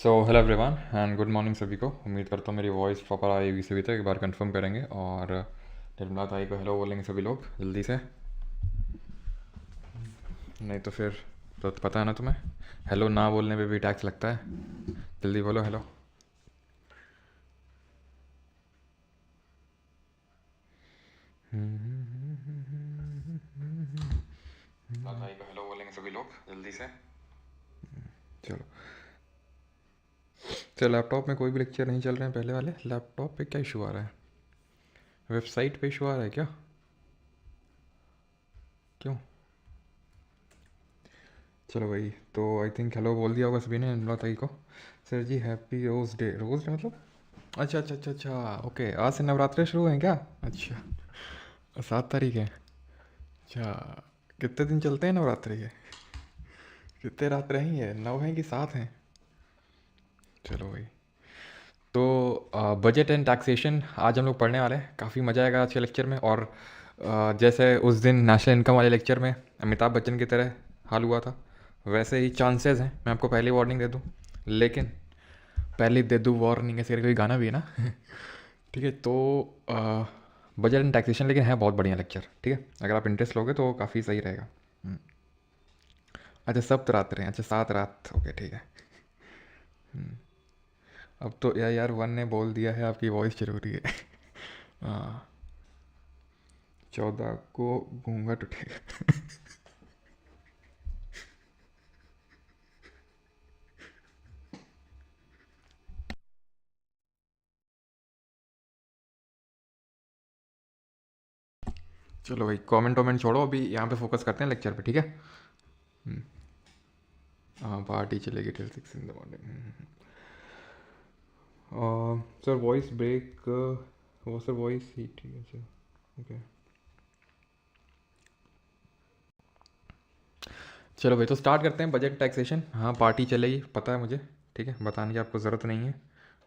So hello everyone and good morning सभी को। उम्मीद करता हूँ मेरी वॉइस प्रॉपर आएगी सभी तक। एक बार कंफर्म करेंगे और निर्मला ताई को हेलो बोलेंगे सभी लोग जल्दी से, नहीं तो फिर तो पता है ना तुम्हें, हेलो ना बोलने पे भी टैक्स लगता है। जल्दी बोलो हेलो। निर्मला ताई को हेलो बोलेंगे सभी लोग जल्दी से। चलो, तो लैपटॉप में कोई भी लेक्चर नहीं चल रहे हैं पहले वाले। लैपटॉप पे क्या इशू आ रहा है? वेबसाइट पे इशू आ रहा है क्या? क्यों? चलो भाई, तो आई थिंक हेलो बोल दिया होगा सभी ने निर्मला ताई को। सर जी हैप्पी रोज़ डे। रोज़ डे मतलब? अच्छा अच्छा अच्छा अच्छा, ओके। आज से नवरात्रे शुरू हैं क्या? अच्छा, 7 तारीख है। अच्छा, कितने दिन चलते हैं नवरात्रे के? कितने रात रहेंगे? 9 हैं कि 7 हैं? चलो भाई, तो बजट एंड टैक्सेशन आज हम लोग पढ़ने वाले हैं। काफ़ी मज़ा आएगा आज के लेक्चर में। और जैसे उस दिन नेशनल इनकम वाले लेक्चर में अमिताभ बच्चन की तरह हाल हुआ था, वैसे ही चांसेस हैं। मैं आपको पहले वार्निंग दे दूं, लेकिन पहले दे दूं वार्निंग, ऐसे करके कोई गाना भी है ना। ठीक है, तो बजट एंड टैक्सेशन लेकिन है बहुत बढ़िया लेक्चर। ठीक है, अगर आप इंटरेस्ट लोगे तो काफ़ी सही रहेगा। हम्म। अच्छा, सप्त रात रहे, अच्छा 7 रात, ओके ठीक है। अब तो यार वन ने बोल दिया है आपकी वॉइस जरूरी है। हाँ, 14 को घूंघट उठेगा। चलो भाई, कमेंट वमेंट छोड़ो, अभी यहाँ पे फोकस करते हैं लेक्चर पे। ठीक है। हाँ, पार्टी चलेगी till 6 in the morning. Sir voice break, वो सर वॉइस ही ठीक है सर। ओके, चलो भाई, तो स्टार्ट करते हैं बजट टैक्सेशन। हाँ, पार्टी चलेगी पता है मुझे। ठीक है, बताने की आपको ज़रूरत नहीं है।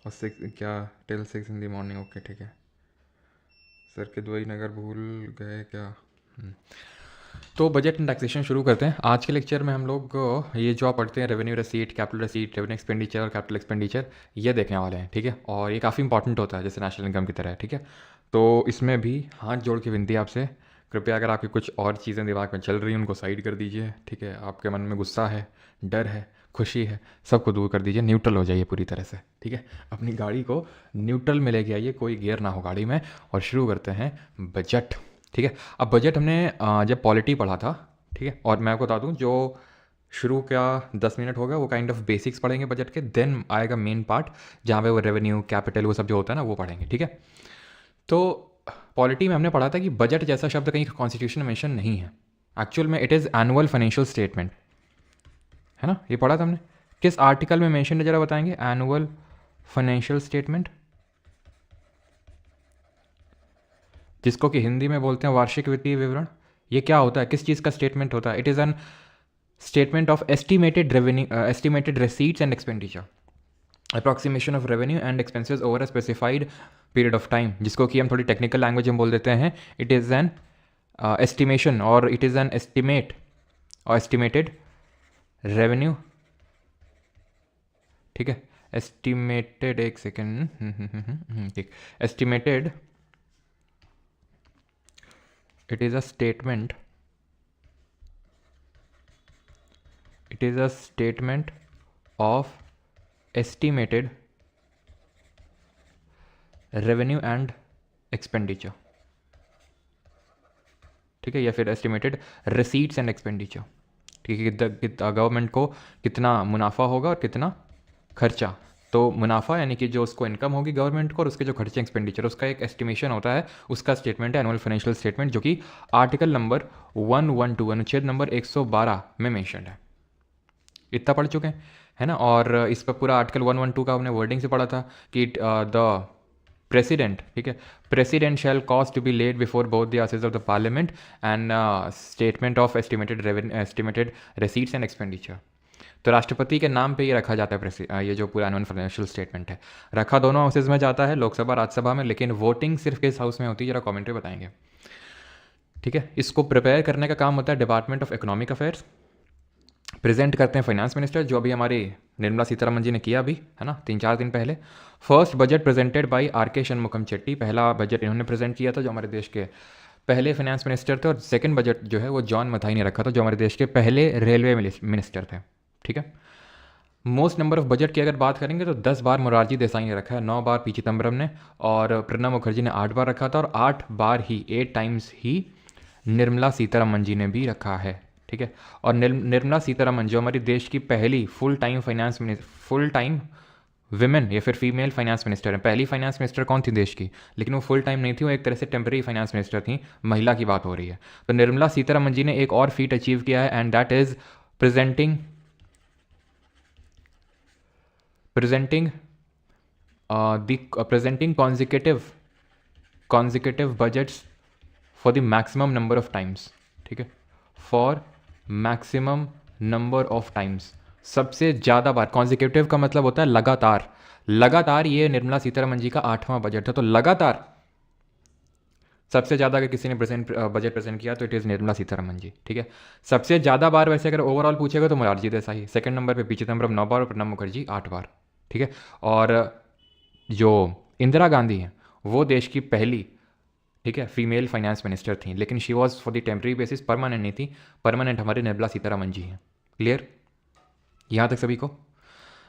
और 6 क्या? Till 6 in the morning, okay ठीक है। सर के दुबई नगर भूल गए क्या? तो बजट एंड टैक्सेशन शुरू करते हैं। आज के लेक्चर में हम लोग ये जो आप पढ़ते हैं, revenue receipt, capital receipt, revenue expenditure और कैपिटल एक्सपेंडिचर, ये देखने वाले हैं। ठीक है, और ये काफ़ी इंपॉर्टेंट होता है जैसे नेशनल इनकम की तरह है। ठीक है, तो इसमें भी हाथ जोड़ के विनती है आपसे, कृपया अगर आपकी कुछ और चीज़ें दिमाग में चल रही हैं उनको साइड कर दीजिए। ठीक है, आपके मन में गुस्सा है, डर है, खुशी है, सबको दूर कर दीजिए, न्यूट्रल हो जाइए पूरी तरह से। ठीक है, अपनी गाड़ी को न्यूट्रल में लेके आइए, कोई गियर ना हो गाड़ी में। और शुरू करते हैं बजट। ठीक है, अब बजट हमने जब पॉलिटी पढ़ा था, ठीक है, और मैं आपको बता दूं, जो शुरू का 10 मिनट होगा वो काइंड ऑफ बेसिक्स पढ़ेंगे बजट के, देन आएगा मेन पार्ट जहाँ पे वो रेवेन्यू, कैपिटल, वो सब जो होता है ना, वो पढ़ेंगे। ठीक है, तो पॉलिटी में हमने पढ़ा था कि बजट जैसा शब्द कहीं कॉन्स्टिट्यूशन में मेंशन नहीं है। एक्चुअल में it is annual financial statement, है ना, ये पढ़ा था हमने। किस आर्टिकल में मेंशन है जरा बताएंगे? एनुअल फाइनेंशियल स्टेटमेंट, जिसको कि हिंदी में बोलते हैं वार्षिक वित्तीय विवरण। ये क्या होता है, किस चीज़ का स्टेटमेंट होता है? It is an statement of estimated revenue, estimated receipts and expenditure, approximation of revenue and expenses over a specified period of time, जिसको कि हम थोड़ी टेक्निकल लैंग्वेज में बोल देते हैं। इट इज़ एन एस्टिमेशन और इट इज़ एन एस्टिमेट और एस्टिमेटेड रेवेन्यू। ठीक है, एस्टिमेटेड, एक सेकेंड, ठीक, estimated, it is a statement, it is a statement of estimated revenue and expenditure. ठीक है, या फिर एस्टिमेटेड रिसीट्स एंड एक्सपेंडिचर। ठीक है, गवर्नमेंट को कितना मुनाफा होगा और कितना खर्चा। तो मुनाफा यानी कि जो उसको इनकम होगी गवर्नमेंट को, और उसके जो खर्चे एक्सपेंडिचर, उसका एक एस्टिमेशन होता है, उसका स्टेटमेंट है एनुअल फाइनेंशियल स्टेटमेंट, जो कि आर्टिकल नंबर 112, अनुच्छेद नंबर 112 में मेंशन्ड है। इतना पढ़ चुके हैं, है ना। और इस पर पूरा आर्टिकल 112 का हमने वर्डिंग से पढ़ा था कि द प्रेसिडेंट, ठीक है, president shall cause to be laid before both the houses of the parliament and statement of estimated revenue, estimated receipts and expenditure. तो राष्ट्रपति के नाम पे ये रखा जाता है, ये जो पूरा एनुअल फाइनेंशियल स्टेटमेंट है, रखा दोनों हाउसेज में जाता है, लोकसभा राज्यसभा में, लेकिन वोटिंग सिर्फ किस हाउस में होती है, जरा कमेंट में बताएंगे। ठीक है, इसको प्रिपेयर करने का काम होता है department of economic affairs. Present करते हैं फाइनेंस मिनिस्टर, जो अभी हमारे निर्मला सीतारमन जी ने किया अभी, है ना, 3-4 दिन पहले। First budget presented by R K. Shanmukham Chetty, पहला बजट इन्होंने प्रेजेंट किया था जो हमारे देश के पहले फाइनेंस मिनिस्टर थे। और सेकंड बजट जो है वो जॉन मथाई ने रखा था जो हमारे देश के पहले रेलवे मिनिस्टर थे, ठीक है। मोस्ट नंबर ऑफ बजट की अगर बात करेंगे तो 10 बार मोरारजी देसाई ने रखा है, 9 बार पी चिदम्बरम ने, और प्रणब मुखर्जी ने 8 बार रखा था, और 8 बार ही 8 टाइम्स ही निर्मला सीतारमन जी ने भी रखा है, ठीक है। और निर्मला सीतारमन जो हमारी देश की पहली फुल टाइम विमेन या फिर फीमेल फाइनेंस मिनिस्टर है। पहली फाइनेंस मिनिस्टर कौन थी देश की, लेकिन वो फुल टाइम नहीं थी, वो एक तरह से टेम्पररी फाइनेंस मिनिस्टर थी, महिला की बात हो रही है। तो निर्मला सीतारमन जी ने एक और फीट अचीव किया है, and that is presenting consecutive budgets for the maximum number of times, ठीक है, for maximum number of times, सबसे ज़्यादा बार। कॉन्जिक्यूटिव का मतलब होता है लगातार, लगातार ये निर्मला सीतारमन जी का 8वां बजट था, तो लगातार सबसे ज़्यादा अगर किसी ने बजट प्रेजेंट किया तो इट इज़ निर्मला सीतारमन जी, ठीक है। सबसे ज़्यादा बार वैसे अगर ओवरऑल पूछेगा तो मोरारजी देसाई, सेकंड नंबर पे पी चिदम्बरम 9 बार और प्रणब मुखर्जी 8 बार, ठीक है। और जो इंदिरा गांधी हैं वो देश की पहली, ठीक है, फीमेल फाइनेंस मिनिस्टर थी, लेकिन she was for the temporary basis, permanent नहीं थी। परमानेंट हमारी निर्मला सीतारमन जी हैं। क्लियर यहाँ तक सभी को?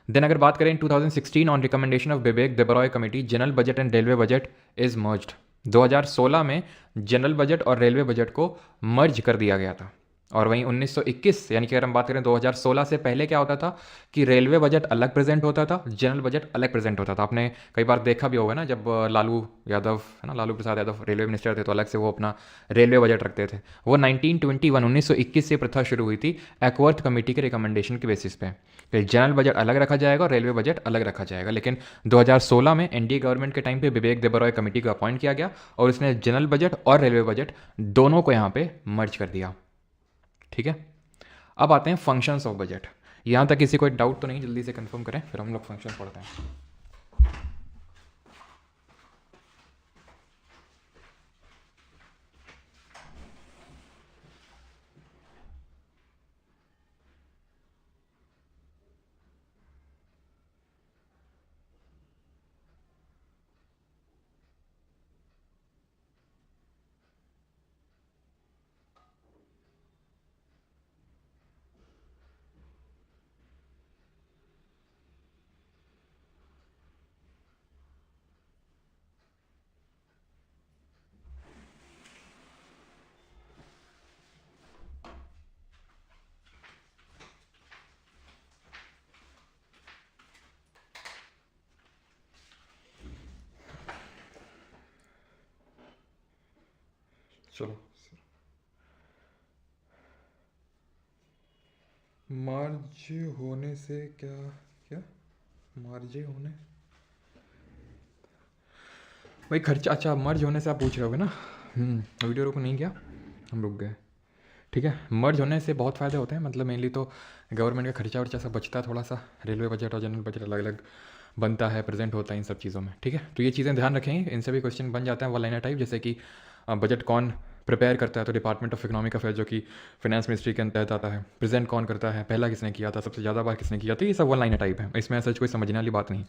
देन अगर बात करें 2016 on recommendation of Bibek Debroy committee, general budget and railway budget is merged. 2016 में जनरल बजट और रेलवे बजट को मर्ज कर दिया गया था। और वहीं 1921 यानी कि अगर हम बात करें 2016 से पहले क्या होता था कि रेलवे बजट अलग प्रेजेंट होता था, जनरल बजट अलग प्रेजेंट होता था। आपने कई बार देखा भी होगा ना, जब लालू यादव, है ना, लालू प्रसाद यादव रेलवे मिनिस्टर थे तो अलग से वो अपना रेलवे बजट रखते थे। वो 1921 से प्रथा शुरू हुई थी एक्वर्थ कमेटी के रिकमेंडेशन के बेसिस पे कि जनरल बजट अलग रखा जाएगा और रेलवे बजट अलग रखा जाएगा। लेकिन 2016 में एनडीए गवर्नमेंट के टाइम पे बिबेक देबरॉय कमेटी को अपॉइंट किया गया और उसने जनरल बजट और रेलवे बजट दोनों को यहाँ पे मर्ज कर दिया, ठीक है। अब आते हैं फंक्शंस ऑफ बजट। यहाँ तक किसी को एक डाउट तो नहीं, जल्दी से कंफर्म करें फिर हम लोग फंक्शन पढ़ते हैं। चलो, मार्ज होने से क्या क्या मार्जे होने भाई खर्चा, अच्छा मर्ज होने से आप पूछ रहे होगे ना। वीडियो रुको नहीं क्या, हम रुक गए, ठीक है। मर्ज होने से बहुत फ़ायदे होते हैं, मतलब मेनली तो गवर्नमेंट का खर्चा वर्चा सब बचता है थोड़ा सा, रेलवे बजट और जनरल बजट अलग अलग बनता है, प्रेजेंट होता है इन सब चीज़ों में, ठीक है। तो ये चीज़ें ध्यान रखेंगे, इनसे भी क्वेश्चन बन जाते हैं वन लाइनर टाइप, जैसे कि बजट कौन प्रिपेयर करता है, तो डिपार्टमेंट ऑफ इकोनॉमिक अफेयर जो कि फाइनेंस मिनिस्ट्री के अंतर्गत आता है। प्रेजेंट कौन करता है, पहला किसने किया था, सबसे ज़्यादा बार किसने किया था, ये सब वन लाइनर टाइप है, इसमें ऐसा कोई समझने वाली बात नहीं।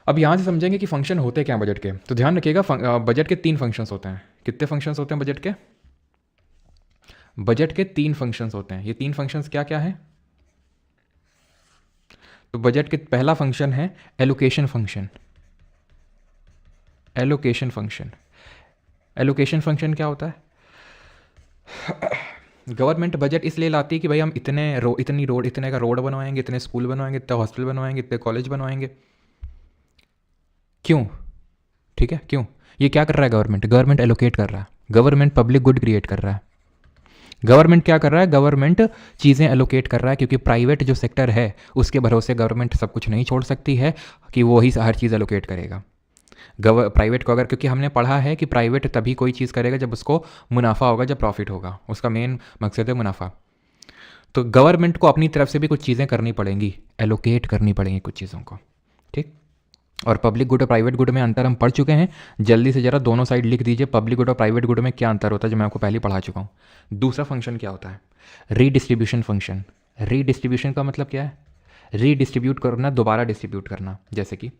अब यहाँ से समझेंगे कि फंक्शन होते क्या बजट के। तो ध्यान रखिएगा बजट के 3 फंक्शंस होते हैं। कितने फंक्शंस होते हैं बजट के? बजट के 3 फंक्शंस होते हैं। ये 3 फंक्शंस क्या क्या हैं? तो बजट के पहला फंक्शन है allocation function. Allocation function, allocation function क्या होता है? गवर्नमेंट बजट इसलिए लाती है कि भाई हम इतने रोड, इतने का रोड बनवाएंगे, इतने स्कूल बनवाएंगे, इतने हॉस्पिटल बनवाएंगे, इतने कॉलेज बनवाएंगे। क्यों? ठीक है, क्यों? ये क्या कर रहा है गवर्नमेंट? गवर्नमेंट एलोकेट कर रहा है, गवर्नमेंट पब्लिक गुड क्रिएट कर रहा है। गवर्नमेंट क्या कर रहा है? गवर्नमेंट चीज़ें एलोकेट कर रहा है, क्योंकि प्राइवेट जो सेक्टर है उसके भरोसे गवर्नमेंट सब कुछ नहीं छोड़ सकती है कि वो ही हर चीज़ एलोकेट करेगा। प्राइवेट को अगर, क्योंकि हमने पढ़ा है कि प्राइवेट तभी कोई चीज़ करेगा जब उसको मुनाफा होगा, जब प्रॉफिट होगा, उसका मेन मकसद है मुनाफा। तो गवर्नमेंट को अपनी तरफ से भी कुछ चीज़ें करनी पड़ेंगी, एलोकेट करनी पड़ेंगी कुछ चीज़ों को, ठीक। और पब्लिक गुड और प्राइवेट गुड में अंतर हम पढ़ चुके हैं। जल्दी से ज़रा दोनों साइड लिख दीजिए, पब्लिक गुड और प्राइवेट गुड में क्या अंतर होता है, जो मैं आपको पहले पढ़ा चुका हूँ। दूसरा फंक्शन क्या होता है? Redistribution function. रीडिस्ट्रीब्यूशन का मतलब क्या है? रीडिस्ट्रीब्यूट करना, दोबारा डिस्ट्रीब्यूट करना। जैसे कि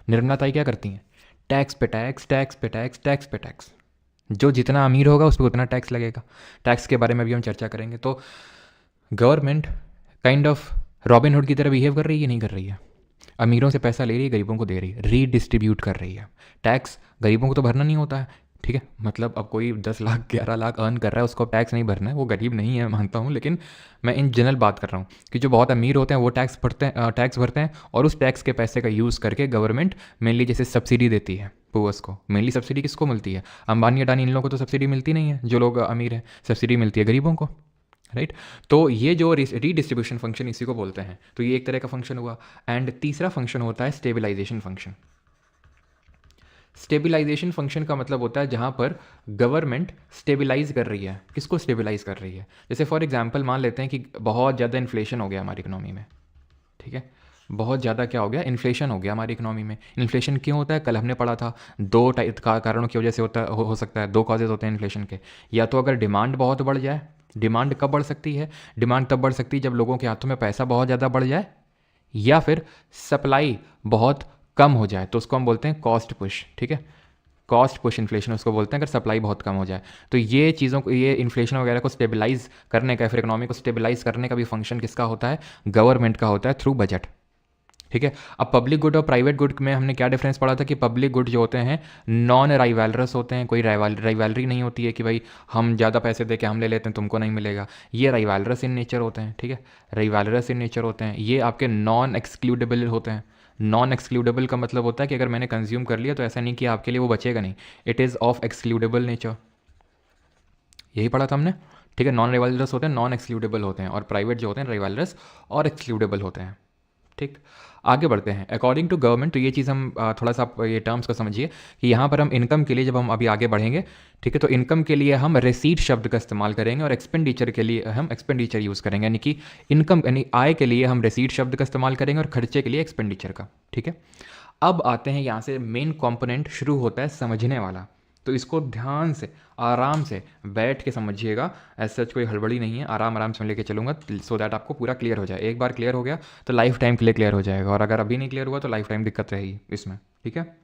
निर्मला ताई क्या करती हैं, टैक्स पे टैक्स, टैक्स पे टैक्स, टैक्स पे टैक्स। जो जितना अमीर होगा उस पर उतना टैक्स लगेगा। टैक्स के बारे में भी हम चर्चा करेंगे। तो गवर्नमेंट काइंड ऑफ रॉबिनहुड की तरह बिहेव कर रही है, नहीं कर रही है? अमीरों से पैसा ले रही है, गरीबों को दे रही है, रीडिस्ट्रीब्यूट कर रही है। टैक्स गरीबों को तो भरना नहीं होता है, ठीक है, मतलब अब कोई 10 लाख 11 लाख अर्न कर रहा है उसको टैक्स नहीं भरना है, वो गरीब नहीं है मानता हूँ, लेकिन मैं इन जनरल बात कर रहा हूँ कि जो बहुत अमीर होते हैं वो टैक्स भरते हैं और उस टैक्स के पैसे का यूज़ करके गवर्नमेंट मेनली जैसे सब्सिडी देती है पुअर्स को। मेनली सब्सिडी किसको मिलती है? अंबानी अडानी इन लोगों को तो सब्सिडी मिलती नहीं है, जो लोग अमीर हैं, सब्सिडी मिलती है गरीबों को, राइट। तो ये जो रीडिस्ट्रीब्यूशन फंक्शन इसी को बोलते हैं। तो ये एक तरह का फंक्शन हुआ। एंड तीसरा फंक्शन होता है स्टेबलाइजेशन फंक्शन। स्टेबलाइजेशन फंक्शन का मतलब होता है जहाँ पर गवर्नमेंट स्टेबलाइज कर रही है। किसको स्टेबलाइज कर रही है? जैसे फॉर एग्जांपल मान लेते हैं कि बहुत ज़्यादा इन्फ्लेशन हो गया हमारी इकोनॉमी में, ठीक है, बहुत ज़्यादा क्या हो गया, इन्फ्लेशन हो गया हमारी इकोनॉमी में। इन्फ्लेशन क्यों होता है? कल हमने पढ़ा था, दो टाइप का कारणों की वजह से हो सकता है, दो कॉजेज होते हैं इन्फ्लेशन के। या तो अगर डिमांड बहुत बढ़ जाए, डिमांड कब बढ़ सकती है? डिमांड तब बढ़ सकती है जब लोगों के हाथों में पैसा बहुत ज़्यादा बढ़ जाए, या फिर सप्लाई बहुत कम हो जाए, तो उसको हम बोलते हैं कॉस्ट पुश, ठीक है, कॉस्ट पुश इन्फ्लेशन उसको बोलते हैं, अगर सप्लाई बहुत कम हो जाए। तो ये चीज़ों को, ये इन्फ्लेशन वगैरह को स्टेबलाइज करने का, फिर इकोनॉमी को स्टेबलाइज करने का भी फंक्शन किसका होता है? गवर्नमेंट का होता है, थ्रू बजट, ठीक है। अब पब्लिक गुड और प्राइवेट गुड में हमने क्या डिफरेंस पढ़ा था कि पब्लिक गुड जो होते हैं नॉन राइवलरस होते हैं, कोई राइवलरी नहीं होती है कि भाई हम ज़्यादा पैसे दे के हम ले लेते हैं तुमको नहीं मिलेगा। ये राइवलरस इन नेचर होते हैं, ठीक है, राइवलरस इन नेचर होते हैं। ये आपके नॉन एक्सक्लूडेबल होते हैं। नॉन एक्सक्लूडेबल का मतलब होता है कि अगर मैंने कंज्यूम कर लिया तो ऐसा नहीं कि आपके लिए वो बचेगा नहीं, it is of excludable nature. यही पढ़ा था हमने, ठीक है। नॉन राइवलरस होते हैं, नॉन एक्सक्लूडेबल होते हैं, और प्राइवेट जो होते हैं राइवलरस और एक्सक्लूडेबल होते हैं, ठीक। आगे बढ़ते हैं। अकॉर्डिंग टू गवर्नमेंट, तो ये चीज़ हम थोड़ा सा ये टर्म्स को समझिए कि यहाँ पर हम इनकम के लिए, जब हम अभी आगे बढ़ेंगे, ठीक है, तो इनकम के लिए हम रिसीट शब्द का इस्तेमाल करेंगे और एक्सपेंडिचर के लिए हम एक्सपेंडिचर यूज़ करेंगे, यानी कि इनकम यानी आय के लिए हम रिसीट शब्द का इस्तेमाल करेंगे और खर्चे के लिए एक्सपेंडिचर का, ठीक है। अब आते हैं यहाँ से मेन कॉम्पोनेंट शुरू होता है समझने वाला। तो इसको ध्यान से आराम से बैठ के समझिएगा, ऐसा सच कोई हड़बड़ी नहीं है, आराम आराम से मैं लेके चलूँगा सो दैट आपको पूरा क्लियर हो जाए। एक बार क्लियर हो गया तो लाइफ टाइम के लिए क्लियर हो जाएगा, और अगर अभी नहीं क्लियर हुआ तो लाइफ टाइम दिक्कत रहेगी इसमें, ठीक है।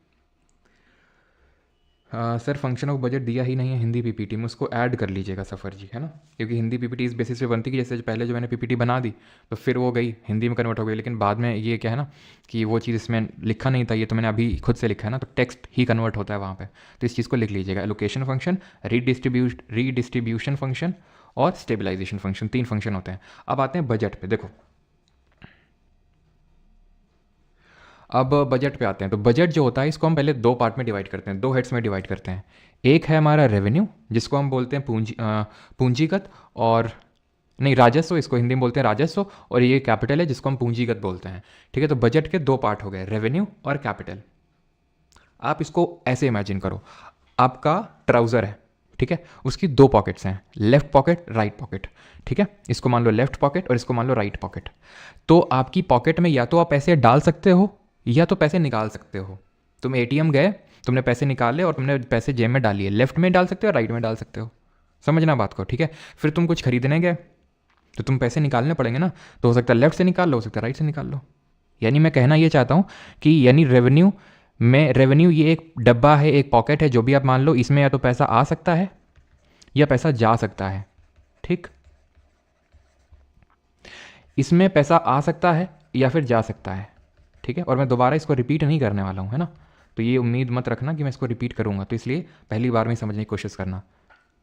सर फंक्शन ऑफ बजट दिया ही नहीं है हिंदी पीपीटी में, उसको ऐड कर लीजिएगा सफ़र जी, है ना, क्योंकि हिंदी पीपीटी इस बेसिस पे बनती कि जैसे पहले जो मैंने पीपीटी बना दी तो फिर वो गई हिंदी में कन्वर्ट हो गई, लेकिन बाद में ये क्या है ना कि वो चीज़ इसमें लिखा नहीं था, ये तो मैंने अभी खुद से लिखा है ना, तो टेक्स्ट ही कन्वर्ट होता है वहाँ पे। तो इस चीज़ को लिख लीजिएगा, एलोकेशन फंक्शन, रीडिस्ट्रीब्यूशन फंक्शन और स्टेबलाइजेशन फंक्शन, 3 फंक्शन होते हैं। अब आते हैं बजट पे। देखो अब बजट पे आते हैं। तो बजट जो होता है इसको हम पहले 2 पार्ट में डिवाइड करते हैं, 2 हेड्स में डिवाइड करते हैं। एक है हमारा रेवेन्यू, जिसको हम बोलते हैं पूंजीगत, और नहीं राजस्व, इसको हिंदी में बोलते हैं राजस्व, और ये कैपिटल है जिसको हम पूंजीगत बोलते हैं, ठीक है। तो बजट के 2 पार्ट हो गए, रेवेन्यू और कैपिटल। आप इसको ऐसे इमेजिन करो, आपका ट्राउज़र है, ठीक है, उसकी 2 पॉकेट्स हैं, लेफ्ट पॉकेट राइट पॉकेट, ठीक है। इसको मान लो लेफ्ट पॉकेट और इसको मान लो राइट पॉकेट। तो आपकी पॉकेट में या तो आप पैसे डाल सकते हो या तो पैसे निकाल सकते हो। तुम एटीएम गए, तुमने पैसे निकाले और तुमने पैसे जेब में डालिए, लेफ्ट में डाल सकते हो राइट में डाल सकते हो, समझना बात को, ठीक है। फिर तुम कुछ खरीदने गए तो तुम पैसे निकालने पड़ेंगे ना, तो हो सकता है लेफ्ट से निकाल लो, हो सकता है राइट से निकाल लो। यानी मैं कहना ये चाहता हूँ कि यानी रेवेन्यू ये एक डब्बा है, एक पॉकेट है, जो भी आप मान लो, इसमें या तो पैसा आ सकता है या पैसा जा सकता है, ठीक। इसमें पैसा आ सकता है या फिर जा सकता है, ठीक है। और मैं दोबारा इसको रिपीट नहीं करने वाला हूँ, है ना, तो ये उम्मीद मत रखना कि मैं इसको रिपीट करूँगा, तो इसलिए पहली बार में समझने की कोशिश करना,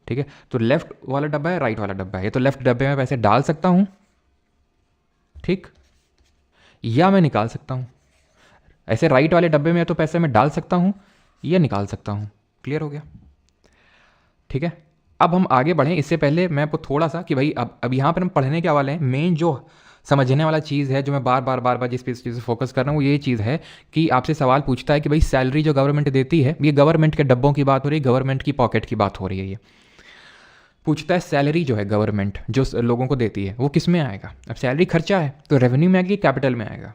ठीक है। तो लेफ्ट वाला डब्बा है, राइट वाला डब्बा है, तो लेफ्ट डब्बे में पैसे डाल सकता हूँ, ठीक, या मैं निकाल सकता हूँ। ऐसे राइट वाले डब्बे में या तो पैसे मैं डाल सकता हूँ या निकाल सकता हूँ। क्लियर हो गया, ठीक है। अब हम आगे बढ़ें, इससे पहले मैं आपको थोड़ा सा कि भाई अब यहाँ पर हम पढ़ने के वाले हैं, मेन जो समझने वाला चीज़ है, जो मैं बार बार जिस चीज़ से फोकस कर रहा हूँ, वो ये चीज़ है कि आपसे सवाल पूछता है कि भाई सैलरी जो गवर्नमेंट देती है, ये गवर्नमेंट के डब्बों की बात हो रही है, गवर्नमेंट की पॉकेट की बात हो रही है, ये पूछता है सैलरी जो है गवर्नमेंट जो लोगों को देती है वो किस में आएगा। अब सैलरी खर्चा है तो रेवेन्यू में आएगी, कैपिटल में आएगा,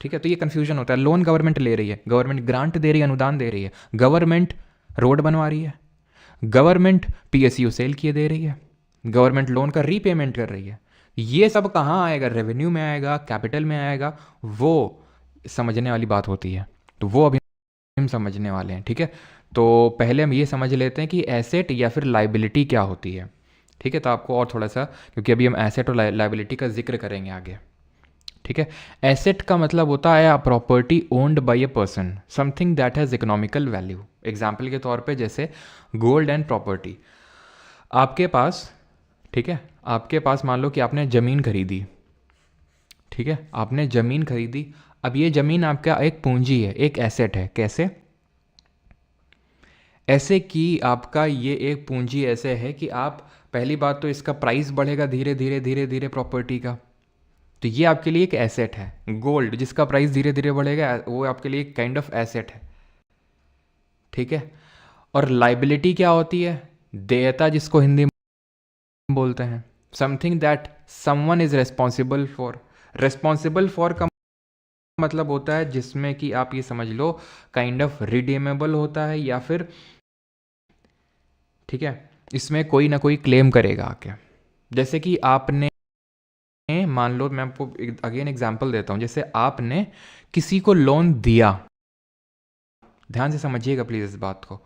ठीक है। तो ये कन्फ्यूजन होता है। लोन गवर्नमेंट ले रही है, गवर्नमेंट ग्रांट दे रही है, अनुदान दे रही है, गवर्नमेंट रोड बनवा रही है, गवर्नमेंट पीएसयू सेल किए दे रही है, गवर्नमेंट लोन का रीपेमेंट कर रही है। ये सब कहाँ आएगा, रेवेन्यू में आएगा, कैपिटल में आएगा, वो समझने वाली बात होती है। तो वो अभी हम समझने वाले हैं, ठीक है। तो पहले हम ये समझ लेते हैं कि एसेट या फिर लाइबिलिटी क्या होती है, ठीक है। तो आपको और थोड़ा सा, क्योंकि अभी हम एसेट और लाइबिलिटी का जिक्र करेंगे आगे, ठीक है। एसेट का मतलब होता है property owned by a person, something that has economical value. Example के तौर पे जैसे गोल्ड एंड प्रॉपर्टी। आपके पास, ठीक है, आपके पास मान लो कि आपने ज़मीन खरीदी, ठीक है, आपने ज़मीन खरीदी। अब ये ज़मीन आपका एक पूंजी है, एक एसेट है। कैसे? ऐसे कि आपका ये एक पूंजी ऐसे है कि आप, पहली बात तो इसका प्राइस बढ़ेगा धीरे धीरे धीरे धीरे प्रॉपर्टी का, तो ये आपके लिए एक एसेट है। गोल्ड जिसका प्राइस धीरे धीरे बढ़ेगा वो आपके लिए एक काइंड ऑफ एसेट है, ठीक है। और लाइबिलिटी क्या होती है? देयता, जिसको हिंदी में बोलते हैं। Something that someone is responsible for. Responsible for का मतलब होता है जिसमें कि आप ये समझ लो काइंड ऑफ रिडीमेबल होता है, या फिर, ठीक है, इसमें कोई ना कोई क्लेम करेगा आके। जैसे कि आपने, मान लो, मैं आपको अगेन एग्जांपल देता हूँ। जैसे आपने किसी को लोन दिया, ध्यान से समझिएगा प्लीज इस बात को।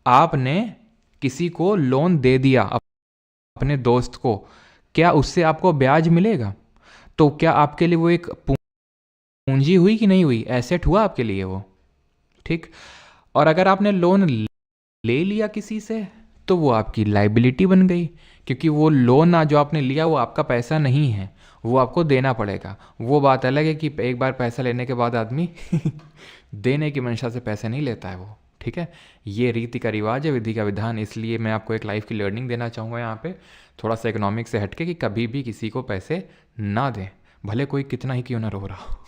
आपने किसी को लोन दे दिया अपने दोस्त को, क्या उससे आपको ब्याज मिलेगा? तो क्या आपके लिए वो एक पूंजी हुई कि नहीं हुई? एसेट हुआ आपके लिए वो, ठीक। और अगर आपने लोन ले लिया किसी से तो वो आपकी लाइबिलिटी बन गई, क्योंकि वो लोन जो आपने लिया वो आपका पैसा नहीं है, वो आपको देना पड़ेगा। वो बात अलग है कि एक बार पैसा लेने के बाद आदमी देने की मंशा से पैसे नहीं लेता है वो, ठीक है। ये रीति का रिवाज है, विधि का विधान। इसलिए मैं आपको एक लाइफ की लर्निंग देना चाहूँगा यहाँ पे, थोड़ा सा इकोनॉमिक से हटके, कि कभी भी किसी को पैसे ना दें, भले कोई कितना ही क्यों ना रो रहा हो,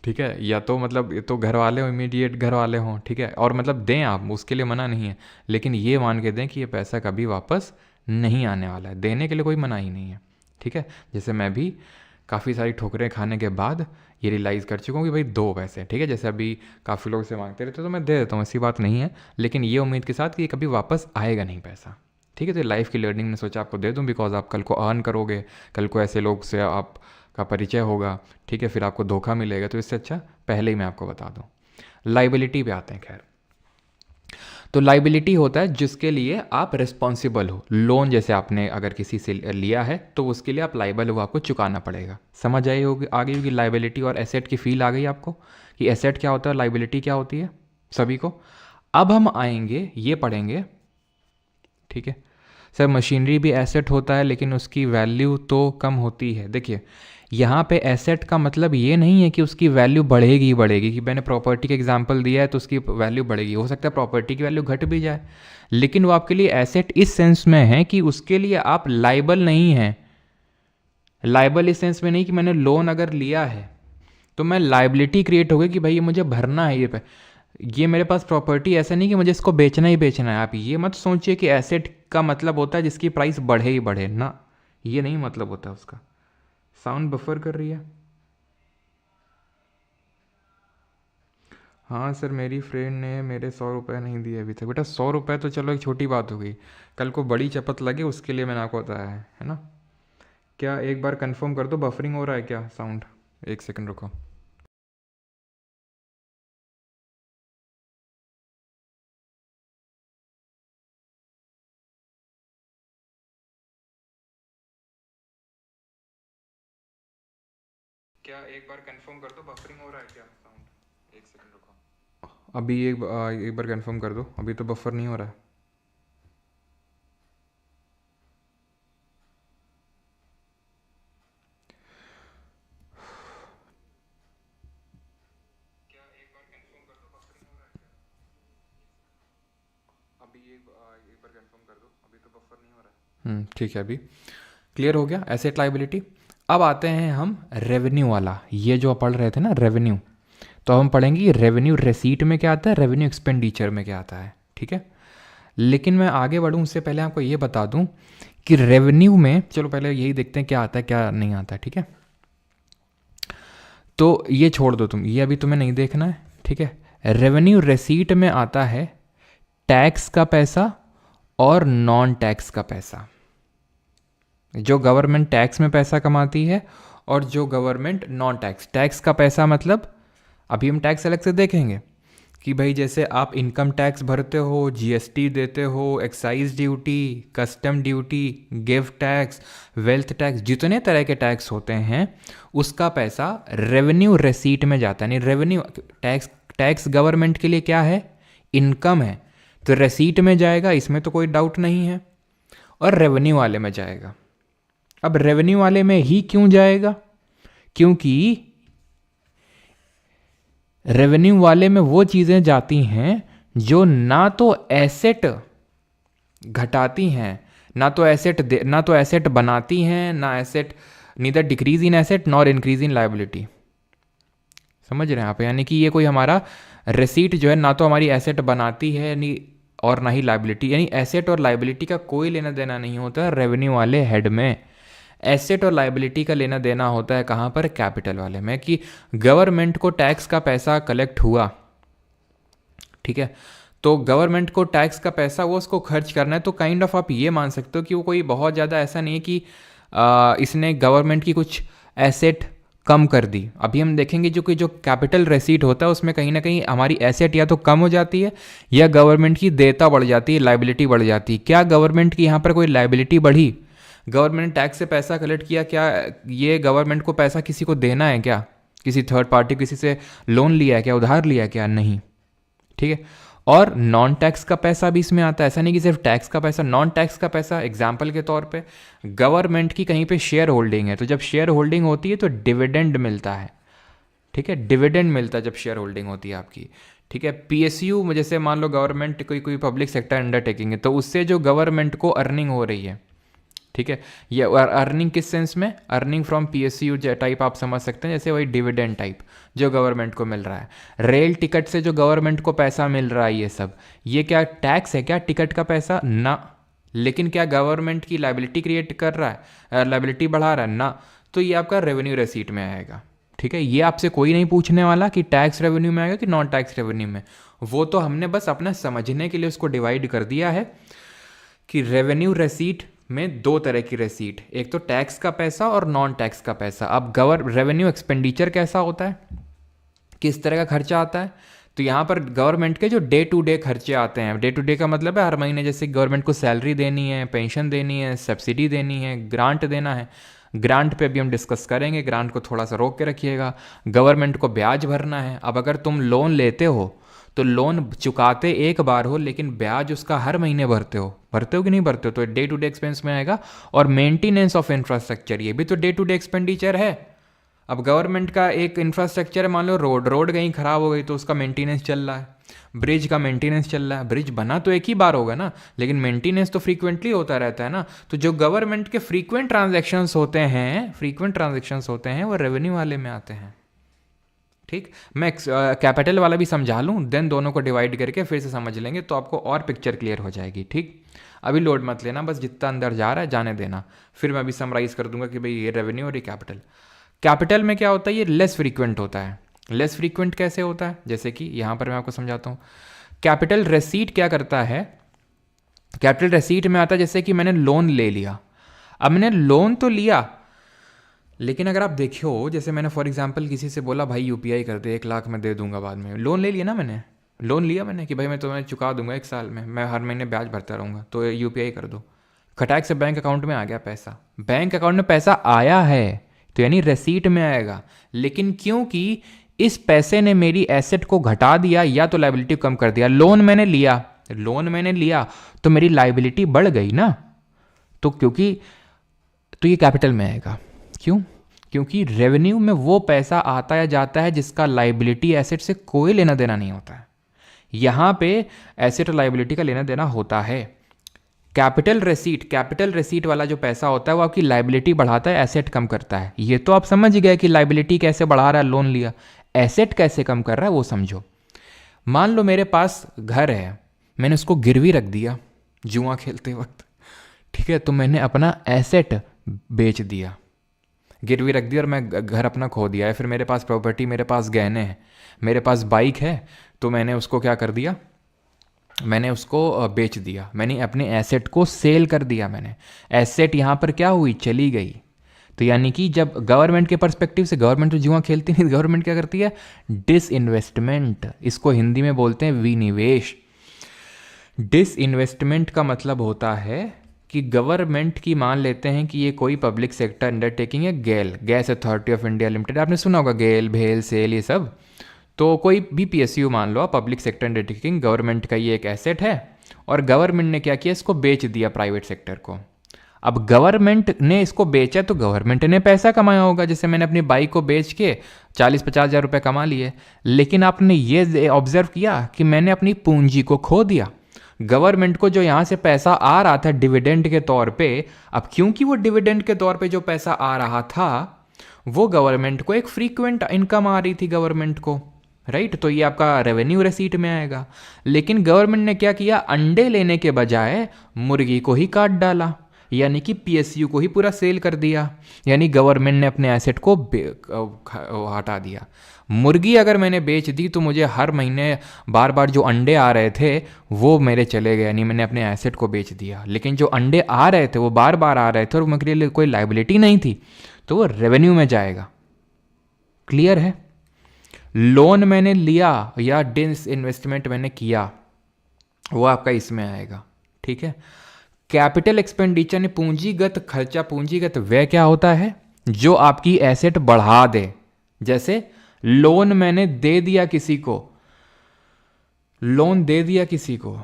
ठीक है। या तो मतलब ये तो घर वाले हो, इमीडिएट घर वाले हों, ठीक है, और मतलब दें आप, उसके लिए मना नहीं है, लेकिन ये मान के दें कि ये पैसा कभी वापस नहीं आने वाला है। देने के लिए कोई मना ही नहीं है, ठीक है। जैसे मैं भी काफ़ी सारी ठोकरें खाने के बाद ये रियलाइज़ कर चुका हूँ कि भाई दो पैसे, ठीक है। जैसे अभी काफ़ी लोग से मांगते रहते तो मैं दे देता हूँ, ऐसी बात नहीं है, लेकिन ये उम्मीद के साथ कि ये कभी वापस आएगा नहीं पैसा, ठीक है। तो लाइफ की लर्निंग ने सोचा आपको दे दूँ, बिकॉज आप कल को अर्न करोगे, कल को ऐसे लोग से आप का परिचय होगा, ठीक है, फिर आपको धोखा मिलेगा, तो इससे अच्छा पहले ही मैं आपको बता दूं। लाइबिलिटी पे आते हैं। खैर, तो लाइबिलिटी होता है जिसके लिए आप रिस्पॉन्सिबल हो। लोन जैसे आपने अगर किसी से लिया है तो उसके लिए आप लाइबल हो, आपको चुकाना पड़ेगा। समझ आई होगी, आ गई होगी लाइबिलिटी और एसेट की फील आ गई आपको कि एसेट क्या होता है, लाइबिलिटी क्या होती है सभी को। अब हम आएंगे, ये पढ़ेंगे, ठीक है। सर मशीनरी भी एसेट होता है लेकिन उसकी वैल्यू तो कम होती है। देखिए यहाँ पे एसेट का मतलब ये नहीं है कि उसकी वैल्यू बढ़ेगी ही बढ़ेगी, कि मैंने प्रॉपर्टी का एग्जांपल दिया है तो उसकी वैल्यू बढ़ेगी। हो सकता है प्रॉपर्टी की वैल्यू घट भी जाए, लेकिन वो आपके लिए एसेट इस सेंस में है कि उसके लिए आप लाइबल नहीं हैं। लाइबल इस सेंस में नहीं कि मैंने लोन अगर लिया है तो मैं लाइबिलिटी क्रिएट हो गई कि भाई ये मुझे भरना है, ये मेरे पास प्रॉपर्टी, ऐसा नहीं कि मुझे इसको बेचना ही बेचना है। आप ये मत सोचिए कि एसेट का मतलब होता है जिसकी प्राइस बढ़े ही बढ़े ना, ये नहीं मतलब होता उसका। साउंड बफर कर रही है। हाँ सर, मेरी फ्रेंड ने मेरे 100 रुपये नहीं दिए अभी तक। बेटा 100 रुपये तो चलो एक छोटी बात हो गई, कल को बड़ी चपत लगे उसके लिए मैंने आपको बताया है ना। क्या एक बार कंफर्म कर दो, बफरिंग हो रहा है क्या साउंड? एक सेकंड रुको। क्या एक बार कंफर्म कर दो, बफरिंग हो रहा है क्या साउंड? एक सेकंड रुको। अभी एक बार कंफर्म कर दो, अभी तो बफर नहीं हो रहा है। क्या एक बार कंफर्म कर दो, बफरिंग हो रहा है क्या? अभी एक बार कंफर्म कर दो, अभी तो बफर नहीं हो रहा है। ठीक है, अभी क्लियर हो गया एसेट लाइबिलिटी। अब आते हैं हम रेवेन्यू वाला, ये जो पढ़ रहे थे ना रेवेन्यू, तो हम पढ़ेंगे रेवेन्यू रेसीट में क्या आता है, रेवेन्यू एक्सपेंडिचर में क्या आता है, ठीक है। लेकिन मैं आगे बढ़ूँ उससे पहले आपको ये बता दूँ कि रेवेन्यू में, चलो पहले यही देखते हैं क्या आता है क्या नहीं आता है, ठीक है। तो ये छोड़ दो तुम, ये अभी तुम्हें नहीं देखना है, ठीक है। रेवेन्यू रेसीट में आता है टैक्स का पैसा और नॉन टैक्स का पैसा, जो गवर्नमेंट टैक्स में पैसा कमाती है और जो गवर्नमेंट नॉन टैक्स, टैक्स का पैसा मतलब अभी हम टैक्स अलग से देखेंगे कि भाई जैसे आप इनकम टैक्स भरते हो, जीएसटी देते हो, excise duty, custom duty, gift tax, wealth tax, जितने तरह के टैक्स होते हैं उसका पैसा रेवेन्यू रेसीट में जाता है। यानी रेवेन्यू टैक्स गवर्नमेंट के लिए क्या है, इनकम है, तो रेसीट में जाएगा, इसमें तो कोई डाउट नहीं है, और रेवेन्यू वाले में जाएगा। अब रेवेन्यू वाले में ही क्यों जाएगा, क्योंकि रेवेन्यू वाले में वो चीज़ें जाती हैं जो ना तो एसेट घटाती हैं, ना तो एसेट बनाती हैं, ना asset, neither decrease in asset nor increase in liability. समझ रहे हैं आप? यानी कि ये कोई हमारा रिसीट जो है ना तो हमारी एसेट बनाती है नहीं और ना ही लायबिलिटी, यानी एसेट और लायबिलिटी का कोई लेना देना नहीं होता रेवेन्यू वाले हेड में। एसेट और लायबिलिटी का लेना देना होता है कहाँ पर, कैपिटल वाले में, कि गवर्नमेंट को टैक्स का पैसा कलेक्ट हुआ, ठीक है, तो गवर्नमेंट को टैक्स का पैसा वो उसको खर्च करना है। तो काइंड ऑफ आप ये मान सकते हो कि वो कोई बहुत ज़्यादा ऐसा नहीं है कि इसने गवर्नमेंट की कुछ एसेट कम कर दी। अभी हम देखेंगे जो कैपिटल रेसीट होता है उसमें कहीं ना कहीं हमारी एसेट या तो कम हो जाती है या गवर्नमेंट की देयता बढ़ जाती है, लायबिलिटी बढ़ जाती है। क्या गवर्नमेंट की यहाँ पर कोई लायबिलिटी बढ़ी? गवर्नमेंट ने टैक्स से पैसा कलेक्ट किया, क्या ये गवर्नमेंट को पैसा किसी को देना है क्या? किसी थर्ड पार्टी, किसी से लोन लिया है क्या, उधार लिया है क्या? नहीं, ठीक है। और नॉन टैक्स का पैसा भी इसमें आता है, ऐसा नहीं कि सिर्फ टैक्स का पैसा, नॉन टैक्स का पैसा। एग्जाम्पल के तौर पे गवर्नमेंट की कहीं पे शेयर होल्डिंग है, तो जब शेयर होल्डिंग होती है तो डिविडेंड मिलता है, ठीक है, डिविडेंड मिलता है जब शेयर होल्डिंग होती है आपकी, ठीक है। पीएसयू जैसे मान लो गवर्नमेंट कोई पब्लिक सेक्टर अंडरटेकिंग है, तो उससे जो गवर्नमेंट को अर्निंग हो रही है, ठीक है, ये अर्निंग किस सेंस में, अर्निंग फ्रॉम पीएसयू टाइप आप समझ सकते हैं, जैसे वही डिविडेंड टाइप जो गवर्नमेंट को मिल रहा है। रेल टिकट से जो गवर्नमेंट को पैसा मिल रहा है, ये सब, ये क्या टैक्स है क्या, टिकट का पैसा? ना। लेकिन क्या गवर्नमेंट की लायबिलिटी क्रिएट कर रहा है, लायबिलिटी बढ़ा रहा है? ना। तो ये आपका रेवेन्यू रेसीट में आएगा, ठीक है। ये आपसे कोई नहीं पूछने वाला कि टैक्स रेवेन्यू में आएगा कि नॉन टैक्स रेवेन्यू में, वो तो हमने बस अपना समझने के लिए उसको डिवाइड कर दिया है कि रेवेन्यू रेसीट में दो तरह की रेसीट, एक तो टैक्स का पैसा और नॉन टैक्स का पैसा। अब रेवेन्यू एक्सपेंडिचर कैसा होता है, किस तरह का खर्चा आता है? तो यहाँ पर गवर्नमेंट के जो डे टू डे खर्चे आते हैं, डे टू डे का मतलब है हर महीने जैसे गवर्नमेंट को सैलरी देनी है, पेंशन देनी है, सब्सिडी देनी है, ग्रांट देना है। ग्रांट पे भी हम डिस्कस करेंगे, ग्रांट को थोड़ा सा रोक के रखिएगा। गवर्नमेंट को ब्याज भरना है। अब अगर तुम लोन लेते हो तो लोन चुकाते एक बार हो, लेकिन ब्याज उसका हर महीने भरते हो कि नहीं भरते हो, तो डे टू डे एक्सपेंस में आएगा। और मेंटेनेंस ऑफ इंफ्रास्ट्रक्चर, ये भी तो डे टू डे एक्सपेंडिचर है। अब गवर्नमेंट का एक इंफ्रास्ट्रक्चर है, मान लो रोड कहीं खराब हो गई तो उसका मेंटेनेंस चल रहा है, ब्रिज का मेंटेनेंस चल रहा है। ब्रिज बना तो एक ही बार होगा ना, लेकिन मेंटेनेंस तो फ्रीक्वेंटली होता रहता है ना। तो जो गवर्नमेंट के फ्रीक्वेंट ट्रांजैक्शंस होते हैं वो रेवेन्यू वाले में आते हैं, ठीक। मैं कैपिटल वाला भी समझा लूँ, देन दोनों को डिवाइड करके फिर से समझ लेंगे तो आपको और पिक्चर क्लियर हो जाएगी, ठीक। अभी लोड मत लेना, बस जितना अंदर जा रहा है जाने देना, फिर मैं अभी समराइज कर दूंगा कि भाई ये रेवेन्यू और ये कैपिटल। कैपिटल में क्या होता है, ये लेस फ्रीक्वेंट होता है। लेस फ्रीक्वेंट कैसे होता है, जैसे कि यहाँ पर मैं आपको समझाता हूँ। कैपिटल रेसीट क्या करता है, कैपिटल रेसीट में आता है जैसे कि मैंने लोन ले लिया। अब मैंने लोन तो लिया, लेकिन अगर आप देखो, जैसे मैंने फॉर एग्जांपल किसी से बोला भाई यूपीआई कर दे, 1 लाख मैं दे दूंगा बाद में, लोन ले लिया ना मैंने, लोन लिया मैंने कि भाई मैं तुम्हें चुका दूंगा 1 साल में, मैं हर महीने ब्याज भरता रहूँगा, तो यूपीआई कर दो। खटाक से बैंक अकाउंट में आ गया पैसा, बैंक अकाउंट में पैसा आया है तो यानी रेसीट में आएगा। लेकिन क्योंकि इस पैसे ने मेरी एसेट को घटा दिया या तो लायबिलिटी कम कर दिया, लोन मैंने लिया तो मेरी लायबिलिटी बढ़ गई ना, तो तो ये कैपिटल में आएगा। क्यों? क्योंकि रेवेन्यू में वो पैसा आता या जाता है जिसका लायबिलिटी एसेट से कोई लेना देना नहीं होता है। यहाँ पे एसेट और लायबिलिटी का लेना देना होता है। कैपिटल रेसीट वाला जो पैसा होता है वो आपकी लायबिलिटी बढ़ाता है, एसेट कम करता है। ये तो आप समझ गए कि लायबिलिटी कैसे बढ़ा रहा है, लोन लिया, एसेट कैसे कम कर रहा है वो समझो। मान लो मेरे पास घर है, मैंने उसको गिरवी रख दिया जुआ खेलते वक्त, ठीक है, तो मैंने अपना एसेट बेच दिया, गिरवी रख दिया और मैं घर अपना खो दिया है। फिर मेरे पास प्रॉपर्टी, मेरे पास गहने हैं, मेरे पास बाइक है, तो मैंने उसको क्या कर दिया, मैंने उसको बेच दिया, मैंने अपने एसेट को सेल कर दिया, मैंने एसेट यहाँ पर क्या हुई, चली गई। तो यानी कि जब गवर्नमेंट के पर्सपेक्टिव से, गवर्नमेंट तो जुआ खेलती नहीं, गवर्नमेंट क्या करती है, डिसइन्वेस्टमेंट, इसको हिंदी में बोलते हैं विनिवेश। डिसइन्वेस्टमेंट का मतलब होता है कि गवर्नमेंट की, मान लेते हैं कि ये कोई पब्लिक सेक्टर अंडरटेकिंग है, GAIL, Gas Authority of India Limited, आपने सुना होगा गेल, भेल, सेल, ये सब। तो कोई भी पीएसयू मान लो, पब्लिक सेक्टर अंडरटेकिंग, गवर्नमेंट का ये एक एसेट है, और गवर्नमेंट ने क्या किया, इसको बेच दिया प्राइवेट सेक्टर को। अब गवर्नमेंट ने इसको बेचा तो गवर्नमेंट ने पैसा कमाया होगा, जैसे मैंने अपनी बाइक को बेच के 40-50 हज़ार रुपये कमा लिए। लेकिन आपने ये ऑब्जर्व किया कि मैंने अपनी पूंजी को खो दिया। गवर्नमेंट को जो यहाँ से पैसा आ रहा था डिविडेंड के तौर पे, अब क्योंकि वो डिविडेंड के तौर पे जो पैसा आ रहा था वो गवर्नमेंट को एक फ्रीक्वेंट इनकम आ रही थी गवर्नमेंट को, राइट, तो ये आपका रेवेन्यू रिसीट में आएगा। लेकिन गवर्नमेंट ने क्या किया, अंडे लेने के बजाय मुर्गी को ही काट डाला, यानी कि पीएसयू को ही पूरा सेल कर दिया, यानी गवर्नमेंट ने अपने एसेट को हटा दिया। मुर्गी अगर मैंने बेच दी तो मुझे हर महीने बार बार जो अंडे आ रहे थे वो मेरे चले गए, यानी मैंने अपने एसेट को बेच दिया। लेकिन जो अंडे आ रहे थे वो बार बार आ रहे थे और मेरे लिए कोई लायबिलिटी नहीं थी, तो वो रेवेन्यू में जाएगा। क्लियर है? लोन मैंने लिया या डिस इन्वेस्टमेंट मैंने किया, वो आपका इसमें आएगा। ठीक है? कैपिटल एक्सपेंडिचर ने पूंजीगत खर्चा, पूंजीगत व्यय क्या होता है, जो आपकी एसेट बढ़ा दे। जैसे लोन मैंने दे दिया किसी को, लोन दे दिया किसी को,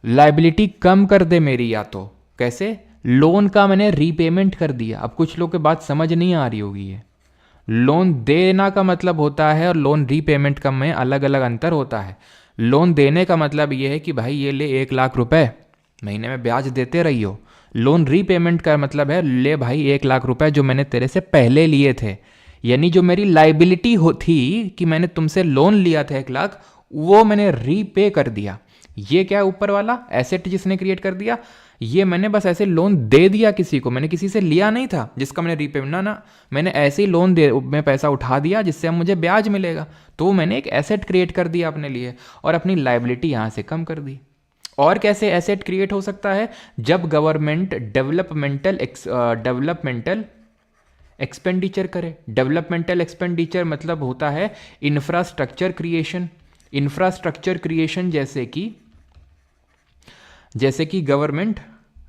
लायबिलिटी कम कर दे मेरी, या तो कैसे, लोन का मैंने रीपेमेंट कर दिया। अब कुछ लोग की बात समझ नहीं आ रही होगी, ये लोन देना का मतलब होता है और लोन रीपेमेंट का में अलग अलग अंतर होता है। लोन देने का मतलब ये है कि भाई ये ले 1 लाख रुपए, महीने में ब्याज देते रहियो। लोन रीपेमेंट का मतलब है, ले भाई 1 लाख रुपए जो मैंने तेरे से पहले लिए थे, यानी जो मेरी लाइबिलिटी थी कि मैंने तुमसे लोन लिया था 1 लाख, वो मैंने रीपे कर दिया। ये क्या है, ऊपर वाला एसेट जिसने क्रिएट कर दिया, ये मैंने बस ऐसे लोन दे दिया किसी को, मैंने किसी से लिया नहीं था जिसका मैंने रीपेमेंट, ना मैंने ऐसे ही लोन दे में पैसा उठा दिया जिससे अब मुझे ब्याज मिलेगा, तो मैंने एक एसेट क्रिएट कर दिया अपने लिए और अपनी लाइबिलिटी यहाँ से कम कर दी। और कैसे एसेट क्रिएट हो सकता है, जब गवर्नमेंट डेवलपमेंटल एक्सपेंडिचर करे। डेवलपमेंटल एक्सपेंडिचर मतलब होता है इंफ्रास्ट्रक्चर क्रिएशन। इंफ्रास्ट्रक्चर क्रिएशन जैसे कि गवर्नमेंट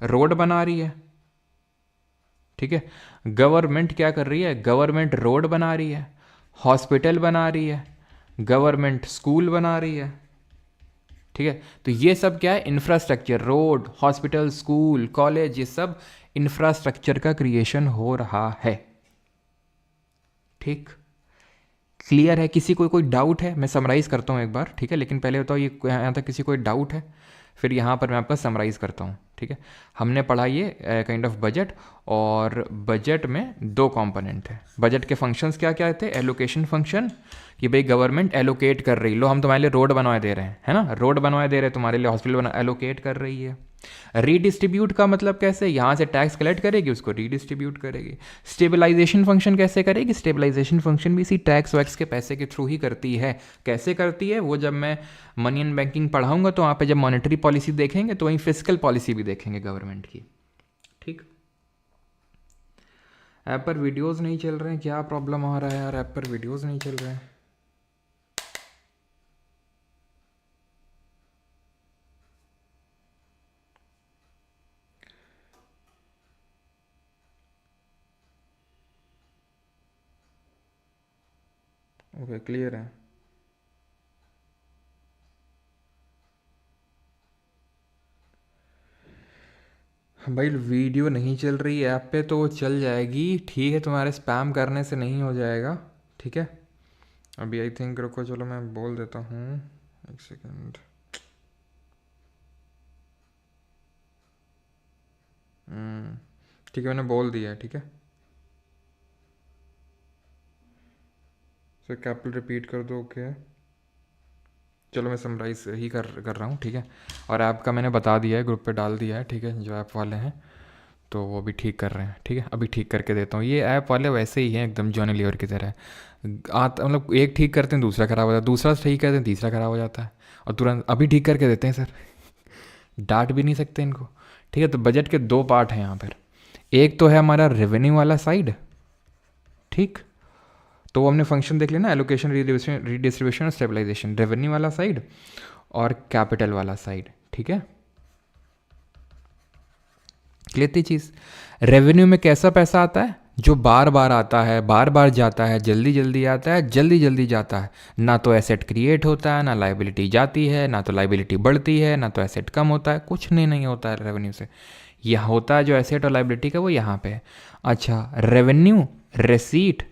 रोड बना रही है, ठीक है, गवर्नमेंट क्या कर रही है, गवर्नमेंट रोड बना रही है, हॉस्पिटल बना रही है, गवर्नमेंट स्कूल बना रही है, ठीक है। तो ये सब क्या है, infrastructure, road, hospital, school, college, ये सब इंफ्रास्ट्रक्चर का क्रिएशन हो रहा है। ठीक, क्लियर है? किसी को कोई डाउट है? मैं समराइज करता हूँ एक बार, ठीक है, लेकिन पहले बताओ ये यहाँ तक किसी कोई डाउट है, फिर यहाँ पर मैं आपका समराइज़ करता हूँ। ठीक है, हमने पढ़ा ये काइंड ऑफ बजट, और बजट में 2 कंपोनेंट है। बजट के फंक्शंस क्या क्या थे, एलोकेशन फंक्शन, कि भाई गवर्नमेंट एलोकेट कर रही, लो हम तुम्हारे लिए रोड बनवाए दे रहे हैं, है ना, रोड बनवाए दे रहे हैं, तुम्हारे लिए हॉस्पिटल बना, एलोकेट कर रही है। रीडिस्ट्रीब्यूट का मतलब कैसे, यहाँ से टैक्स कलेक्ट करेगी, उसको रीडिस्ट्रीब्यूट करेगी। स्टेबलाइजेशन फंक्शन कैसे करेगी, स्टेबलाइजेशन फंक्शन भी इसी टैक्स वैक्स के पैसे के थ्रू ही करती है। कैसे करती है वो जब मैं मनी एंड बैंकिंग पढ़ाऊंगा तो वहाँ पे जब मॉनेटरी पॉलिसी देखेंगे तो वहीं फिस्कल पॉलिसी भी देखेंगे गवर्नमेंट की। ठीक, ऐप पर वीडियोज़ नहीं चल रहे हैं, क्या प्रॉब्लम आ रहा है यार, ऐप पर वीडियोज़ नहीं चल रहे हैं। ओके, क्लियर है। भाई वीडियो नहीं चल रही ऐप पे तो वो चल जाएगी, ठीक है, तुम्हारे स्पैम करने से नहीं हो जाएगा, ठीक है। अभी आई थिंक, रुको, चलो मैं बोल देता हूँ, एक सेकेंड। ठीक है, मैंने बोल दिया है, ठीक है। सर कैपिटल रिपीट कर दो, ओके। चलो मैं समराइज ही कर रहा हूँ, ठीक है। और ऐप का मैंने बता दिया है, ग्रुप पे डाल दिया है, ठीक है, जो ऐप वाले हैं तो वो भी ठीक कर रहे हैं, ठीक है। अभी ठीक करके देता हूँ। ये ऐप वाले वैसे ही हैं एकदम जॉनी लीवर की तरह, आता मतलब एक ठीक करते हैं दूसरा ख़राब हो जाता है, दूसरा ठीक करते हैं तीसरा ख़राब हो जाता है, और तुरंत अभी ठीक करके देते हैं सर। डांट भी नहीं सकते इनको। ठीक है, तो बजट के दो पार्ट हैं यहाँ पर। एक तो है हमारा रेवेन्यू वाला साइड, ठीक, तो वो हमने फंक्शन देख लिया ना, एलोकेशन, रीडिस्ट्रीब्यूशन और स्टेबलाइजेशन, रेवेन्यू वाला साइड और कैपिटल वाला साइड। ठीक है, लेती चीज़, रेवेन्यू में कैसा पैसा आता है, जो बार बार आता है, बार बार जाता है, जल्दी जल्दी आता है, जल्दी जल्दी जाता है। ना तो एसेट क्रिएट होता है, ना लाइबिलिटी जाती है, ना तो लाइबिलिटी बढ़ती है, ना तो एसेट कम होता है, कुछ नहीं होता है रेवेन्यू से। यह होता है जो एसेट और लाइबिलिटी का वो यहाँ पे है। अच्छा, रेवेन्यू रेसीट,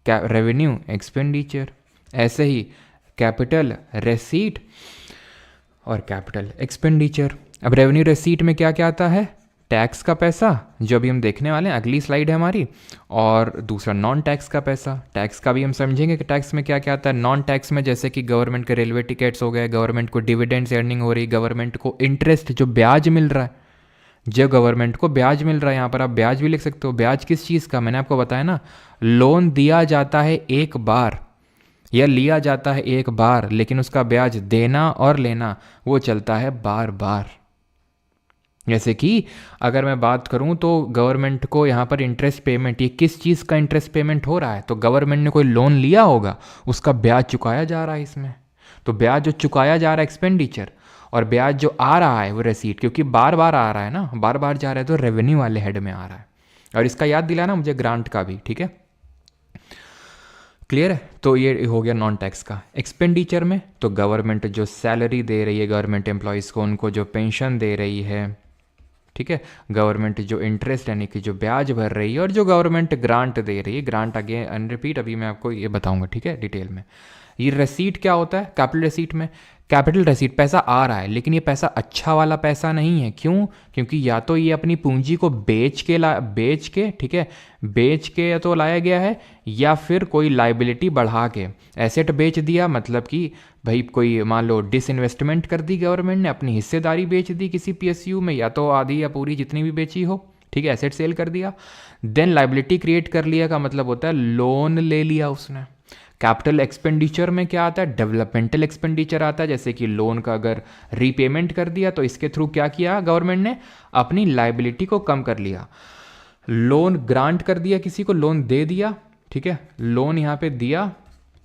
रेवेन्यू एक्सपेंडिचर, ऐसे ही कैपिटल रेसीट और कैपिटल एक्सपेंडिचर। अब रेवेन्यू रेसीट में क्या क्या आता है, टैक्स का पैसा जो अभी हम देखने वाले हैं, अगली स्लाइड है हमारी, और दूसरा नॉन टैक्स का पैसा। टैक्स का भी हम समझेंगे कि टैक्स में क्या क्या आता है। नॉन टैक्स में जैसे कि गवर्नमेंट के रेलवे टिकट्स हो गए, गवर्नमेंट को डिविडेंड्स अर्निंग हो रही, गवर्नमेंट को इंटरेस्ट जो ब्याज मिल रहा है, जो गवर्नमेंट को ब्याज मिल रहा है, यहाँ पर आप ब्याज भी लिख सकते हो। ब्याज किस चीज़ का, मैंने आपको बताया ना, लोन दिया जाता है एक बार या लिया जाता है एक बार, लेकिन उसका ब्याज देना और लेना वो चलता है बार बार। जैसे कि अगर मैं बात करूं तो गवर्नमेंट को यहाँ पर इंटरेस्ट पेमेंट, ये किस चीज़ का इंटरेस्ट पेमेंट हो रहा है, तो गवर्नमेंट ने कोई लोन लिया होगा, उसका ब्याज चुकाया जा रहा है इसमें। तो ब्याज जो चुकाया जा रहा है एक्सपेंडिचर, और ब्याज जो आ रहा है वो रेसीट, क्योंकि बार बार आ रहा है ना, बार बार जा रहा है, तो रेवेन्यू वाले हेड में आ रहा है। और इसका याद दिलाना मुझे ग्रांट का भी, ठीक है, क्लियर है। तो ये हो गया नॉन टैक्स का। एक्सपेंडिचर में तो गवर्नमेंट जो सैलरी दे रही है गवर्नमेंट एम्प्लॉयज़ को, उनको जो पेंशन दे रही है, ठीक है, गवर्नमेंट जो इंटरेस्ट यानी कि जो ब्याज भर रही है, और जो गवर्नमेंट ग्रांट दे रही है, ग्रांट अगेन अनरिपीट, अभी मैं आपको ये बताऊंगा, ठीक है, डिटेल में। ये रेसीट क्या होता है, कैपिटल रेसीट में, कैपिटल रेसीट पैसा आ रहा है, लेकिन ये पैसा अच्छा वाला पैसा नहीं है। क्यों, क्योंकि या तो ये अपनी पूंजी को बेच के, ठीक है, बेच के या तो लाया गया है, या फिर कोई लाइबिलिटी बढ़ा के एसेट बेच दिया, मतलब कि भाई कोई मान लो डिसइन्वेस्टमेंट कर दी गवर्नमेंट ने, अपनी हिस्सेदारी बेच दी किसी पीएसयू में, या तो आधी या पूरी जितनी भी बेची हो, ठीक है, एसेट सेल कर दिया। देन लाइबिलिटी क्रिएट कर लिया का मतलब होता है लोन ले लिया उसने। कैपिटल एक्सपेंडिचर में क्या आता है, डेवलपमेंटल एक्सपेंडिचर आता है, जैसे कि लोन का अगर रीपेमेंट कर दिया तो इसके थ्रू क्या किया गवर्नमेंट ने, अपनी लाइबिलिटी को कम कर लिया। लोन ग्रांट कर दिया, किसी को लोन दे दिया, ठीक है, लोन यहाँ पे दिया,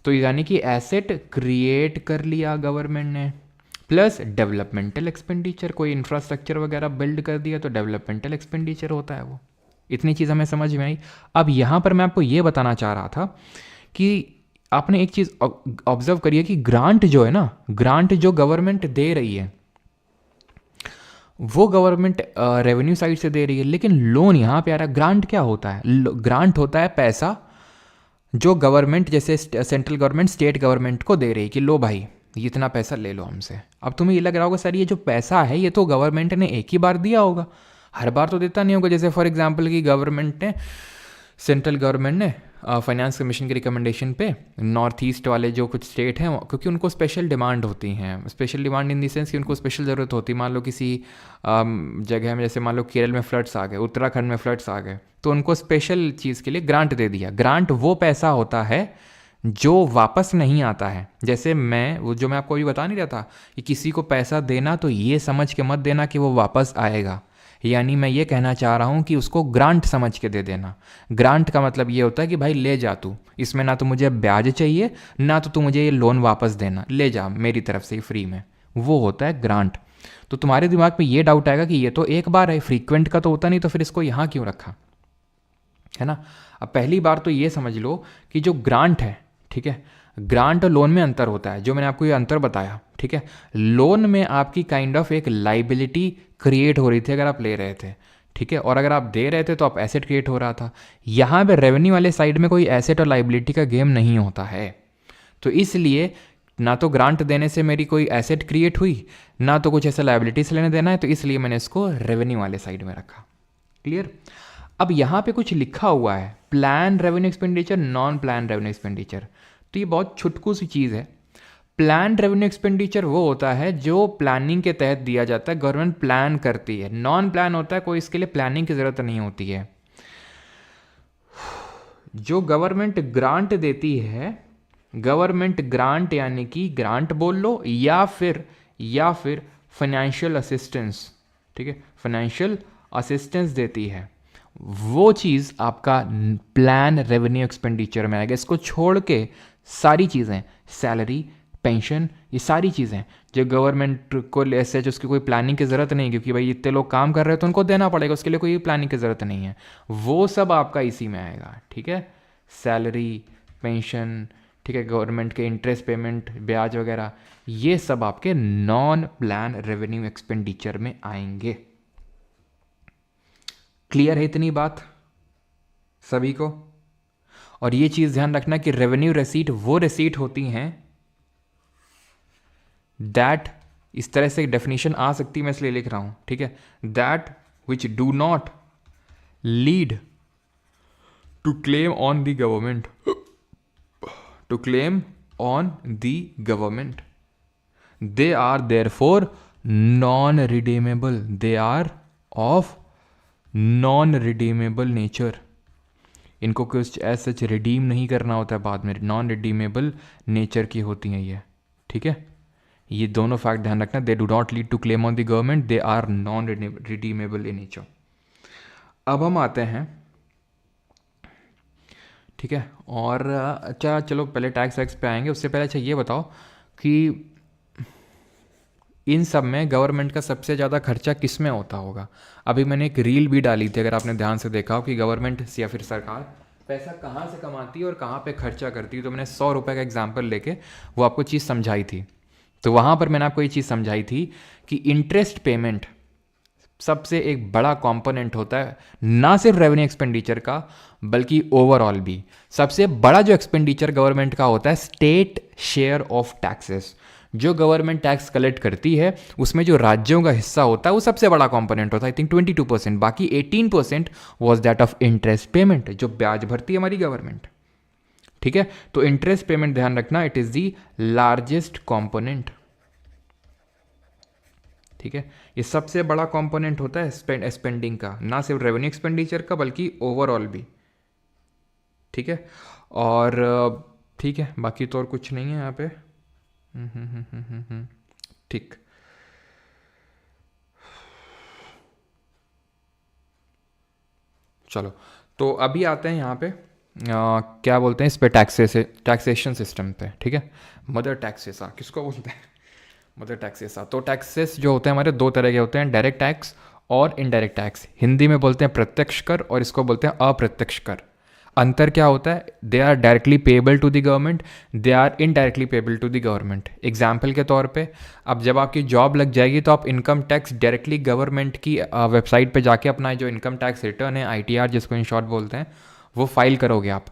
तो यानी कि एसेट क्रिएट कर लिया गवर्नमेंट ने। प्लस डेवलपमेंटल एक्सपेंडिचर, कोई इंफ्रास्ट्रक्चर वगैरह बिल्ड कर दिया तो डेवलपमेंटल एक्सपेंडिचर होता है वो। इतनी चीज़ हमें समझ में आई। अब यहाँ पर मैं आपको ये बताना चाह रहा था कि आपने एक चीज़ ऑब्जर्व करिए कि ग्रांट जो है ना, ग्रांट जो गवर्नमेंट दे रही है वो गवर्नमेंट रेवेन्यू साइड से दे रही है, लेकिन लोन यहाँ पे आ रहा है। ग्रांट क्या होता है, ग्रांट होता है पैसा जो गवर्नमेंट, जैसे सेंट्रल गवर्नमेंट स्टेट गवर्नमेंट को दे रही है कि लो भाई ये इतना पैसा ले लो हमसे। अब तुम्हें ये लग रहा होगा सर ये जो पैसा है ये तो गवर्नमेंट ने एक ही बार दिया होगा, हर बार तो देता नहीं होगा। जैसे फॉर एग्जांपल कि गवर्नमेंट ने, सेंट्रल गवर्नमेंट ने फाइनेंस कमीशन की रिकमेंडेशन पे नॉर्थ ईस्ट वाले जो कुछ स्टेट हैं, क्योंकि उनको स्पेशल डिमांड होती हैं, special demand in the sense कि उनको स्पेशल ज़रूरत होती है। मान लो किसी जगह में, जैसे मान लो केरल में फ्लड्स आ गए, उत्तराखंड में फ्लड्स आ गए, तो उनको स्पेशल चीज़ के लिए ग्रांट दे दिया। ग्रांट वो पैसा होता है जो वापस नहीं आता है। जैसे वो जो मैं आपको अभी बता नहीं रहा था कि किसी को पैसा देना तो ये समझ के मत देना कि वो वापस आएगा, यानी मैं ये कहना चाह रहा हूँ कि उसको ग्रांट समझ के दे देना। ग्रांट का मतलब ये होता है कि भाई ले जा तू, इसमें ना तो मुझे ब्याज चाहिए, ना तो तू मुझे ये लोन वापस देना, ले जा मेरी तरफ से फ्री में, वो होता है ग्रांट। तो तुम्हारे दिमाग में ये डाउट आएगा कि ये तो एक बार है, फ्रीक्वेंट का तो होता नहीं, तो फिर इसको यहाँ क्यों रखा, है ना। अब पहली बार तो ये समझ लो कि जो ग्रांट है, ठीक है, ग्रांट और लोन में अंतर होता है, जो मैंने आपको ये अंतर बताया, ठीक है। लोन में आपकी काइंड ऑफ एक लाइबिलिटी क्रिएट हो रही थी अगर आप ले रहे थे, ठीक है, और अगर आप दे रहे थे तो आप एसेट क्रिएट हो रहा था। यहाँ पे रेवेन्यू वाले साइड में कोई एसेट और लाइबिलिटी का गेम नहीं होता है, तो इसलिए ना तो ग्रांट देने से मेरी कोई एसेट क्रिएट हुई, ना तो कुछ ऐसा लाइबिलिटी से लेने देना है, तो इसलिए मैंने इसको रेवेन्यू वाले साइड में रखा। क्लियर। अब यहाँ पे कुछ लिखा हुआ है plan revenue expenditure, non plan revenue expenditure, तो ये बहुत छुटकू सी चीज़ है। प्लान रेवेन्यू एक्सपेंडिचर वो होता है जो प्लानिंग के तहत दिया जाता है, गवर्नमेंट प्लान करती है। नॉन प्लान होता है कोई इसके लिए प्लानिंग की ज़रूरत नहीं होती है। जो गवर्नमेंट ग्रांट देती है, गवर्नमेंट ग्रांट यानी कि ग्रांट बोल लो या फिर फाइनेंशियल असिस्टेंस, ठीक है, फाइनेंशियल असिस्टेंस देती है, वो चीज़ आपका प्लान रेवेन्यू एक्सपेंडिचर में आएगा। इसको छोड़ के सारी चीज़ें, सैलरी, पेंशन, ये सारी चीज़ें जो गवर्नमेंट को ऐसे जो उसकी कोई प्लानिंग की ज़रूरत नहीं, क्योंकि भाई इतने लोग काम कर रहे हैं तो उनको देना पड़ेगा, उसके लिए कोई प्लानिंग की ज़रूरत नहीं है, वो सब आपका इसी में आएगा, ठीक है। सैलरी, पेंशन, ठीक है, गवर्नमेंट के इंटरेस्ट पेमेंट, ब्याज वगैरह, ये सब आपके नॉन प्लान रेवेन्यू एक्सपेंडिचर में आएंगे। क्लियर है इतनी बात सभी को? और ये चीज़ ध्यान रखना कि रेवेन्यू रिसीट वो रिसीट होती हैं दैट, इस तरह से डेफिनेशन आ सकती है, मैं इसलिए लिख रहा हूं, ठीक है, that which do not lead to claim on the government, to claim on the government, they are therefore non redeemable, they are of non redeemable nature. इनको कुछ ऐसा सच रिडीम नहीं करना होता है बाद में, नॉन रिडीमेबल नेचर की होती हैं ये, ठीक है। ये दोनों फैक्ट ध्यान रखना, they do not lead to claim on the government, they are non redeemable in nature. अब हम आते हैं, ठीक है, और अच्छा चलो पहले टैक्स वैक्स पे आएंगे, उससे पहले अच्छा ये बताओ कि इन सब में गवर्नमेंट का सबसे ज़्यादा खर्चा किस में होता होगा। अभी मैंने एक रील भी डाली थी, अगर आपने ध्यान से देखा हो, कि गवर्नमेंट या फिर सरकार पैसा कहाँ से कमाती है और कहाँ पे खर्चा करती है। तो मैंने 100 रुपये का एग्जाम्पल लेके वो आपको चीज़ समझाई थी। तो वहाँ पर मैंने आपको ये चीज़ समझाई थी कि इंटरेस्ट पेमेंट सबसे एक बड़ा कंपोनेंट होता है, ना सिर्फ रेवेन्यू एक्सपेंडिचर का बल्कि ओवरऑल भी। सबसे बड़ा जो एक्सपेंडिचर गवर्नमेंट का होता है स्टेट शेयर ऑफ टैक्सेस, जो गवर्नमेंट टैक्स कलेक्ट करती है उसमें जो राज्यों का हिस्सा होता है वो सबसे बड़ा कंपोनेंट होता है, आई थिंक 22%। बाकी 18% was that of interest payment, जो ब्याज भरती है हमारी गवर्नमेंट, ठीक है। तो इंटरेस्ट पेमेंट ध्यान रखना, it is the largest component, ठीक है। ये सबसे बड़ा कंपोनेंट होता है स्पेंडिंग का, ना सिर्फ रेवेन्यू एक्सपेंडिचर का बल्कि ओवरऑल भी, ठीक है। और ठीक है, बाकी तो और कुछ नहीं है यहाँ पे। ठीक, चलो तो अभी आते हैं यहाँ पे क्या बोलते हैं इस पे, टैक्सेशन सिस्टम पे, ठीक है। मदर टैक्सेस किसको बोलते हैं, मदर टैक्सेस। तो टैक्सेस जो होते हैं हमारे दो तरह के होते हैं, डायरेक्ट टैक्स और इनडायरेक्ट टैक्स। हिंदी में बोलते हैं प्रत्यक्ष कर और इसको बोलते हैं अप्रत्यक्ष कर। अंतर क्या होता है, they are directly payable to the government, they are indirectly payable to the government. Example के तौर पे, अब जब आपकी जॉब लग जाएगी तो आप इनकम टैक्स डायरेक्टली गवर्नमेंट की वेबसाइट पे जाके अपना जो इनकम टैक्स रिटर्न है, ITR जिसको इन शॉर्ट बोलते हैं, वो फाइल करोगे आप।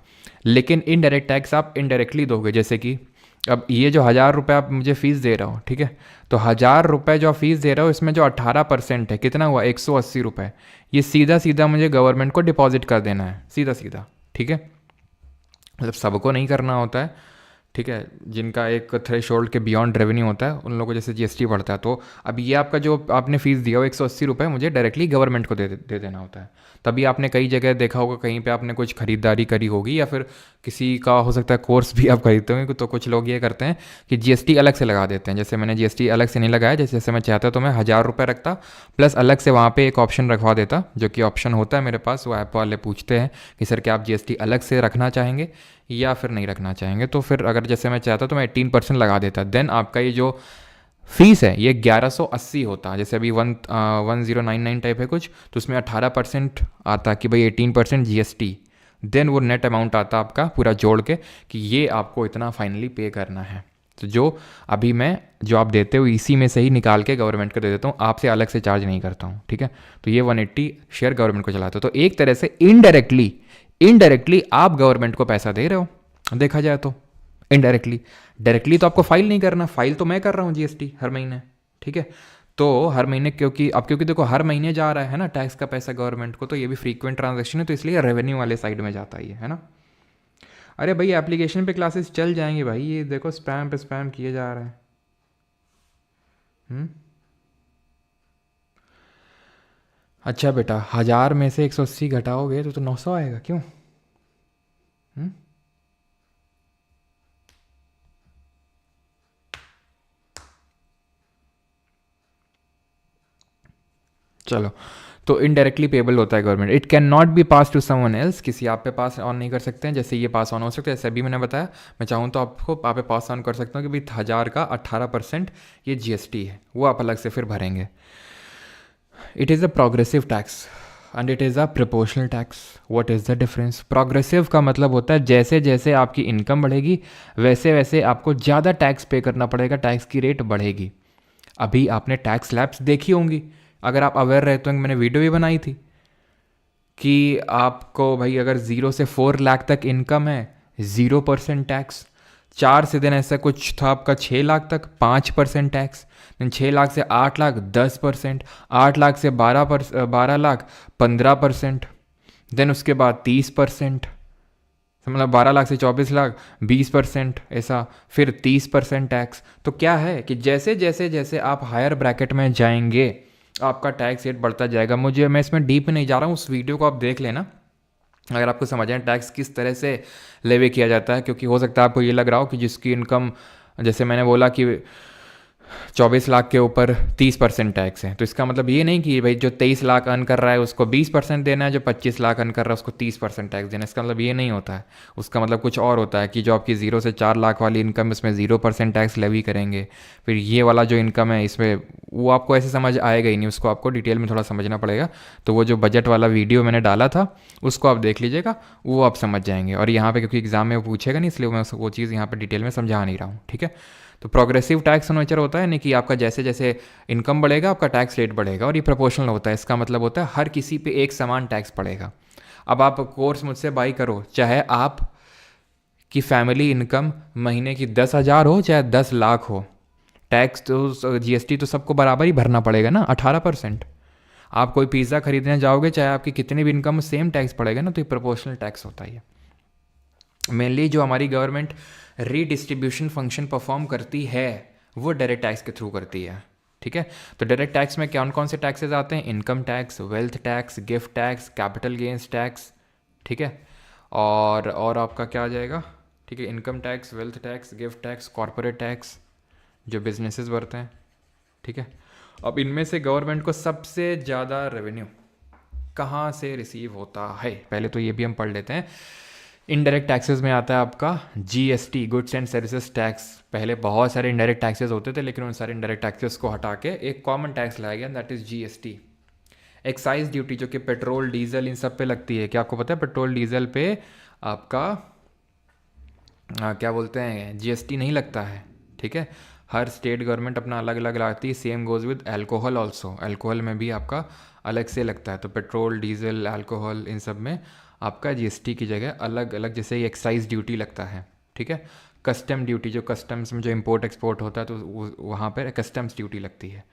लेकिन इनडायरेक्ट टैक्स आप इनडायरेक्टली दोगे, जैसे कि अब ये जो 1000 रुपये आप मुझे फ़ीस दे रहे हो, ठीक है, तो 1000 रुपये जो फ़ीस दे रहे हो इसमें जो 18% है, कितना हुआ 180 रुपये, ये सीधा सीधा मुझे गवर्नमेंट को डिपॉजिट कर देना है, सीधा सीधा, ठीक है। मतलब सबको नहीं करना होता है, ठीक है, जिनका एक थ्रेशोल्ड के बियॉन्ड रेवेन्यू होता है उन लोगों को जैसे GST बढ़ता है। तो अब ये आपका जो आपने फ़ीस दिया हो 180 रुपये, मुझे डायरेक्टली गवर्नमेंट को दे देना होता है। तभी आपने कई जगह देखा होगा, कहीं पे आपने कुछ खरीदारी करी होगी या फिर किसी का हो सकता है कोर्स भी आप खरीदते होंगे, तो कुछ लोग ये करते हैं कि GST अलग से लगा देते हैं। जैसे मैंने GST अलग से नहीं लगाया, जैसे मैं चाहता तो मैं 1000 रुपये रखता प्लस अलग से वहाँ पे एक ऑप्शन रखवा देता, जो कि ऑप्शन होता है मेरे पास। वो ऐप वाले पूछते हैं कि सर क्या आप GST अलग से रखना चाहेंगे या फिर नहीं रखना चाहेंगे। तो फिर अगर जैसे मैं चाहता तो मैं 18% लगा देता, देन आपका ये जो फीस है ये 1180 होता। जैसे अभी 1099 टाइप है कुछ, तो उसमें 18% आता कि भाई 18% GST, देन वो नेट अमाउंट आता आपका पूरा जोड़ के कि ये आपको इतना फाइनली पे करना है। तो जो अभी मैं जो आप देते हो इसी में से ही निकाल के गवर्नमेंट को दे देता हूँ, आपसे अलग से चार्ज नहीं करता हूँ, ठीक है। तो ये 180 शेयर गवर्नमेंट को चलाता हो। तो एक तरह से इनडायरेक्टली आप गवर्नमेंट को पैसा दे रहे हो, देखा जाए तो इनडायरेक्टली। डायरेक्टली तो आपको फाइल नहीं करना, फाइल तो मैं कर रहा हूँ GST हर महीने, ठीक है। तो हर महीने क्योंकि देखो हर महीने जा रहा है ना टैक्स का पैसा गवर्नमेंट को, तो ये भी फ्रीक्वेंट ट्रांजेक्शन है, तो इसलिए रेवेन्यू वाले साइड में जाता है ना। अरे भाई एप्लीकेशन पे क्लासेस चल जाएंगे भाई, ये देखो स्पैम पे स्पैम किए जा रहे हैं। अच्छा बेटा, 1000 में से 180 घटाओगे तो 900 आएगा क्यों? हम्म? चलो, तो इनडायरेक्टली पेबल होता है government, it can not be pass to someone else, किसी आप पे पास ऑन नहीं कर सकते हैं, जैसे ये पास ऑन हो सकता है, जैसे अभी मैंने बताया, मैं चाहूँ तो आपको आप पे पास ऑन कर सकता हूँ कि भाई 1000 का 18% ये जीएसटी है, वो आप अलग से फिर भरेंगे। It is a progressive tax and it is a proportional tax. What is the difference? Progressive का मतलब होता है जैसे जैसे आपकी इनकम बढ़ेगी वैसे वैसे आपको ज़्यादा टैक्स पे करना पड़ेगा, टैक्स की रेट बढ़ेगी। अभी आपने टैक्स स्लैब्स देखी होंगी, अगर आप अवेयर रहते होंगे, मैंने वीडियो भी बनाई थी कि आपको भाई अगर 0 से 4 लाख तक इनकम है 0% टैक्स, 4 से दिन ऐसा कुछ था आपका 6 लाख तक 5% टैक्स, देन 6 लाख से 8 लाख 10%, 8 लाख से 12 लाख 15%, देन उसके बाद 30%, मतलब 12 लाख से 24 लाख 20%, ऐसा फिर 30% टैक्स। तो क्या है कि जैसे जैसे जैसे आप हायर ब्रैकेट में जाएंगे आपका टैक्स रेट बढ़ता जाएगा। मुझे, मैं इसमें डीप नहीं जा रहा हूँ, उस वीडियो को आप देख लेना अगर आपको समझ आए टैक्स किस तरह से लेवे किया जाता है, क्योंकि हो सकता है आपको ये लग रहा हो कि जिसकी इनकम, जैसे मैंने बोला कि 24 लाख के ऊपर 30% टैक्स है, तो इसका मतलब ये नहीं कि भाई जो 23 लाख अर्न कर रहा है उसको 20% देना है, जो 25 लाख अर्न कर रहा है उसको 30% टैक्स देना है, इसका मतलब ये नहीं होता है। उसका मतलब कुछ और होता है कि जो आपकी 0 से 4 लाख वाली इनकम इसमें 0% टैक्स लेवी करेंगे, फिर ये वाला जो इनकम है इसमें, वो आपको ऐसे समझ आएगा ही नहीं, उसको आपको डिटेल में थोड़ा समझना पड़ेगा। तो वो जो बजट वाला वीडियो मैंने डाला था उसको आप देख लीजिएगा, वो आप समझ जाएंगे। और यहाँ पे क्योंकि एग्जाम में वो पूछेगा नहीं, इसलिए मैं वो चीज़ यहाँ पे डिटेल में समझा नहीं रहा हूँ, ठीक है। तो प्रोग्रेसिव टैक्स नेचर होता है, नहीं कि आपका जैसे जैसे इनकम बढ़ेगा आपका टैक्स रेट बढ़ेगा, और ये प्रोपोर्शनल होता है, इसका मतलब होता है हर किसी पे एक समान टैक्स पड़ेगा। अब आप कोर्स मुझसे बाई करो, चाहे आप की फैमिली इनकम महीने की 10,000 हो चाहे 10 लाख हो, टैक्स तो जीएसटी तो सबको बराबर ही भरना पड़ेगा ना, 18%। आप कोई पिज़्ज़ा खरीदने जाओगे चाहे आपकी कितनी भी इनकम, सेम टैक्स पड़ेगा ना, तो ये प्रोपोर्शनल टैक्स होता है। मेनली जो हमारी गवर्नमेंट रीडिस्ट्रीब्यूशन फंक्शन परफॉर्म करती है वो डायरेक्ट टैक्स के थ्रू करती है, ठीक है। तो डायरेक्ट टैक्स में कौन कौन से टैक्सेस आते हैं? Income tax, wealth tax, gift tax, capital gains tax, ठीक है। और आपका क्या आ जाएगा? ठीक है, income tax, wealth tax, gift tax, corporate tax जो बिजनेसेस भरते हैं, ठीक है। अब इनमें से गवर्नमेंट को सबसे ज़्यादा रेवेन्यू कहाँ से रिसीव होता है, पहले तो ये भी हम पढ़ लेते हैं। इनडायरेक्ट टैक्सेस में आता है आपका GST, goods and services tax. पहले बहुत सारे इनडायरेक्ट टैक्सेस होते थे, लेकिन उन सारे इनडायरेक्ट टैक्सेस को हटा के एक कॉमन टैक्स लाया गया, that is GST. Excise duty जो कि पेट्रोल डीजल इन सब पे लगती है, क्या आपको पता है पेट्रोल डीजल पे आपका क्या बोलते हैं, जीएसटी नहीं लगता है, ठीक है। हर स्टेट गवर्नमेंट अपना अलग अलग लाती है, same goes with alcohol also, alcohol में भी आपका अलग से लगता है। तो पेट्रोल डीजल अल्कोहल इन सब में आपका जीएसटी की जगह अलग अलग, जैसे एक्साइज ड्यूटी लगता है, ठीक है। कस्टम ड्यूटी, जो कस्टम्स में जो इम्पोर्ट एक्सपोर्ट होता है तो वहाँ पर कस्टम्स ड्यूटी लगती है।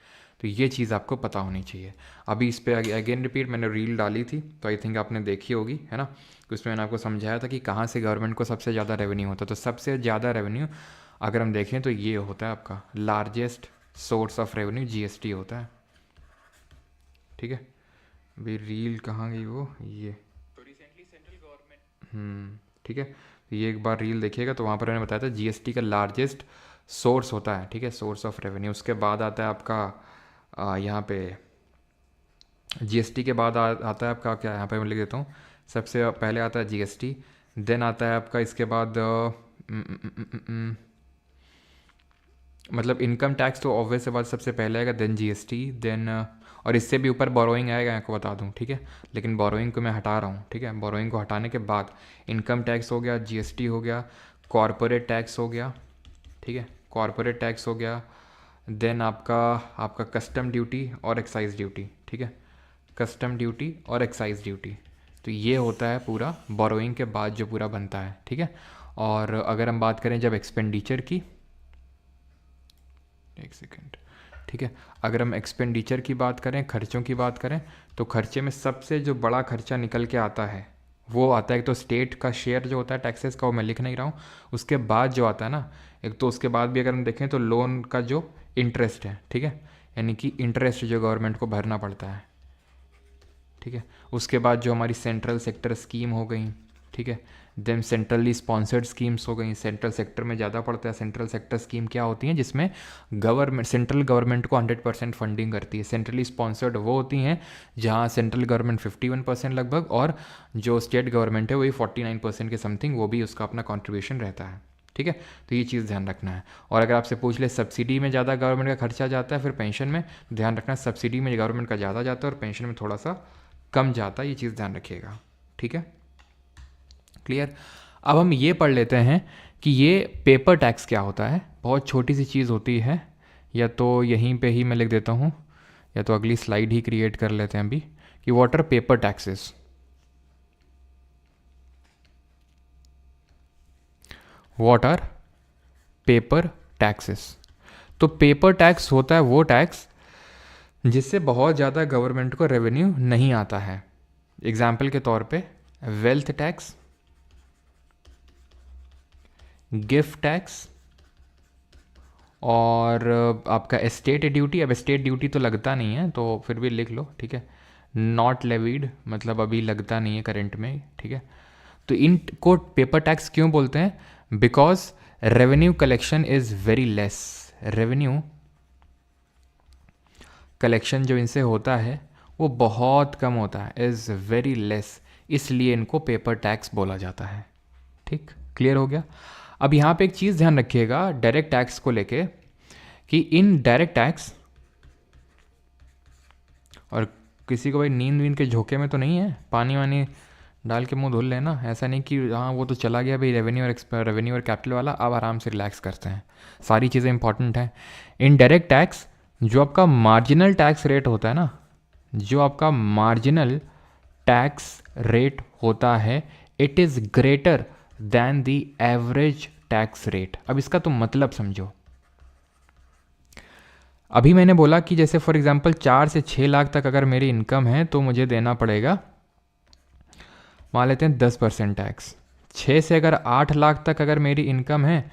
तो ये चीज़ आपको पता होनी चाहिए। अभी इस पर अगेन रिपीट, मैंने रील डाली थी तो आई थिंक आपने देखी होगी, है ना। तो उसमें मैंने आपको समझाया था कि कहाँ से गवर्नमेंट को सबसे ज़्यादा रेवेन्यू होता है। तो सबसे ज़्यादा रेवेन्यू अगर हम देखें तो ये होता है आपका largest source of revenue GST होता है, ठीक है। भाई रील कहाँ गई वो, ये तो रिसेंटली सेंट्रल गवर्नमेंट, ठीक है। तो ये एक बार रील देखिएगा तो वहाँ पर मैंने बताया था जीएसटी का लार्जेस्ट सोर्स होता है, ठीक है, सोर्स ऑफ रेवेन्यू। उसके बाद आता है आपका यहाँ पे जीएसटी के बाद आता है आपका क्या, यहाँ पे मैं लिख देता हूँ, सबसे पहले आता है जीएसटी, देन आता है आपका इसके बाद मतलब इनकम टैक्स तो ऑब्वियस से बात सबसे पहले आएगा, देन जीएसटी, देन और इससे भी ऊपर बोरोइंग आएगा, आपको बता दूं, ठीक है। लेकिन बोरोइंग को मैं हटा रहा हूँ, ठीक है। बोरोइंग को हटाने के बाद इनकम टैक्स हो गया, जीएसटी हो गया, कॉरपोरेट टैक्स हो गया, ठीक है, कॉरपोरेट टैक्स हो गया, देन आपका कस्टम ड्यूटी और एक्साइज ड्यूटी, ठीक है, कस्टम ड्यूटी और एक्साइज ड्यूटी। तो ये होता है पूरा बोरोइंग के बाद जो पूरा बनता है, ठीक है। और अगर हम बात करें जब एक्सपेंडिचर की, एक सेकेंड, ठीक है, अगर हम एक्सपेंडिचर की बात करें, खर्चों की बात करें, तो खर्चे में सबसे जो बड़ा खर्चा निकल के आता है वो आता है, एक तो स्टेट का शेयर जो होता है टैक्सेस का, वो मैं लिख नहीं रहा हूँ। उसके बाद जो आता है ना, एक तो उसके बाद भी अगर हम देखें तो लोन का जो इंटरेस्ट है, ठीक है, यानी कि इंटरेस्ट जो गवर्नमेंट को भरना पड़ता है, ठीक है। उसके बाद जो हमारी सेंट्रल सेक्टर स्कीम हो गई, ठीक है, देन सेंट्रली स्पॉन्सर्ड स्कीम्स हो गई, सेंट्रल सेक्टर में ज़्यादा पड़ता है। सेंट्रल सेक्टर स्कीम क्या होती हैं, जिसमें सेंट्रल गवर्नमेंट को 100% फंडिंग करती है। सेंट्रली स्पॉन्सर्ड वो होती हैं जहाँ सेंट्रल गवर्नमेंट 51% लगभग, और जो स्टेट गवर्नमेंट है वही 49% के समथिंग, वो भी उसका अपना कॉन्ट्रीब्यूशन रहता है। ठीक है, तो ये चीज़ ध्यान रखना है। और अगर आपसे पूछ ले सब्सिडी में ज़्यादा गवर्नमेंट का खर्चा जाता है फिर पेंशन में, ध्यान रखना सब्सिडी में गवर्नमेंट का ज़्यादा जाता है और पेंशन में थोड़ा सा कम जाता है, ये चीज़ ध्यान रखिएगा। ठीक है, क्लियर। अब हम ये पढ़ लेते हैं कि ये पेपर टैक्स क्या होता है। बहुत छोटी सी चीज़ होती है, या तो यहीं पे ही मैं लिख देता हूँ या तो अगली स्लाइड ही क्रिएट कर लेते हैं अभी, कि what are paper taxes. What are paper taxes. तो पेपर टैक्स होता है वो टैक्स जिससे बहुत ज़्यादा गवर्नमेंट को रेवेन्यू नहीं आता है। एग्जाम्पल के तौर पे वेल्थ टैक्स, गिफ्ट टैक्स, और आपका एस्टेट ड्यूटी। अब एस्टेट ड्यूटी तो लगता नहीं है तो फिर भी लिख लो, ठीक है। नॉट लेवीड मतलब अभी लगता नहीं है करंट में, ठीक है। तो इनको पेपर टैक्स क्यों बोलते हैं? Because revenue collection is very less. Revenue collection जो इनसे होता है वो बहुत कम होता है, इज़ वेरी लेस, इसलिए इनको पेपर टैक्स बोला जाता है। ठीक, क्लियर हो गया। अब यहाँ पे एक चीज़ ध्यान रखिएगा डायरेक्ट टैक्स को लेके, कि इन डायरेक्ट टैक्स, और किसी को भाई नींद वींद के झोंके में तो नहीं है, पानी वानी डाल के मुंह धुल लेना, ऐसा नहीं कि हाँ वो तो चला गया भाई रेवेन्यू और कैपिटल वाला, अब आराम से रिलैक्स करते हैं। सारी चीज़ें इंपॉर्टेंट हैं। इन डायरेक्ट टैक्स जो आपका मार्जिनल टैक्स रेट होता है ना, जो आपका मार्जिनल टैक्स रेट होता है, it is greater than the average tax rate. अब इसका तो मतलब समझो। अभी मैंने बोला कि जैसे फॉर एग्जांपल 4 से 6 लाख तक अगर मेरी इनकम है तो मुझे देना पड़ेगा, मान लेते हैं 10% टैक्स। 6 से अगर 8 लाख तक अगर मेरी इनकम है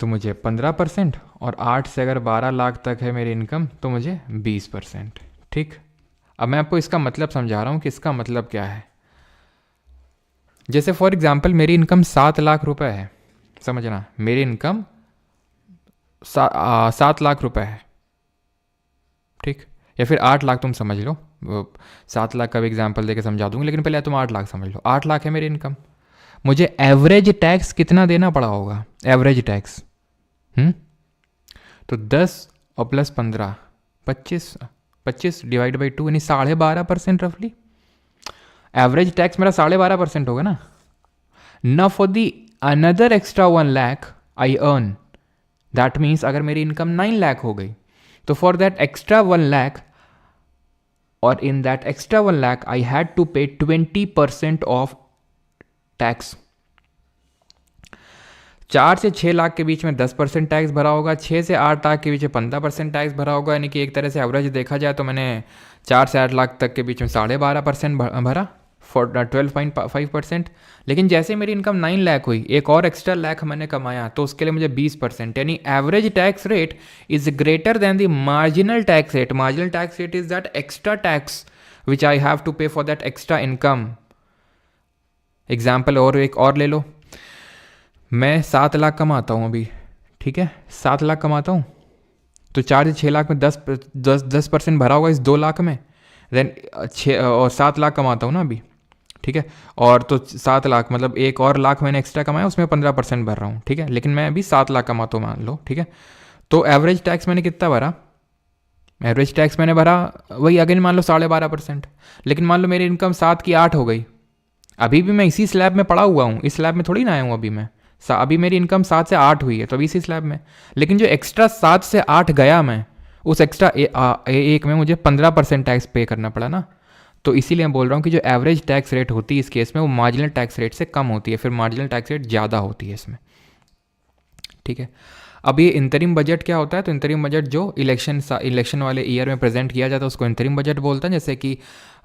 तो मुझे 15%, और 8 से अगर 12 लाख तक है मेरी इनकम तो मुझे 20%। ठीक, अब मैं आपको इसका मतलब समझा रहा हूँ कि इसका मतलब क्या है। जैसे फॉर एग्जांपल मेरी इनकम 7 लाख रुपए है, समझना, मेरी इनकम 7 लाख रुपए है, ठीक, या फिर 8 लाख, तुम समझ लो, 7 लाख का भी एग्जांपल देके समझा दूंगी, लेकिन पहले तुम 8 लाख समझ लो। 8 लाख है मेरी इनकम, मुझे एवरेज टैक्स कितना देना पड़ा होगा? एवरेज टैक्स तो 10 और प्लस 15, 25 डिवाइड बाई 2 यानी 12.5% रफली। एवरेज टैक्स मेरा 12.5% होगा ना। ना for the another extra 1 lakh I earn, that means अगर मेरी इनकम 9 लाख हो गई तो फॉर दैट एक्स्ट्रा 1 लाख, और in that extra 1 lakh I had to pay 20% of tax. 4 से 6 लाख के बीच में 10% टैक्स भरा होगा, 6 से 8 लाख के बीच में 15% टैक्स भरा होगा, यानी कि एक तरह से एवरेज देखा जाए तो मैंने 4 से 8 लाख तक के बीच में 12.5% भरा, 12.5%। लेकिन जैसे मेरी इनकम 9 लाख हुई, एक और एक्स्ट्रा लाख मैंने कमाया तो उसके लिए मुझे 20%, यानी average tax rate is greater than the marginal tax rate. Marginal tax rate is that extra tax which I have to pay for that extra income. Example और एक और ले लो, मैं 7 लाख कमाता हूँ अभी, ठीक है, 7 लाख कमाता हूँ, तो 4 से 6 लाख में 10% भरा होगा इस 2 लाख में, देन 6 और 7 लाख कमाता हूँ ना अभी, ठीक है, और तो 7 लाख मतलब एक और लाख मैंने एक्स्ट्रा कमाया, उसमें 15% भर रहा हूँ, ठीक है, लेकिन मैं अभी 7 लाख कमाता हूँ मान लो, ठीक है। तो एवरेज टैक्स मैंने कितना भरा? एवरेज टैक्स मैंने भरा वही अगेन मान लो 12.5%, लेकिन मान लो मेरी इनकम 7 की 8 हो गई, अभी भी मैं इसी स्लैब में पड़ा हुआ हूँ, इस स्लैब में थोड़ी ना आया हूँ अभी मैं, अभी मेरी इनकम 7 से 8 हुई है तो अभी इसी स्लैब में, लेकिन जो एक्स्ट्रा 7 से 8 गया मैं, उस एक्स्ट्रा एक में मुझे 15% टैक्स पे करना पड़ा ना। तो इसीलिए मैं बोल रहा हूँ कि जो एवरेज टैक्स रेट होती है इस केस में वो मार्जिनल टैक्स रेट से कम होती है, फिर मार्जिनल टैक्स रेट ज़्यादा होती है इसमें। ठीक है, अब ये इंतरिम बजट क्या होता है? तो इंतरिम बजट जो इलेक्शन वाले ईयर में प्रेजेंट किया जाता है उसको इंतरिम बजट बोलता है, जैसे कि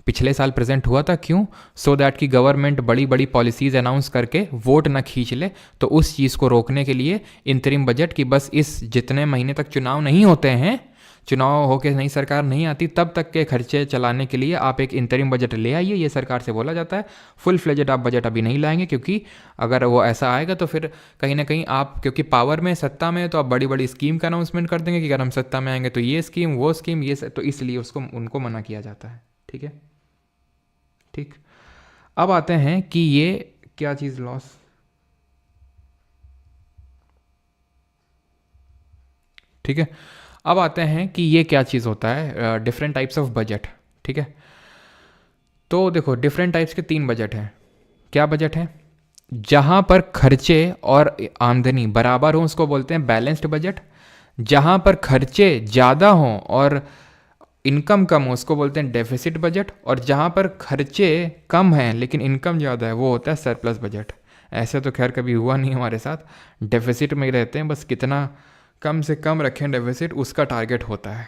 पिछले साल प्रेजेंट हुआ था। क्यों? सो दैट कि गवर्नमेंट बड़ी बड़ी पॉलिसीज़ अनाउंस करके वोट ना खींच ले, तो उस चीज़ को रोकने के लिए इंतरिम बजट की बस इस जितने महीने तक चुनाव नहीं होते हैं, चुनाव होके नई सरकार नहीं आती तब तक के खर्चे चलाने के लिए आप एक इंतरिम बजट ले आइए, ये सरकार से बोला जाता है। फुल फ्लेजेड आप बजट अभी नहीं लाएंगे, क्योंकि अगर वो ऐसा आएगा तो फिर कहीं ना कहीं आप, क्योंकि पावर में सत्ता में, तो आप बड़ी बड़ी स्कीम का अनाउंसमेंट कर देंगे कि अगर हम सत्ता में आएंगे तो ये स्कीम वो स्कीम ये तो इसलिए उसको उनको मना किया जाता है। ठीक है, ठीक। अब आते हैं कि ये क्या चीज़ लॉस, ठीक है। अब आते हैं कि ये क्या चीज़ होता है, डिफरेंट टाइप्स ऑफ बजट। ठीक है, तो देखो डिफरेंट टाइप्स के 3 बजट हैं। क्या बजट है? जहाँ पर खर्चे और आमदनी बराबर हों उसको बोलते हैं बैलेंस्ड बजट। जहाँ पर खर्चे ज़्यादा हों और इनकम कम हो उसको बोलते हैं डेफिसिट बजट। और जहाँ पर खर्चे कम हैं लेकिन इनकम ज़्यादा है वो होता है सरप्लस बजट। ऐसे तो खैर कभी हुआ नहीं हमारे साथ, डेफिसिट में ही रहते हैं, बस कितना कम से कम रखें डेफिसिट उसका टारगेट होता है।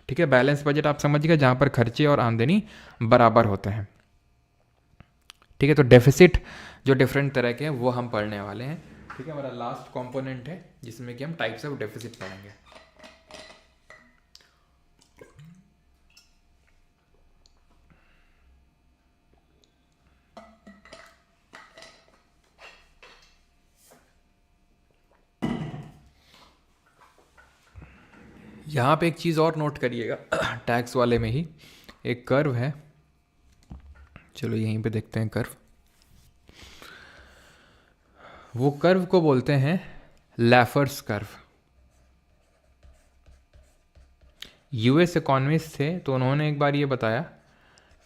ठीक है, बैलेंस बजट आप समझ गए, जहाँ पर खर्चे और आमदनी बराबर होते हैं। ठीक है, तो डेफिसिट जो डिफरेंट तरह के हैं वो हम पढ़ने वाले हैं। ठीक है, हमारा लास्ट कंपोनेंट है जिसमें कि हम टाइप्स ऑफ डेफिसिट पढ़ेंगे। यहाँ पे एक चीज़ और नोट करिएगा, टैक्स वाले में ही एक कर्व है, चलो यहीं पे देखते हैं कर्व। वो कर्व को बोलते हैं लैफर्स कर्व। यूएस इकोनॉमिस्ट थे तो उन्होंने एक बार ये बताया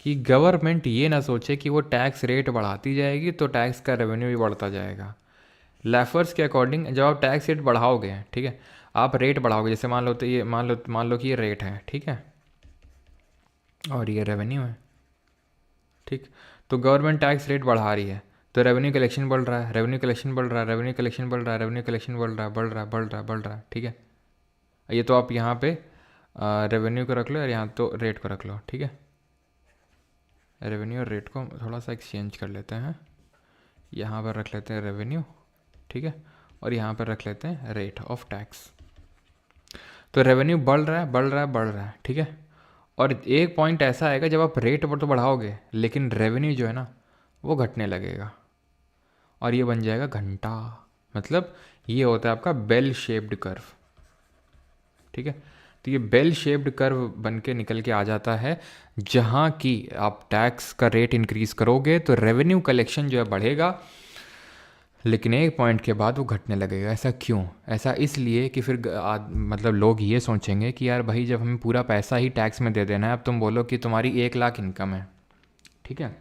कि गवर्नमेंट ये ना सोचे कि वो टैक्स रेट बढ़ाती जाएगी तो टैक्स का रेवेन्यू भी बढ़ता जाएगा। लैफर्स के अकॉर्डिंग जब आप टैक्स रेट बढ़ाओगे, ठीक है, आप रेट बढ़ाओगे, जैसे मान लो तो ये मान लो कि ये रेट है, ठीक है, और ये रेवेन्यू है, ठीक। तो गवर्नमेंट टैक्स रेट बढ़ा रही है तो रेवेन्यू कलेक्शन बढ़ रहा है, रेवेन्यू कलेक्शन बढ़ रहा है, रेवेन्यू कलेक्शन बढ़ रहा है, रेवेन्यू कलेक्शन बढ़ रहा है, बढ़ रहा है, बढ़ रहा है, बढ़ रहा है। ठीक है, ये तो आप यहाँ पे रेवेन्यू को रख लो और यहाँ तो रेट को रख लो। ठीक है, रेवेन्यू और रेट को थोड़ा सा एक्सचेंज कर लेते हैं, यहाँ पर रख लेते हैं रेवेन्यू, ठीक है, और यहाँ पर रख लेते हैं रेट ऑफ टैक्स। तो रेवेन्यू बढ़ रहा है, बढ़ रहा है, बढ़ रहा है, ठीक है। और एक पॉइंट ऐसा आएगा जब आप रेट तो बढ़ाओगे लेकिन रेवेन्यू जो है ना वो घटने लगेगा और ये बन जाएगा घंटा। मतलब ये होता है आपका बेल शेप्ड कर्व। ठीक है, तो ये बेल शेप्ड कर्व बन के निकल के आ जाता है जहाँ की आप टैक्स का रेट इंक्रीज करोगे तो रेवेन्यू कलेक्शन जो है बढ़ेगा, लेकिन एक पॉइंट के बाद वो घटने लगेगा। ऐसा क्यों? ऐसा इसलिए कि फिर मतलब लोग ये सोचेंगे कि यार भाई जब हमें पूरा पैसा ही टैक्स में दे देना है, अब तुम बोलो कि तुम्हारी 1 लाख इनकम है, ठीक है,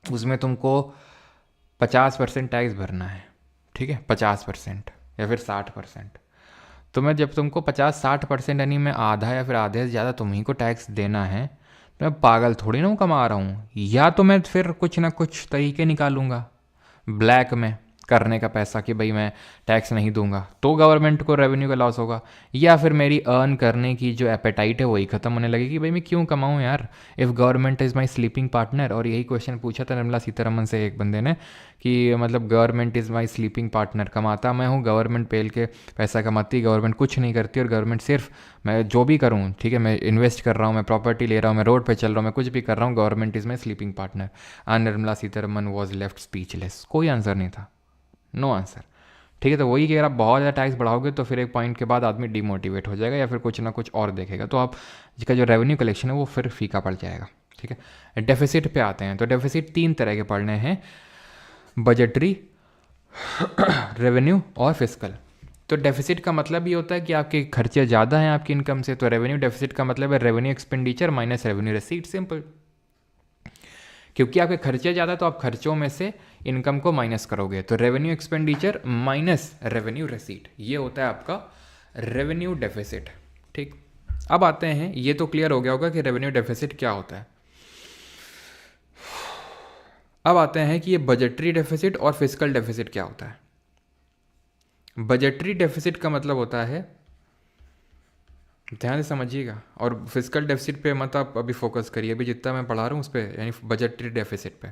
उसमें तुमको 50% टैक्स भरना है, ठीक है, 50% या फिर 60%। तो मैं जब तुमको 50-60% यानी मैं आधा या फिर आधे से ज़्यादा तुम्ही को टैक्स देना है, तो मैं पागल थोड़ी ना हूँ कमा रहा हूँ। या तो मैं फिर कुछ ना कुछ तरीके निकालूंगा ब्लैक में करने का पैसा कि भाई मैं टैक्स नहीं दूंगा तो गवर्नमेंट को रेवेन्यू का लॉस होगा, या फिर मेरी अर्न करने की जो एपेटाइट है वही ख़त्म होने लगेगी। भाई मैं क्यों कमाऊँ यार, if government is my sleeping partner. और यही क्वेश्चन पूछा था निर्मला सीतारमन से एक बंदे ने कि मतलब government is my sleeping partner, कमाता मैं हूँ, गवर्नमेंट पेल के पैसा कमाती, गवर्नमेंट कुछ नहीं करती, और गवर्नमेंट सिर्फ मैं जो भी करूँ, ठीक है, मैं इन्वेस्ट कर रहा हूँ, मैं प्रॉपर्टी ले रहा हूँ, मैं रोड पे चल रहा हूँ, मैं कुछ भी कर रहा हूँ, government is my sleeping partner. And Nirmala Sitharaman was left speechless, कोई आंसर नहीं था, नो आंसर। ठीक है, तो वही कि अगर आप बहुत ज़्यादा टैक्स बढ़ाओगे तो फिर एक पॉइंट के बाद आदमी डिमोटिवेट हो जाएगा या फिर कुछ ना कुछ और देखेगा, तो आप जिसका जो रेवेन्यू कलेक्शन है वो फिर फीका पड़ जाएगा। ठीक है, डेफिसिट पे आते हैं। तो डेफिसिट 3 तरह के पढ़ने हैं, बजटरी, रेवेन्यू और फिस्कल। तो डेफिसिट का मतलब ये होता है कि आपके खर्चे ज़्यादा हैं आपकी इनकम से, तो रेवेन्यू डेफिसिट का मतलब है revenue expenditure minus revenue receipt, simple. क्योंकि आपके खर्चे ज़्यादा तो आप खर्चों में से इनकम को माइनस करोगे, तो revenue expenditure minus revenue receipt, ये होता है आपका रेवेन्यू डेफिसिट। ठीक, अब आते हैं, ये तो क्लियर हो गया होगा कि रेवेन्यू डेफिसिट क्या होता है। अब आते हैं कि ये बजटरी डेफिसिट और फिस्कल डेफिसिट क्या होता है। बजटरी डेफिसिट का मतलब होता है, ध्यान से समझिएगा, और फिजिकल डेफिसिट पे मत आप अभी फोकस करिए, अभी जितना मैं पढ़ा रहा हूँ उस पर, यानी बजटरी डेफिसिट पे।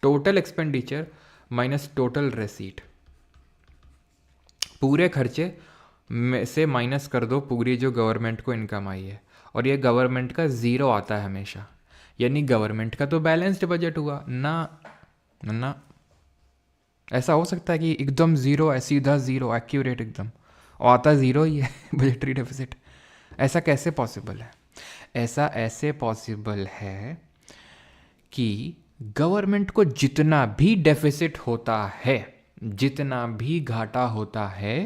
टोटल एक्सपेंडिचर माइनस टोटल रेसीट, पूरे खर्चे में से माइनस कर दो पूरी जो गवर्नमेंट को इनकम आई है, और ये गवर्नमेंट का ज़ीरो आता है हमेशा, यानी गवर्नमेंट का तो बैलेंस्ड बजट हुआ ना। ना ऐसा हो सकता है कि एकदम ज़ीरो है, सीधा ज़ीरो एक्यूरेट एकदम, और आता ज़ीरो ही है बजटरी डेफिसिट? ऐसा कैसे पॉसिबल है? ऐसा ऐसे पॉसिबल है कि गवर्नमेंट को जितना भी डेफिसिट होता है, जितना भी घाटा होता है,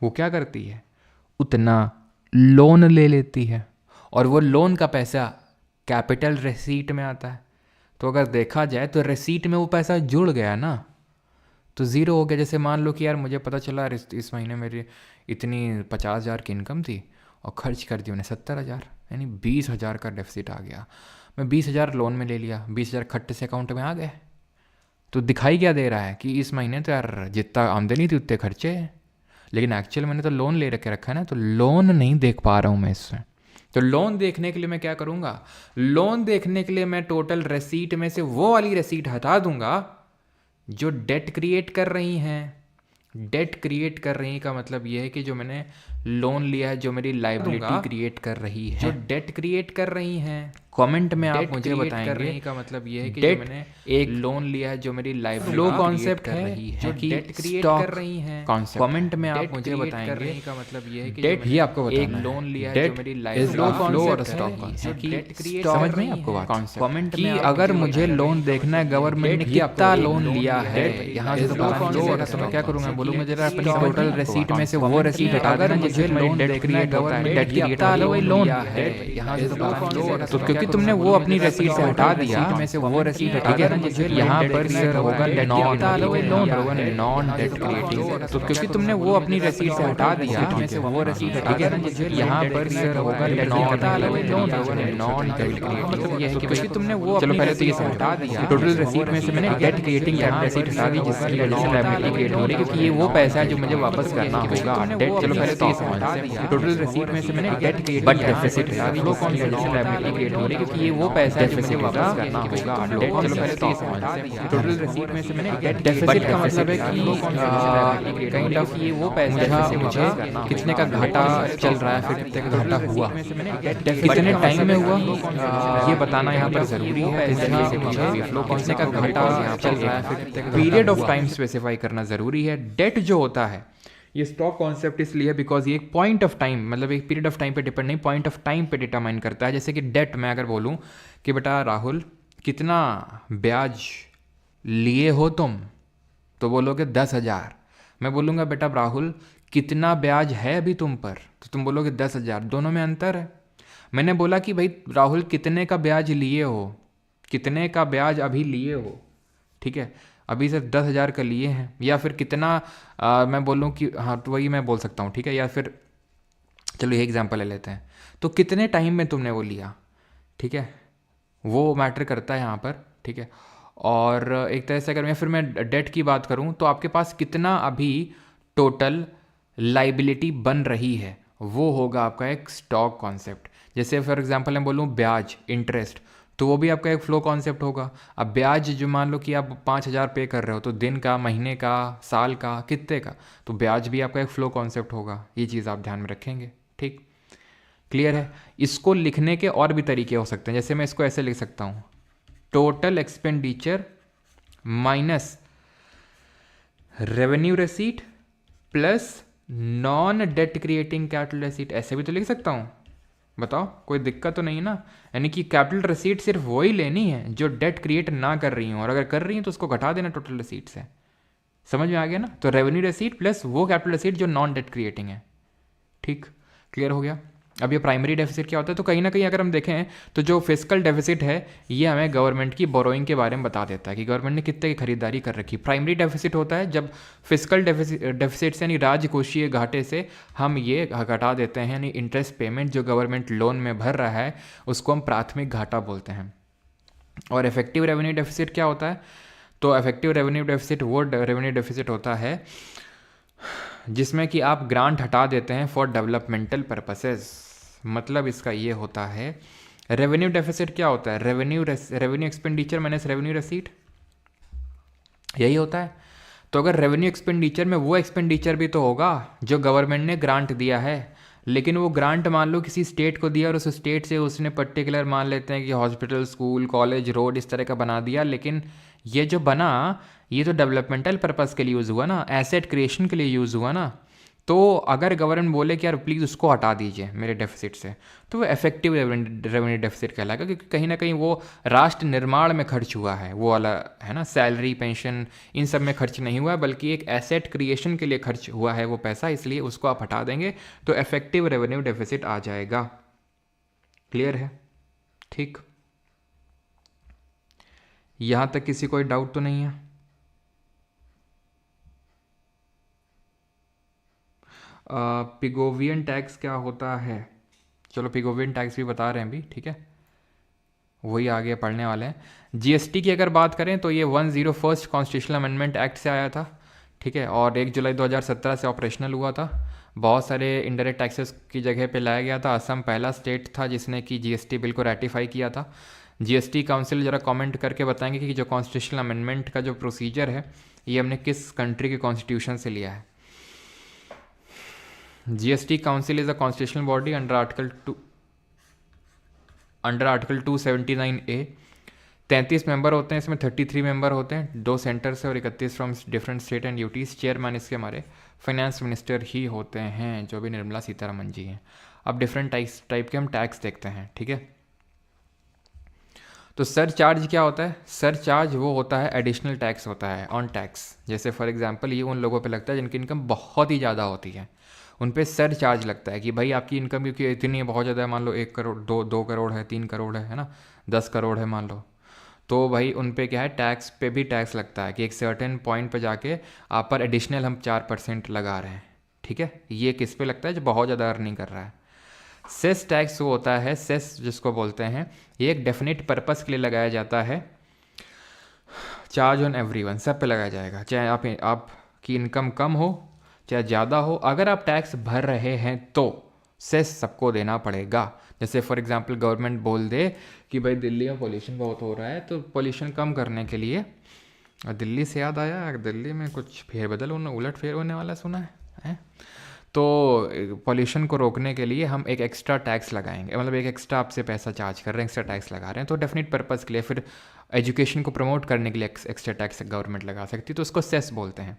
वो क्या करती है, उतना लोन ले लेती है, और वो लोन का पैसा कैपिटल रिसीट में आता है। तो अगर देखा जाए तो रिसीट में वो पैसा जुड़ गया ना, तो ज़ीरो हो गया। जैसे मान लो कि यार मुझे पता चला इस महीने मेरी इतनी 50,000 की इनकम थी और खर्च कर दी मैंने 70,000, यानी 20,000 का डेफिसिट आ गया। मैं 20,000 लोन में ले लिया, 20,000 खट्टे से अकाउंट में आ गए, तो दिखाई क्या दे रहा है कि इस महीने तो यार जितना आमदनी थी उतने खर्चे हैं, लेकिन एक्चुअल मैंने तो लोन ले रखा है ना, तो लोन नहीं देख पा रहा हूँ मैं इसमें। तो लोन देखने के लिए मैं क्या करूँगा, लोन देखने के लिए मैं टोटल रेसीट में से वो वाली रेसीट हटा दूंगा जो डेट क्रिएट कर रही हैं। डेट क्रिएट कर रही का मतलब ये है कि जो मैंने लोन लिया है, जो मेरी लाइबिलिटी क्रिएट कर रही है, जो डेट क्रिएट कर रही हैं। कमेंट में आप मुझे बताएंगे का मतलब ये है कि जो मैंने एक लोन लिया है, जो मेरी लाइबिलिटी फ्लो कॉन्सेप्ट है, जो डेट क्रिएट कर रही हैं। कमेंट में आप मुझे बताएंगे का मतलब ये है कि डेट ही आपको बताना है, एक लोन लिया है जो मेरी लाइबिलिटी फ्लो और स्टॉक कॉन्सेप्ट की डेट क्रिएट समझ में आपको बात कमेंट में अगर मुझे लोन देखना है गवर्नमेंट ने कितना लोन लिया है, यहाँ से तो पता नहीं चलेगा, तो मैं क्या करूँगा, बोलूँगा जरा अपनी टोटल रेसीट में से वो रेसीट हटा देना जिसमें लोन डेट क्रिएट होता है, डेट क्रिएट वाला लोन है, यहाँ से तो पता नहीं चलेगा। तो क्योंकि तुमने वो अपनी रेसीट से हटा दिया, में से वो रेसीट हटा गया, यहाँ पर सर होगा नॉन डेट क्रिएटिंग। तो क्योंकि तुमने वो अपनी रेसीट से हटा दिया, में से वो रेसीट हटा गया, यहाँ पर सर होगा नॉन डेट क्रिएटिंग। ये है कि क्योंकि तुमने वो, चलो पहले तो ये हटा दिया, टोटल रेसीट में से मैंने डेट क्रिएटिंग यहाँ रेसीट हटा दी जिसकी वजह से लायबिलिटी क्रिएट हो रही है, क्योंकि ये वो पैसा है जो मुझे वापस करना होगा। डेट, चलो पहले तो ये समझा दिया, टोटल रेसीट में से मैंने डेट क्रिएट बट डेफिसिट हटा दी जिसकी वजह से लायबिलिटी क्रिएट हो रही है, क्योंकि ये वो पैसा है जो मुझे वापस करना होगा। चलो पहले तो ये समझा दिया, टोटल रेसीट में से मैंने डेफिसिट का मतलब है कि काइंड ऑफ ये वो पैसा है मुझे कितने का घाटा चल रहा है, फिर कितने का घाटा हुआ, कितने टाइम में हुआ, ये बताना यहाँ पर जरूरी है। कितने का घाटा चल रहा है, फिर कितने का पीरियड ऑफ टाइम स्पेसिफाई करना जरूरी है। डेट जो होता है, ये स्टॉक कॉन्सेप्ट इसलिए बिकॉज ये एक पॉइंट ऑफ टाइम, मतलब एक पीरियड ऑफ टाइम पे डिपेंड नहीं, पॉइंट ऑफ टाइम पे डिटरमाइन करता है। जैसे कि डेट में अगर बोलूँ कि बेटा राहुल कितना ब्याज लिए हो तुम, तो बोलोगे 10,000। मैं बोलूँगा बेटा राहुल कितना ब्याज है अभी तुम पर, तो तुम बोलोगे 10,000। दोनों में अंतर है। मैंने बोला कि भाई राहुल कितने का ब्याज लिए हो, कितने का ब्याज अभी लिए हो, ठीक है, अभी सिर्फ 10,000 का लिए हैं, या फिर कितना मैं बोलूँ कि हाँ तो वही मैं बोल सकता हूँ, ठीक है, या फिर चलो ये एग्जांपल ले लेते हैं, तो कितने टाइम में तुमने वो लिया, ठीक है, वो मैटर करता है यहाँ पर, ठीक है। और एक तरह से अगर मैं फिर मैं डेट की बात करूँ तो आपके पास कितना अभी टोटल लाइबिलिटी बन रही है, वो होगा आपका एक स्टॉक कॉन्सेप्ट। जैसे फॉर एग्जांपल मैं बोलूँ ब्याज, इंटरेस्ट, तो वो भी आपका एक फ्लो कॉन्सेप्ट होगा। अब ब्याज जो मान लो कि आप 5,000 पे कर रहे हो, तो दिन का, महीने का, साल का, कितने का, तो ब्याज भी आपका एक फ्लो कॉन्सेप्ट होगा। ये चीज़ आप ध्यान में रखेंगे, ठीक, क्लियर है। इसको लिखने के और भी तरीके हो सकते हैं, जैसे मैं इसको ऐसे लिख सकता हूँ, total expenditure minus revenue receipt plus non debt creating capital receipt, ऐसे भी तो लिख सकता हूँ। बताओ कोई दिक्कत तो नहीं ना। यानी कि कैपिटल रिसीट सिर्फ वो ही लेनी है जो डेट क्रिएट ना कर रही हूँ, और अगर कर रही हूँ तो उसको घटा देना टोटल रिसीट से। समझ में आ गया ना। तो रेवेन्यू रिसीट प्लस वो कैपिटल रिसीट जो नॉन डेट क्रिएटिंग है, ठीक, क्लियर हो गया। अब ये प्राइमरी डेफिसिट क्या होता है, तो कहीं ना कहीं अगर हम देखें तो जो फिस्कल डेफिसिट है ये हमें गवर्नमेंट की बोरोइंग के बारे में बता देता है कि गवर्नमेंट ने कितने की खरीदारी कर रखी। प्राइमरी डेफिसिट होता है जब फिस्कल डेफिसिट से यानी राजकोषीय घाटे से हम ये घटा देते हैं, यानी इंटरेस्ट पेमेंट जो गवर्नमेंट लोन में भर रहा है उसको हम प्राथमिक घाटा बोलते हैं। और इफेक्टिव रेवेन्यू डेफिसिट क्या होता है, तो इफेक्टिव रेवेन्यू डेफिसिट वो रेवेन्यू डेफिसिट होता है जिसमें कि आप ग्रांट हटा देते हैं फॉर डेवलपमेंटल पर्पसेस। मतलब इसका ये होता है, रेवेन्यू डेफिसिट क्या होता है, revenue expenditure minus revenue receipt, यही होता है। तो अगर रेवेन्यू एक्सपेंडिचर में वो एक्सपेंडिचर भी तो होगा जो गवर्नमेंट ने ग्रांट दिया है, लेकिन वो ग्रांट मान लो किसी स्टेट को दिया और उस स्टेट से उसने पर्टिकुलर मान लेते हैं कि हॉस्पिटल, स्कूल, कॉलेज, रोड इस तरह का बना दिया, लेकिन ये जो बना ये तो डेवलपमेंटल पर्पज़ के लिए यूज़ हुआ ना, एसेट क्रिएशन के लिए यूज़ हुआ ना। तो अगर गवर्नमेंट बोले कि यार प्लीज़ उसको हटा दीजिए मेरे डेफिसिट से, तो वो इफेक्टिव रेवेन्यू डेफिसिट कहलाएगा, क्योंकि कहीं ना कहीं वो राष्ट्र निर्माण में खर्च हुआ है, वो वाला है ना, सैलरी, पेंशन, इन सब में खर्च नहीं हुआ है, बल्कि एक एसेट क्रिएशन के लिए खर्च हुआ है वो पैसा, इसलिए उसको आप हटा देंगे तो इफेक्टिव रेवेन्यू डेफिसिट आ जाएगा। क्लियर है? ठीक, यहाँ तक किसी कोई डाउट तो नहीं है? पिगोवियन टैक्स क्या होता है? चलो पिगोवियन टैक्स भी बता रहे हैं अभी, ठीक है, वही आगे पढ़ने वाले हैं। जीएसटी की अगर बात करें तो ये 101 कॉन्स्टिट्यूशनल अमेंडमेंट एक्ट से आया था, ठीक है, और 1 जुलाई 2017 से ऑपरेशनल हुआ था। बहुत सारे इनडायरेक्ट टैक्सेस की जगह पे लाया गया था। असम पहला स्टेट था जिसने कि जीएसटी बिल को रेटिफाई किया था। जीएसटी काउंसिल ज़रा कमेंट करके बताएंगे कि जो कॉन्स्टिट्यूशनल अमेंडमेंट का जो प्रोसीजर है ये हमने किस कंट्री के कॉन्स्टिट्यूशन से लिया है। GST council is a constitutional body under article 279A। 33 member होते हैं इसमें, 33 मेंबर होते हैं, 2 सेंटर से और 31 from different state and UTs. Chairman इसके हमारे फाइनेंस मिनिस्टर ही होते हैं, जो भी निर्मला सीतारमन जी हैं। अब डिफरेंट टाइप के हम टैक्स देखते हैं, ठीक है। तो सर चार्ज क्या होता है? सर चार्ज वो होता है एडिशनल टैक्स होता है ऑन टैक्स। जैसे फॉर एग्जांपल ये उन लोगों पे लगता है जिनकी इनकम बहुत ही ज़्यादा होती है, उन पे सर चार्ज लगता है कि भाई आपकी इनकम क्योंकि इतनी है, बहुत ज़्यादा है, मान लो 1 करोड़, 2 करोड़ है, 3 करोड़ है ना, 10 करोड़ है मान लो, तो भाई उन पे क्या है, टैक्स पे भी टैक्स लगता है कि एक सर्टेन पॉइंट पे जाके आप पर एडिशनल हम 4% लगा रहे हैं, ठीक है। ये किस पे लगता है? जो बहुत ज़्यादा अर्निंग कर रहा है। सेस टैक्स वो होता है, सेस जिसको बोलते हैं, ये एक डेफिनेट पर्पस के लिए लगाया जाता है। चार्ज ऑन एवरीवन, सब पे लगाया जाएगा, चाहे आपकी इनकम कम हो चाहे ज़्यादा हो, अगर आप टैक्स भर रहे हैं तो सेस सबको देना पड़ेगा। जैसे फॉर एग्जांपल गवर्नमेंट बोल दे कि भाई दिल्ली में पोल्यूशन बहुत हो रहा है, तो पोल्यूशन कम करने के लिए, दिल्ली से याद आया, दिल्ली में कुछ फेरबदल उलट फेर होने वाला सुना है? तो पॉल्यूशन को रोकने के लिए हम एक एक्स्ट्रा टैक्स लगाएंगे, मतलब एक एक्स्ट्रा आपसे पैसा चार्ज कर रहे हैं, एक्स्ट्रा टैक्स लगा रहे हैं, तो डेफिनेट पर्पज़ के लिए, फिर एजुकेशन को प्रमोट करने के लिए एक्स्ट्रा टैक्स गवर्नमेंट लगा सकती है, तो उसको सेस बोलते हैं।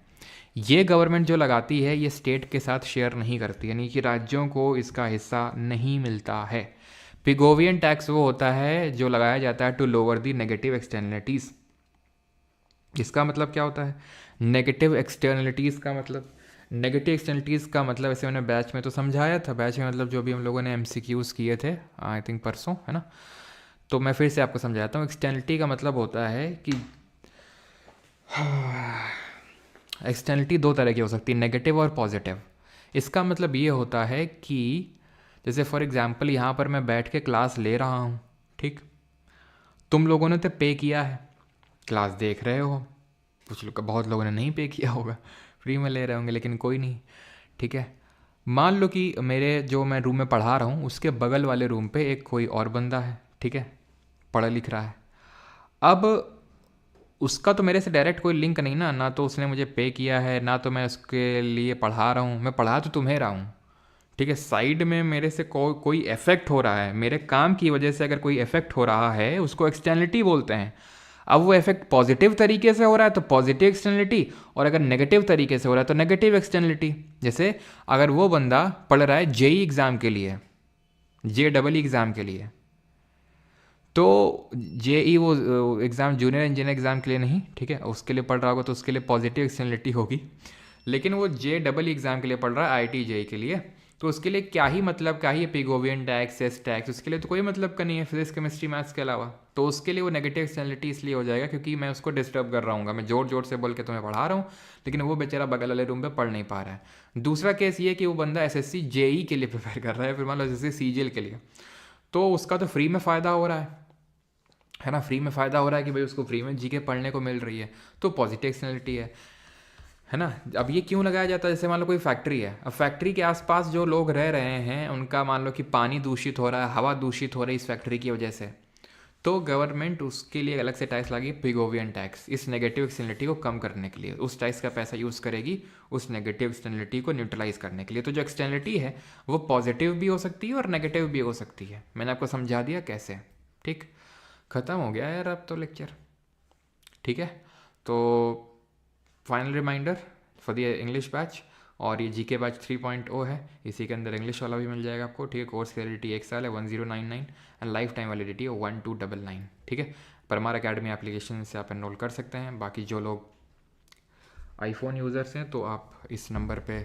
ये गवर्नमेंट जो लगाती है ये स्टेट के साथ शेयर नहीं करती, यानी कि राज्यों को इसका हिस्सा नहीं मिलता है। पिगोवियन टैक्स वो होता है जो लगाया जाता है to lower the negative externalities. इसका मतलब क्या होता है? नेगेटिव एक्सटर्नलिटीज़ का मतलब, नेगेटिव एक्सटर्नलिटीज़ का मतलब ऐसे मैंने बैच में तो समझाया था, बैच में मतलब जो भी हम लोगों ने MCQs किए थे आई थिंक परसों, है ना, तो मैं फिर से आपको समझाता हूँ। एक्सटर्नलिटी का मतलब होता है कि एक्सटर्नलिटी 2 तरह की हो सकती है, नेगेटिव और पॉजिटिव। इसका मतलब ये होता है कि जैसे फॉर एग्जांपल यहाँ पर मैं बैठ के क्लास ले रहा हूँ, ठीक, तुम लोगों ने तो पे किया है, क्लास देख रहे हो, कुछ लोग, बहुत लोगों ने नहीं पे किया होगा, फ्री में ले रहे होंगे, लेकिन कोई नहीं, ठीक है। मान लो कि मेरे जो मैं रूम में पढ़ा रहा हूँ उसके बगल वाले रूम पे एक कोई और बंदा है, ठीक है, पढ़ा लिख रहा है। अब उसका तो मेरे से डायरेक्ट कोई लिंक नहीं ना तो उसने मुझे पे किया है, ना तो मैं उसके लिए पढ़ा रहा हूँ, मैं पढ़ा तो तुम्हें रहा हूँ, ठीक है। साइड में मेरे से कोई इफेक्ट हो रहा है, मेरे काम की वजह से अगर कोई इफेक्ट हो रहा है उसको एक्सटर्नलिटी बोलते हैं। अब वो इफेक्ट पॉजिटिव तरीके से हो रहा है तो पॉजिटिव एक्सटर्नलिटी, और अगर नेगेटिव तरीके से हो रहा है तो नेगेटिव एक्सटर्नलिटी। जैसे अगर वो बंदा पढ़ रहा है जेई एग्ज़ाम के लिए, JEE एग्ज़ाम के लिए, तो JEE वो एग्ज़ाम जूनियर इंजीनियर एग्ज़ाम के लिए नहीं, ठीक है, उसके लिए पढ़ रहा होगा तो उसके लिए पॉजिटिव एक्सटर्नलिटी होगी। लेकिन वो JEE एग्ज़ाम के लिए पढ़ रहा है, IIT JEE के लिए, तो उसके लिए क्या ही मतलब, क्या ही पिगोवियन टैक्स, सेस टैक्स, उसके लिए तो कोई मतलब का नहीं है फिजिक्स केमिस्ट्री मैथ्स के अलावा। तो उसके लिए वो नेगेटिव एक्सटर्नलिटी इसलिए हो जाएगा क्योंकि मैं उसको डिस्टर्ब कर रहा हूँ, मैं जोर जोर से बोल के तुम्हें पढ़ा रहा हूँ, लेकिन वो बेचारा बगल वाले रूम पे पढ़ नहीं पा रहा है। दूसरा केस ये कि वो बंदा SSC JEE के लिए प्रिपेयर कर रहा है, फिर मान लो SSC CGL के लिए, तो उसका तो फ्री में फ़ायदा हो रहा है ना, फ्री में फ़ायदा हो रहा है कि भाई उसको फ्री में GK पढ़ने को मिल रही है, तो पॉजिटिव एक्सटर्नलिटी है ना। अब ये क्यों लगाया जाता है? जैसे मान लो कोई फैक्ट्री है, अब फैक्ट्री के आसपास जो लोग रह रहे हैं उनका मान लो कि पानी दूषित हो रहा है, हवा दूषित हो रही है इस फैक्ट्री की वजह से, तो गवर्नमेंट उसके लिए अलग से टैक्स लागी, पिगोवियन टैक्स, इस नेगेटिव एक्सटर्नलिटी को कम करने के लिए उस टैक्स का पैसा यूज़ करेगी उस नेगेटिव एक्सटर्नलिटी को न्यूट्रलाइज करने के लिए। तो जो एक्सटर्नलिटी है वो पॉजिटिव भी हो सकती है और नेगेटिव भी हो सकती है। मैंने आपको समझा दिया कैसे। ठीक, ख़त्म हो गया यार अब तो लेक्चर। ठीक है, तो final reminder for the English batch, और ये जीके बैच 3.0 है, इसी के अंदर इंग्लिश वाला भी मिल जाएगा आपको। ठीक है, कोर्स की वैलिडिटी 1 साल है 1099 एंड लाइफ टाइम वैलिडिटी है 1299। ठीक है, परमार अकेडमी एप्लीकेशन से आप एनरोल कर सकते हैं। बाकी जो लोग आईफोन यूज़र्स हैं तो आप इस नंबर पे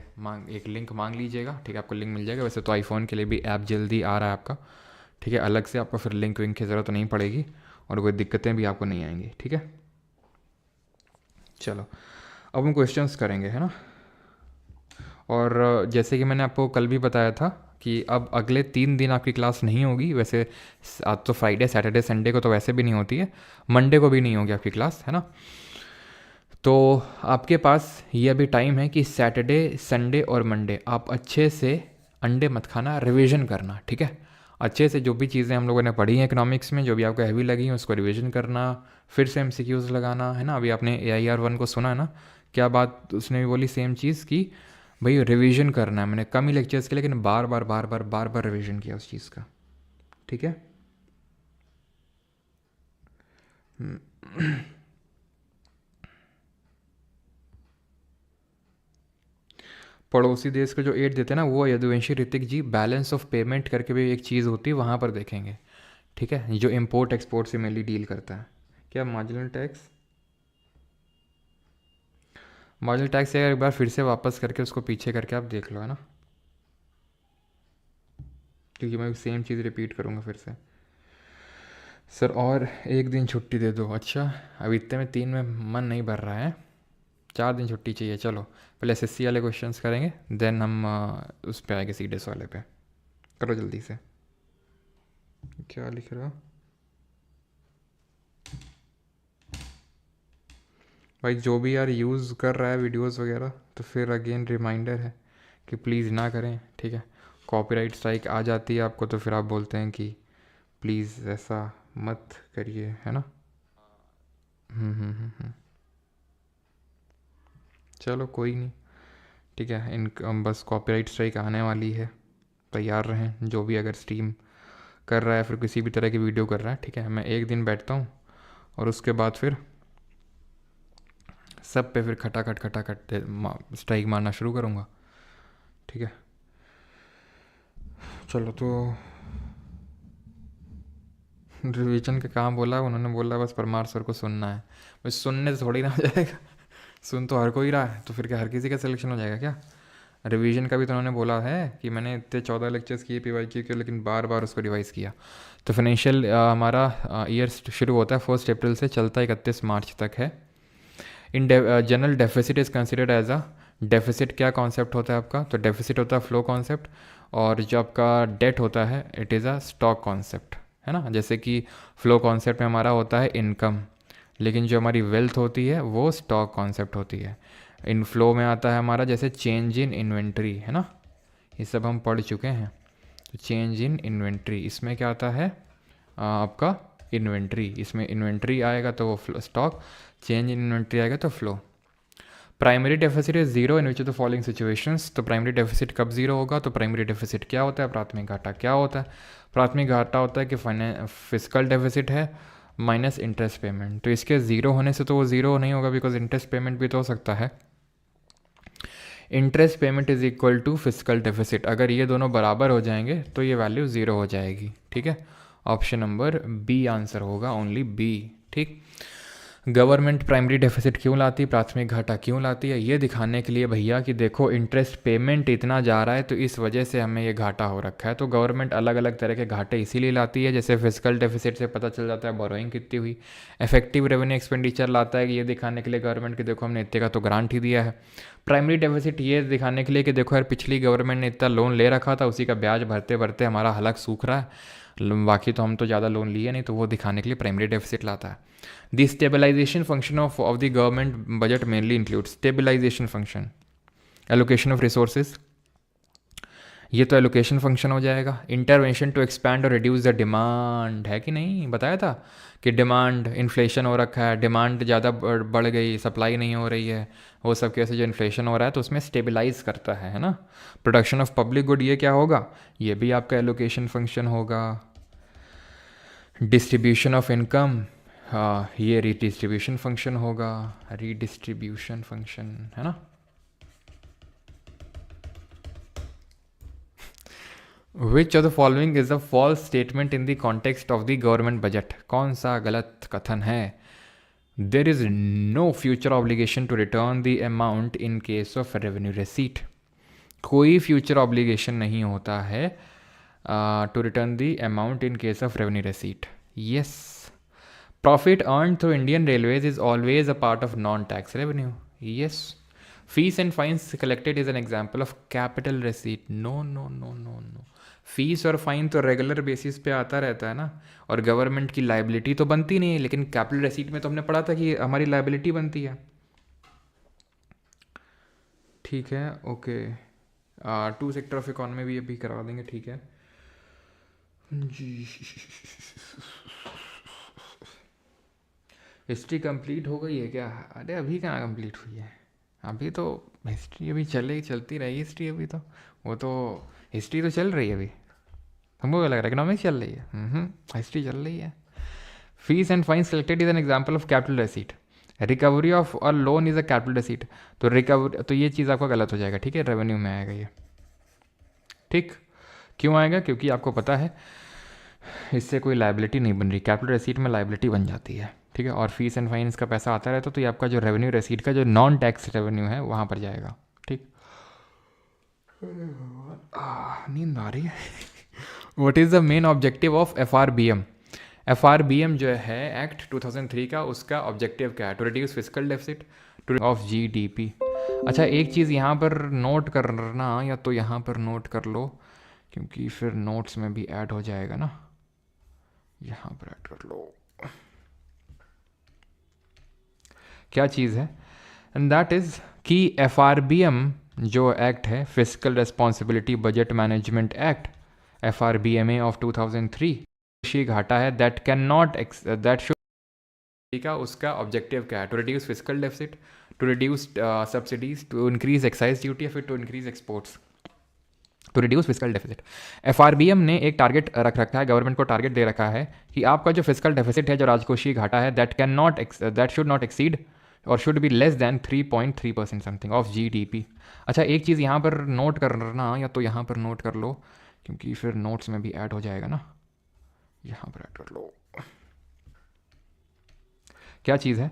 एक लिंक मांग लीजिएगा। ठीक है, आपको लिंक मिल जाएगा। वैसे तो आईफोन के लिए भी ऐप जल्दी आ रहा है आपका। ठीक है, अलग से आपको फिर लिंक विंक की ज़रूरत नहीं पड़ेगी और कोई दिक्कतें भी आपको नहीं आएंगी। ठीक है, चलो अब हम क्वेश्चंस करेंगे, है ना। और जैसे कि मैंने आपको कल भी बताया था कि अब अगले 3 दिन आपकी क्लास नहीं होगी। वैसे आज तो फ्राइडे सैटरडे संडे को तो वैसे भी नहीं होती है, मंडे को भी नहीं होगी आपकी क्लास, है ना। तो आपके पास ये अभी टाइम है कि सैटरडे संडे और मंडे आप अच्छे से अंडे मत खाना, रिवीजन करना। ठीक है, अच्छे से जो भी चीज़ें हम लोगों ने पढ़ी हैं इकोनॉमिक्स में, जो भी आपको हैवी लगी हैं उसको रिवीजन करना, फिर से एमसीक्यूज लगाना, है ना। अभी आपने AIR 1 को सुना है ना, क्या बात उसने भी बोली सेम चीज़ की भाई रिवीजन करना है। मैंने कम ही लेक्चर्स के लेकिन बार बार रिवीजन किया उस चीज़ का। ठीक है, पड़ोसी देश को जो एड देते हैं ना, वो यदुवंशी ऋतिक जी बैलेंस ऑफ पेमेंट करके भी एक चीज़ होती है, वहाँ पर देखेंगे। ठीक है, जो इम्पोर्ट एक्सपोर्ट से मेनली डील करता है। क्या मार्जिनल टैक्स, मार्जिनल टैक्स एक बार फिर से वापस करके उसको पीछे करके आप देख लो, है ना, क्योंकि मैं सेम चीज़ रिपीट करूँगा फिर से। सर और एक दिन छुट्टी दे दो। अच्छा, अब इतने में 3 में मन नहीं भर रहा है, 4 दिन छुट्टी चाहिए। चलो पहले SSC वाले क्वेश्चंस करेंगे, देन हम उस पर आएंगे CDS वाले पे। करो जल्दी से। क्या लिख रहा भाई, जो भी यार यूज़ कर रहा है वीडियोस वगैरह, तो फिर अगेन रिमाइंडर है कि प्लीज़ ना करें। ठीक है, कॉपीराइट स्ट्राइक आ जाती है आपको तो फिर आप बोलते हैं कि प्लीज़ ऐसा मत करिए, है ना। चलो कोई नहीं, ठीक है। बस कॉपीराइट स्ट्राइक आने वाली है, तैयार रहें जो भी अगर स्ट्रीम कर रहा है फिर किसी भी तरह की वीडियो कर रहा है। ठीक है, मैं एक दिन बैठता हूँ और उसके बाद फिर सब पे फिर खटाखट स्ट्राइक मारना शुरू करूँगा। ठीक है, चलो तो रिवीजन का काम बोला उन्होंने, बोला बस परमार सर को सुनना है। बस सुनने से थोड़ी ना हो जाएगा, सुन तो हर कोई रहा है, तो फिर क्या हर किसी का सिलेक्शन हो जाएगा क्या। रिवीजन का भी तो उन्होंने बोला है कि मैंने इतने 14 लेक्चर्स किए PYQ के, लेकिन बार बार उसको रिवाइज किया। तो फाइनेंशियल हमारा ईयर शुरू होता है 1 अप्रैल से, चलता 31 मार्च तक है। In general deficit is considered as a, deficit क्या कॉन्सेप्ट होता है आपका, तो डेफिसिट होता है फ्लो कॉन्सेप्ट, और जो आपका डेट होता है it is a stock concept, है ना। जैसे कि फ्लो कॉन्सेप्ट में हमारा होता है इनकम, लेकिन जो हमारी वेल्थ होती है वो स्टॉक कॉन्सेप्ट होती है। इन फ्लो में आता है हमारा जैसे चेंज इन इन्वेंट्री, है ना, ये सब हम पढ़ चुके हैं। तो चेंज इन इन्वेंट्री, इसमें क्या आता है आपका इन्वेंट्री, इसमें इन्वेंट्री आएगा तो वो स्टॉक, चेंज इन इन्वेंट्री आएगा तो flow. Primary deficit is zero in which of the following situations, तो प्राइमरी डेफिसिट कब जीरो होगा, तो प्राइमरी डेफिसिट क्या होता है, प्राथमिक घाटा क्या होता है। प्राथमिक घाटा होता है कि फिजिकल डेफिसिट है माइनस इंटरेस्ट पेमेंट, तो इसके ज़ीरो होने से तो वो ज़ीरो नहीं होगा, बिकॉज इंटरेस्ट पेमेंट भी तो हो सकता है। Interest payment is equal to physical deficit, अगर ये दोनों बराबर हो जाएंगे तो ये वैल्यू ज़ीरो हो जाएगी। ठीक है, ऑप्शन नंबर B आंसर होगा, ओनली B। ठीक, गवर्नमेंट प्राइमरी डेफिसिट क्यों लाती है, प्राथमिक घाटा क्यों लाती है, ये दिखाने के लिए भैया कि देखो इंटरेस्ट पेमेंट इतना जा रहा है तो इस वजह से हमें ये घाटा हो रखा है। तो गवर्नमेंट अलग अलग तरह के घाटे इसीलिए लाती है, जैसे फिजिकल डेफिसिट से पता चल जाता है बोरोइंग कितनी हुई। इफेक्टिव रेवेन्यू एक्सपेंडिचर लाता है कि ये दिखाने के लिए गवर्नमेंट कि देखो हमने इतने का तो ग्रांट ही दिया है। प्राइमरी डेफिसिट ये दिखाने के लिए कि देखो यार पिछली गवर्नमेंट ने इतना लोन ले रखा था, उसी का ब्याज भरते भरते हमारा हलक सूख रहा है, बाकी तो हम तो ज़्यादा लोन लिए नहीं, तो वो दिखाने के लिए प्राइमरी डेफिसिट लाता है। The stabilization function of the government budget mainly include stabilization function, allocation of resources, ये तो एलोकेशन फंक्शन हो जाएगा। इंटरवेंशन टू एक्सपैंड और रिड्यूस द डिमांड, है कि नहीं, बताया था कि डिमांड, इन्फ्लेशन हो रखा है, डिमांड ज़्यादा बढ़ गई, सप्लाई नहीं हो रही है, वो सब कैसे जो इन्फ्लेशन हो रहा है तो उसमें स्टेबलाइज करता है ना। प्रोडक्शन ऑफ पब्लिक गुड, ये क्या होगा, ये भी आपका एलोकेशन फंक्शन होगा। डिस्ट्रीब्यूशन ऑफ इनकम, हाँ ये रीडिस्ट्रीब्यूशन फंक्शन होगा, रीडिस्ट्रीब्यूशन फंक्शन है ना। Which of the following is a false statement in the context of the government budget, कौन सा गलत कथन है। There is no future obligation to return the amount in case of revenue receipt, कोई future obligation नहीं होता है to return the amount in case of revenue receipt. Yes, profit earn through Indian railways is always a part of non tax revenue. Yes, fees and fines collected is an example of capital receipt. No no no no no, fees और fine तो regular basis पे आता रहता है ना, और government की liability तो बनती नहीं है, लेकिन कैपिटल रिसीट में तो हमने पढ़ा था कि हमारी लाइबिलिटी बनती है। ठीक है, okay. Two sector of economy भी अभी करवा देंगे, ठीक है जी। हिस्ट्री कंप्लीट हो गई है क्या? अरे अभी कहाँ कंप्लीट हुई है, अभी तो हिस्ट्री अभी चलती रही हिस्ट्री, अभी तो वो तो हिस्ट्री तो चल रही है अभी। हमको क्या लग रहा है इकोनॉमिक्स चल रही है? हिस्ट्री चल रही है। Fees and fines collected is an example of capital receipt. Recovery of a loan is a capital receipt. तो रिकवरी, तो ये चीज़ आपका गलत हो जाएगा, ठीक है, रेवेन्यू में आएगा ये। ठीक, क्यों आएगा? क्योंकि आपको पता है इससे कोई लाइबिलिटी नहीं बन रही, कैपिटल रिसीट में लाइबिलिटी बन जाती है, ठीक है। और फीस एंड फाइन्स का पैसा आता रहता तो ये आपका जो रेवेन्यू रिसीट का जो नॉन टैक्स रेवेन्यू है वहाँ पर जाएगा। ठीक, नींद आ रही है। What is the main objective of FRBM? FRBM जो है एक्ट 2003 का, उसका ऑब्जेक्टिव क्या है? To reduce physical deficit to of GDP। अच्छा, एक चीज़ यहाँ पर नोट करना, या तो यहाँ पर नोट कर लो क्योंकि फिर नोट्स में भी ऐड हो जाएगा ना, यहाँ पर ऐड कर लो। क्या चीज़ है? एंड दैट इज़ कि FRBM जो एक्ट है, physical responsibility budget management act, FRBMA of 2003, कृषि घाटा है that can not that should का, उसका ऑब्जेक्टिव क्या है? To reduce physical deficit, to reduce subsidies, to increase excise duty, या फिर to increase exports, to reduce physical deficit. FRBM ने एक टारगेट रख रखा है, गवर्नमेंट को टारगेट दे रखा है कि आपका जो फिजिकल डेफिसिट है, जो राजकोषीय घाटा है, दैट शुड नॉट एक्सीड और should be less than 3.3% something of GDP। अच्छा, एक चीज़ यहाँ पर नोट करना, या तो यहाँ पर नोट कर लो क्योंकि फिर नोट्स में भी ऐड हो जाएगा ना, यहाँ पर ऐड कर लो। क्या चीज़ है?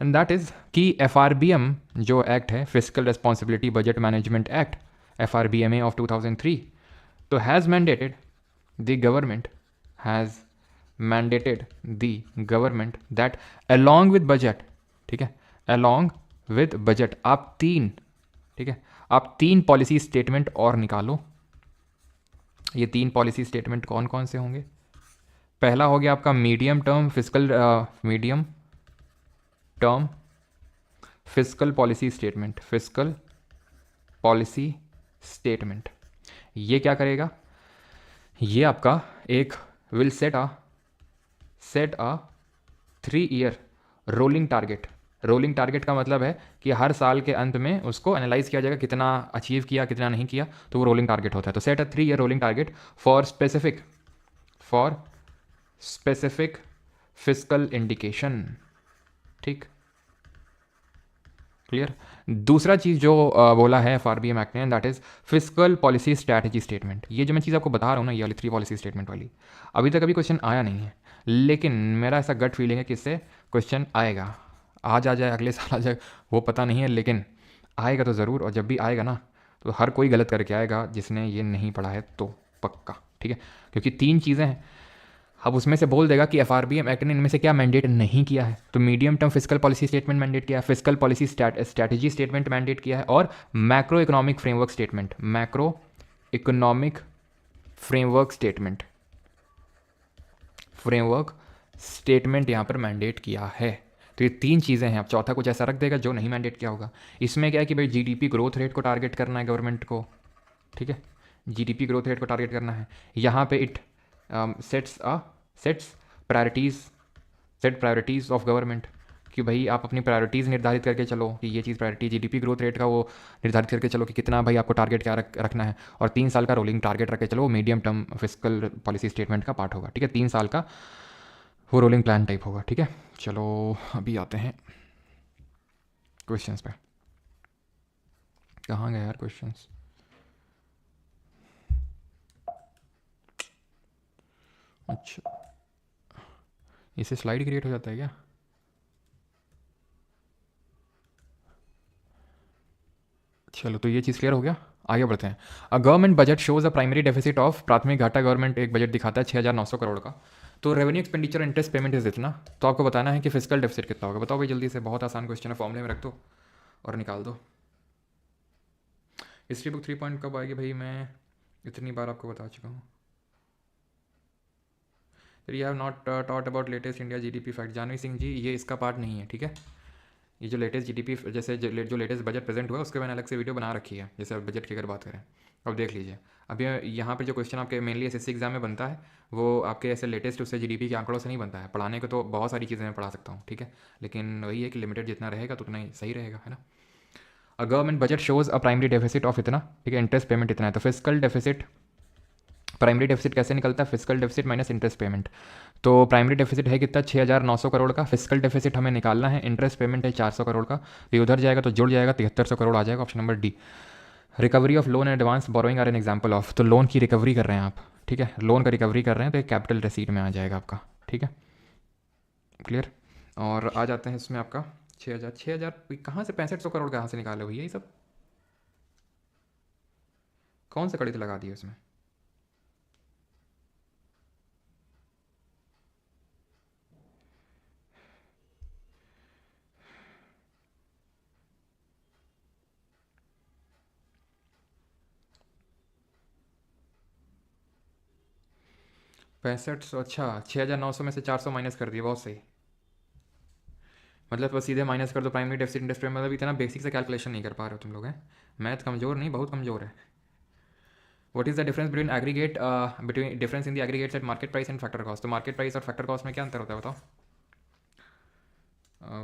एंड दैट इज़ कि FRBM जो एक्ट है, physical responsibility budget management act, FRBMA of 2003, तो has mandated the government that along with budget, ठीक है, अलॉन्ग विद बजट आप तीन, ठीक है, आप 3 पॉलिसी स्टेटमेंट और निकालो। ये 3 पॉलिसी स्टेटमेंट कौन कौन से होंगे? पहला हो गया आपका medium term physical policy statement. ये क्या करेगा? ये आपका एक will set a 3 year rolling target का मतलब है कि हर साल के अंत में उसको एनालाइज किया जाएगा, कितना अचीव किया, कितना नहीं किया, तो वो रोलिंग टारगेट होता है। तो set a 3 year rolling target for specific physical indication. ठीक, क्लियर। दूसरा चीज़ जो बोला है FRBM एक्ट ने, that is physical policy strategy statement. ये जो मैं चीज़ आपको बता रहा हूँ ना, ये वाली 3 पॉलिसी स्टेटमेंट वाली, अभी तक अभी क्वेश्चन आया नहीं है, लेकिन मेरा ऐसा गट फीलिंग है कि इससे क्वेश्चन आएगा। आज आ जाए, अगले साल आ जाए, वो पता नहीं है, लेकिन आएगा तो ज़रूर। और जब भी आएगा ना, तो हर कोई गलत करके आएगा जिसने ये नहीं पढ़ा है, तो पक्का, ठीक है। क्योंकि 3 चीज़ें हैं, अब उसमें से बोल देगा कि FRBM एक्ट ने इनमें से क्या मैंडेट नहीं किया है। तो medium term physical policy statement mandate किया है, physical policy strategy statement mandate किया है, और मैक्रो इकोनॉमिक फ्रेमवर्क स्टेटमेंट यहाँ पर मैंडेट किया है। तो ये 3 चीज़ें हैं। अब चौथा कुछ ऐसा रख देगा जो नहीं मैंडेट किया होगा। इसमें क्या है कि भाई GDP ग्रोथ रेट को टारगेट करना है गवर्नमेंट को, ठीक है, जीडीपी ग्रोथ रेट को टारगेट करना है। यहाँ पे it sets priorities set priorities of government, कि भाई आप अपनी प्रायोरिटीज़ निर्धारित करके चलो कि ये चीज़ प्रायोरिटी जीडीपी ग्रोथ रेट का वो निर्धारित करके चलो कि कितना भाई आपको टारगेट क्या रखना है, और 3 साल का रोलिंग टारगेट रख के चलो। वो medium term fiscal policy statement का पार्ट होगा, ठीक है। 3 साल का वो रोलिंग प्लान टाइप होगा, ठीक है। चलो अभी आते हैं क्वेश्चंस पे। कहाँ गए यार क्वेश्चंस? अच्छा, इससे स्लाइड क्रिएट हो जाता है क्या? चलो तो ये चीज़ क्लियर हो गया, आगे बढ़ते हैं। अ government budget shows a primary deficit of, प्राथमिक घाटा गवर्नमेंट एक बजट दिखाता है 6,900 करोड़ का। तो revenue expenditure interest payment is इतना, तो आपको बताना है कि फिजिकल डेफिसिट कितना होगा। बताओ भाई जल्दी से, बहुत आसान क्वेश्चन है, फॉर्मूले में रख दो और निकाल दो। हिस्ट्री बुक 3 पॉइंट कब आएगी भाई? मैं इतनी बार आपको बता चुका हूँ। You have not taught about latest India GDP fact. Janhvi Singh ji, ये इसका पार्ट नहीं है, ठीक है। ये जो लेटेस्ट जीडीपी जैसे जो लेटेस्ट बजट प्रेजेंट हुआ है उसके मैंने अलग से वीडियो बना रखी है, जैसे अब बजट की अगर बात करें। अब देख लीजिए, अभी यहाँ पे जो क्वेश्चन आपके मेनली एसएससी एग्जाम में बनता है वो आपके ऐसे लेटेस्ट उससे जीडीपी के आंकड़ों से नहीं बनता है। पढ़ाने को तो बहुत सारी चीज़ें मैं पढ़ा सकता हूँ, ठीक है, लेकिन वही है कि लिमिटेड जितना रहेगा तो उतना ही सही रहेगा, है ना। अ government budget shows a primary deficit of इतना, ठीक है, इंटरेस्ट पेमेंट इतना है। तो फिजिकल डेफिसिट, प्राइमरी डेफिसिट कैसे निकलता है? Physical deficit minus interest payment. तो प्राइमरी डेफिसिट है कितना? 6,900 करोड़ का। फिजिकल डेफिसिट हमें निकालना है, इंटरेस्ट पेमेंट है 400 करोड़ का, तो ये उधर जाएगा तो जुड़ जाएगा, 7300 करोड़ आ जाएगा। Option number D. Recovery of loan and advance borrowing are an example of, तो लोन की रिकवरी कर रहे हैं आप, ठीक है, लोन का रिकवरी कर रहे हैं तो एक कैपिटल रिसीट में आ जाएगा आपका, ठीक है, क्लियर। और आ जाते हैं इसमें आपका 6,000 कहाँ से 6500 करोड़ कहाँ से निकाले भैया? ये सब कौन से कड़ी लगा दिए इसमें? पैंसठ सौ, अच्छा 6,900 में से 400 माइनस कर दिया, बहुत सही। मतलब बस सीधे माइनस कर दो प्राइमरी डेफिसिट इंटरेस्ट पेमेंट, मतलब इतना बेसिक से कैलकुलेशन नहीं कर पा रहे हो तुम लोग, हैं। मैथ कमज़ोर नहीं, बहुत कमज़ोर है। What is the difference between aggregate, between difference in the aggregates eight market price and factor cost? तो मार्केट प्राइस और फैक्टर कॉस्ट में क्या अंतर होता है बताओ?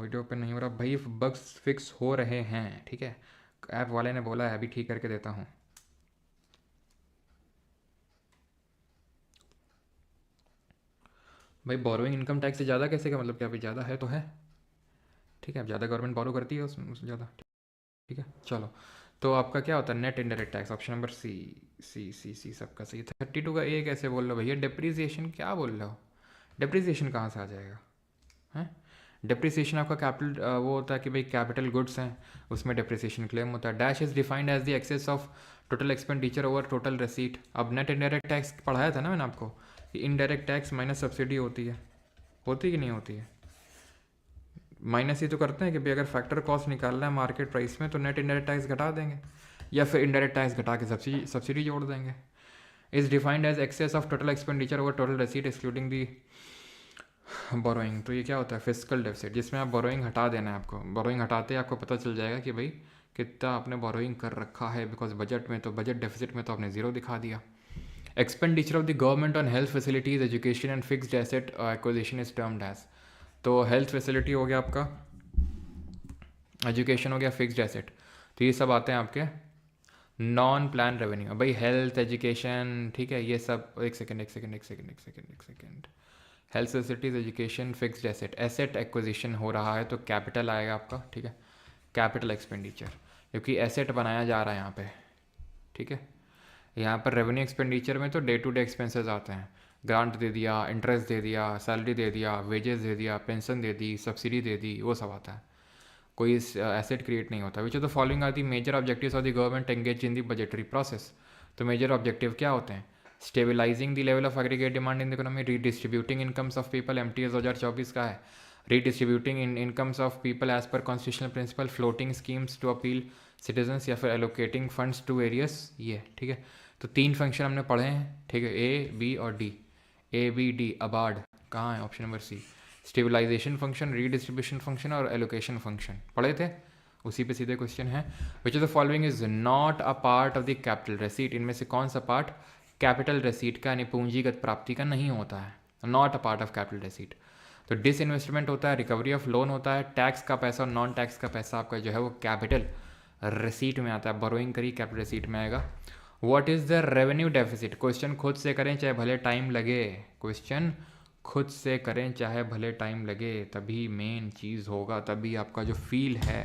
वीडियो ओपन नहीं हो रहा भाई, बग्स फिक्स हो रहे हैं, ठीक है, ऐप वाले ने बोला है, अभी ठीक करके देता हूँ। भाई बोरोइंग इनकम टैक्स से ज़्यादा कैसे का मतलब क्या? अभी ज़्यादा है तो है, ठीक है, अब ज़्यादा गवर्नमेंट बोरो करती है उससे ज़्यादा, ठीक है। चलो, तो आपका क्या होता है? Net indirect tax, option number C. C सबका सही। 32 का ए कैसे बोल रहे हो भैया? डिप्रिसिएशन क्या बोल रहे हो? डिप्रिसिएशन कहाँ से आ जाएगा, हैं? डिप्रिसिएशन आपका कैपिटल वो होता है कि भाई कैपिटल गुड्स हैं उसमें डिप्रिसिएशन क्लेम होता है। Dash is defined as the excess of total expenditure over total receipt. अब नेट इनडायरेक्ट टैक्स पढ़ाया था ना मैंने आपको कि इनडायरेक्ट टैक्स माइनस सब्सिडी होती कि नहीं होती है? माइनस ही तो करते हैं कि भाई अगर फैक्टर कॉस्ट निकालना है मार्केट प्राइस में तो नेट इनडायरेक्ट टैक्स घटा देंगे, या फिर इनडायरेक्ट टैक्स घटा के सब्सिडी जोड़ देंगे। Is defined as excess of total expenditure over total receipt excluding the borrowing. तो ये क्या होता है? फिजिकल डेफिसिट, जिसमें आप बोरोइंग हटा देना है आपको। बोरोइंग हटाते ही आपको पता चल जाएगा कि भाई कितना आपने बोरोइंग कर रखा है, बिकॉज बजट में तो बजट डेफिसिट में तो आपने जीरो दिखा दिया। Expenditure of the government on health facilities education and fixed asset acquisition is termed as. तो हेल्थ फैसिलिटी हो गया आपका, एजुकेशन हो गया, फिक्स्ड एसेट, तो ये सब आते हैं आपके नॉन प्लान रेवेन्यू। भाई हेल्थ एजुकेशन, ठीक है, ये सब एक second health facilities education fixed asset, asset acquisition हो रहा है तो कैपिटल आएगा आपका, ठीक है, कैपिटल एक्सपेंडिचर, क्योंकि एसेट बनाया जा रहा है यहाँ पे, ठीक है। यहाँ पर रेवेन्यू एक्सपेंडिचर में तो डे टू डे एक्सपेंसेस आते हैं, ग्रांट दे दिया, इंटरेस्ट दे दिया, सैलरी दे दिया, वेजेस दे दिया, पेंशन दे दी, सब्सिडी दे दी, वो सब आता है, कोई एसेट क्रिएट नहीं होता। Which of the following are the major objectives of the government engage in the budgetary process? तो मेजर ऑब्जेक्टिव क्या होते हैं? Stabilising the level of aggregate demand in the economy, redistributing incomes of people, MTS 2024 का है, redistributing in incomes of people as per constitutional principle, floating schemes to appeal citizens, या फिर allocating funds to areas, ये ठीक है। तो 3 function हमने पढ़े हैं, ठीक है, A, B और D। ABD अबार्ड कहाँ है? Option number C. Stabilisation function, redistribution function और एलोकेशन फंक्शन पढ़े थे, उसी पे सीधे क्वेश्चन है, which of the following is not a part of the capital receipt, इनमें से कौन सा पार्ट कैपिटल रेसीट का यानी पूंजीगत प्राप्ति का नहीं होता है, not a part of capital receipt. तो डिसइन्वेस्टमेंट होता है, रिकवरी ऑफ लोन होता है, टैक्स का पैसा और नॉन टैक्स का पैसा आपका जो है वो कैपिटल रेसीट में आता है, बोरोइंग करी कैपिटल रेसीट में आएगा। What is the revenue deficit, question खुद से करें चाहे भले टाइम लगे, क्वेश्चन खुद से करें चाहे भले टाइम लगे, तभी मेन चीज़ होगा, तभी आपका जो फील है,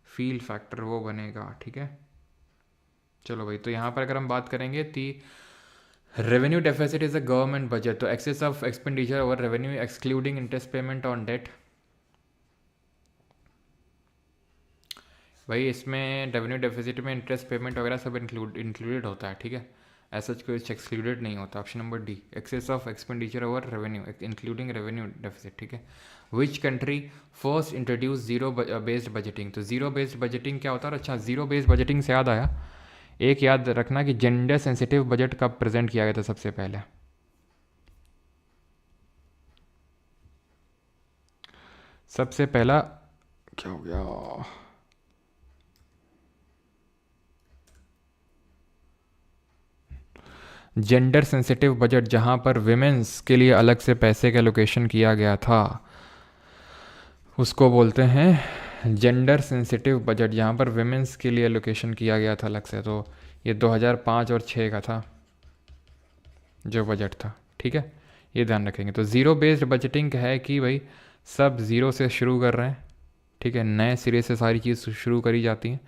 फील फैक्टर वो बनेगा, ठीक है। चलो भाई, तो यहाँ पर अगर हम बात करेंगे the revenue deficit is a government budget, तो excess of expenditure over revenue excluding interest payment on debt. भाई इसमें रेवेन्यू डेफिसिट में इंटरेस्ट पेमेंट वगैरह सब इंक्लूडेड होता है, ठीक है, ऐसा कुछ एक्सक्लूडेड नहीं होता। Option number D, excess of expenditure over revenue including revenue deficit, ठीक है। Which country first introduce zero based budgeting, तो जीरो बेस्ड बजटिंग क्या होता है। अच्छा, जीरो बेस्ड बजटिंग से याद आया, एक याद रखना कि जेंडर सेंसिटिव बजट कब प्रेजेंट किया गया था सबसे पहले। सबसे पहला क्या हो गया, जेंडर सेंसिटिव बजट जहां पर विमेंस के लिए अलग से पैसे का एलोकेशन किया गया था, उसको बोलते हैं जेंडर सेंसिटिव बजट, जहां पर विमेंस के लिए एलोकेशन किया गया था अलग से। तो ये 2005 और 6 का था जो बजट था, ठीक है, ये ध्यान रखेंगे। तो ज़ीरो बेस्ड बजटिंग है कि भाई सब ज़ीरो से शुरू कर रहे हैं, ठीक है, नए सिरे से सारी चीज़ शुरू करी जाती हैं।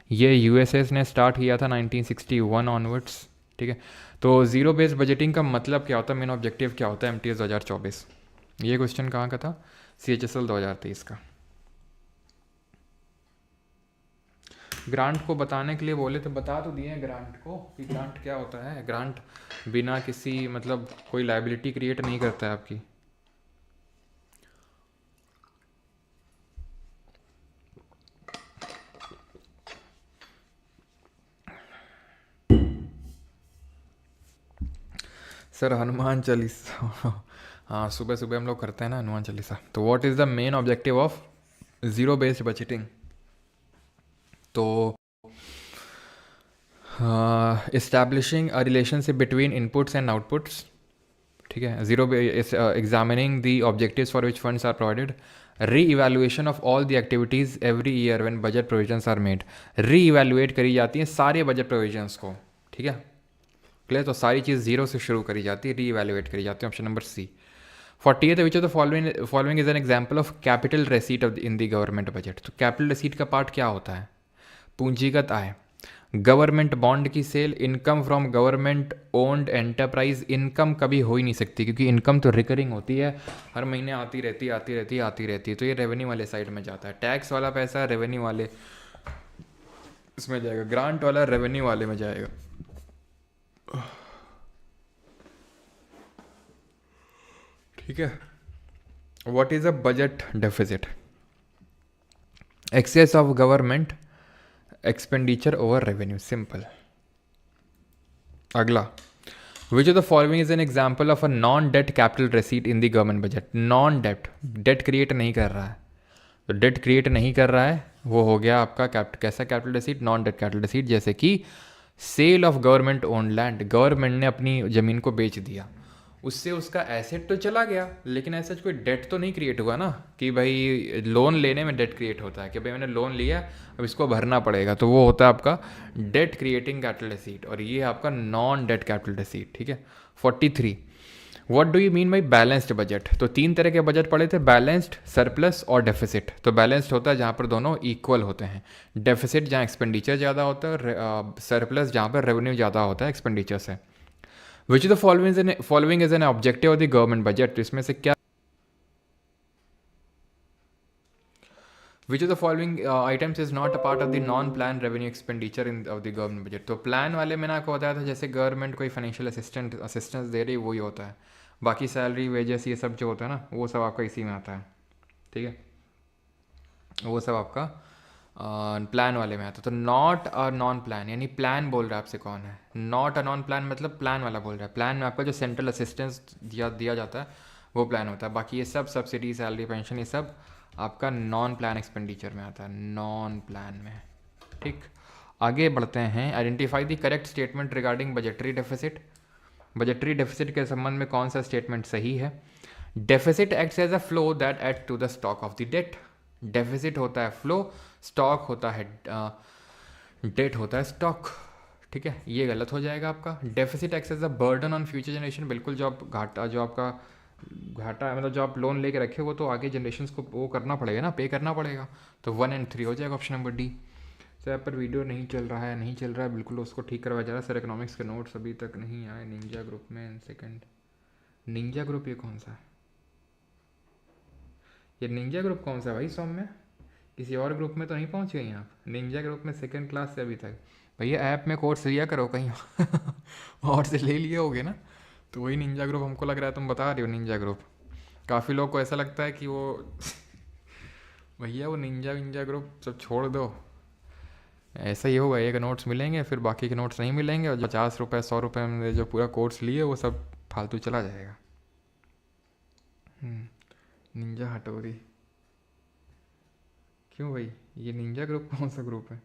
ये यूएसएस ने स्टार्ट किया था 1961 ऑनवर्ड्स, ठीक है। तो ज़ीरो बेस्ड बजटिंग का मतलब क्या होता है, मेन ऑब्जेक्टिव क्या होता है एमटीएस 2024, ये क्वेश्चन कहाँ का था, सीएचएसएल 2023 का। ग्रांट को बताने के लिए बोले तो बता तो दिए हैं ग्रांट को कि ग्रांट क्या होता है। ग्रांट बिना किसी मतलब कोई लाइबिलिटी क्रिएट नहीं करता है आपकी। सर हनुमान चालीसा हाँ, सुबह सुबह हम लोग करते हैं ना हनुमान चालीसा। तो what is the main objective of zero based budgeting, तो establishing a relationship between inputs and outputs, ठीक है। Zero examining the objectives for which funds are provided, re evaluation of all the activities every year when budget provisions are made, re evaluate करी जाती हैं सारे budget provisions को, ठीक है, clear. तो सारी चीज़ जीरो से शुरू करी जाती है, री इवेल्युएट करी जाती है। Option number C. 40th, which of the following is an example of capital receipt of in the government budget, तो कैपिटल रेसीट का पार्ट क्या होता है, पूंजीगत आय, गवर्नमेंट बॉन्ड की sale, income from government owned enterprise. Income कभी हो ही नहीं सकती क्योंकि इनकम तो रिकरिंग होती है, हर महीने आती रहती है, तो ये रेवेन्यू वाले साइड में जाता है। टैक्स वाला पैसा रेवेन्यू वाले इसमें जाएगा, ग्रांट वाला रेवेन्यू वाले में जाएगा। ठीक है। What is a budget deficit, excess of government expenditure over revenue, simple. अगला, which of the following is an example of a non debt capital receipt in the government budget. Non debt, debt create नहीं कर रहा है, तो date create नहीं कर रहा है वो हो गया आपका कैसा capital receipt, non debt capital receipt. जैसे कि sale of government own land, government ने अपनी ज़मीन को बेच दिया, उससे उसका एसेट तो चला गया लेकिन ऐसा कोई डेट तो नहीं क्रिएट हुआ ना, कि भाई लोन लेने में डेट क्रिएट होता है कि भाई मैंने लोन लिया अब इसको भरना पड़ेगा, तो वो होता है आपका डेट क्रिएटिंग कैपिटल रेसीट, और ये आपका नॉन डेट कैपिटल रेसीट, ठीक है। 43, what do you mean by balanced budget, तो 3 तरह के बजट पड़े थे, बैलेंस्ड, सरप्लस और डेफिसिट। तो बैलेंस्ड होता है जहाँ पर दोनों इक्वल होते हैं, डेफिसिट जहाँ एक्सपेंडिचर ज़्यादा होता है, सरप्लस जहाँ पर रेवेन्यू ज़्यादा होता है एक्सपेंडिचर से। विच the following is an objective of the government budget, तो इसमें से क्या, विच of the following items is not a part of the non plan revenue expenditure in of the government budget. तो प्लान वाले मैंने आपको बताया था जैसे गवर्नमेंट कोई फाइनेंशियल असिस्टेंस दे रही वही होता है, बाकी सैलरी वेजेस ये सब जो होता है ना वो सब आपका इसी में आता है, ठीक है, वो सब आपका प्लान वाले में आता है। तो नॉट अ नॉन प्लान, यानी प्लान बोल रहा है आपसे कौन है, नॉट अ नॉन प्लान मतलब प्लान वाला बोल रहा है। प्लान में आपका जो सेंट्रल असिस्टेंस दिया जाता है वो प्लान होता है, बाकी ये सब सब्सिडी, सैलरी, पेंशन ये सब आपका नॉन प्लान एक्सपेंडिचर में आता है, नॉन प्लान में। ठीक, आगे बढ़ते हैं। Identify the correct statement regarding budgetary deficit. Budgetary deficit के संबंध में कौन सा स्टेटमेंट सही है? Deficit acts as a flow that add to the stock of the debt. Deficit होता है फ्लो, स्टॉक होता है डेट होता है स्टॉक। ठीक है, ये गलत हो जाएगा आपका। Deficit acts as a burden on future generation, बिल्कुल जो आप घाटा, जो आपका घाटा है, मतलब जो आप लोन लेके रखे वो तो आगे जनरेशन को वो करना पड़ेगा ना, पे करना पड़ेगा। तो 1 और 3 हो जाएगा option number D. Sir app पर वीडियो नहीं चल रहा है, नहीं चल रहा है, बिल्कुल उसको ठीक करवाया जा रहा है। सर इकोनॉमिक्स के नोट्स अभी तक नहीं आए निंजा ग्रुप में। सेकंड, निंजा ग्रुप ये कौन सा है? ये निंजा ग्रुप कौन सा है भाई सौम्य? किसी और ग्रुप में तो नहीं पहुंच गई आप? निंजा ग्रुप में सेकंड क्लास से अभी तक। भैया ऐप में कोर्स लिया करो कहीं और से ले लिए होगे ना, तो वही निंजा ग्रुप हमको लग रहा है तुम बता रहे हो निंजा ग्रुप। काफ़ी लोग को ऐसा लगता है कि वो भैया वो निंजा विंजा ग्रुप सब छोड़ दो। ऐसा ही होगा, एक नोट्स मिलेंगे फिर बाकी के नोट्स नहीं मिलेंगे, और जो 50 रुपये 100 रुपये में जो पूरा कोर्स लिए वो सब फालतू चला जाएगा। निंजा हटोरी क्यों भाई? ये निंजा ग्रुप कौन सा ग्रुप है?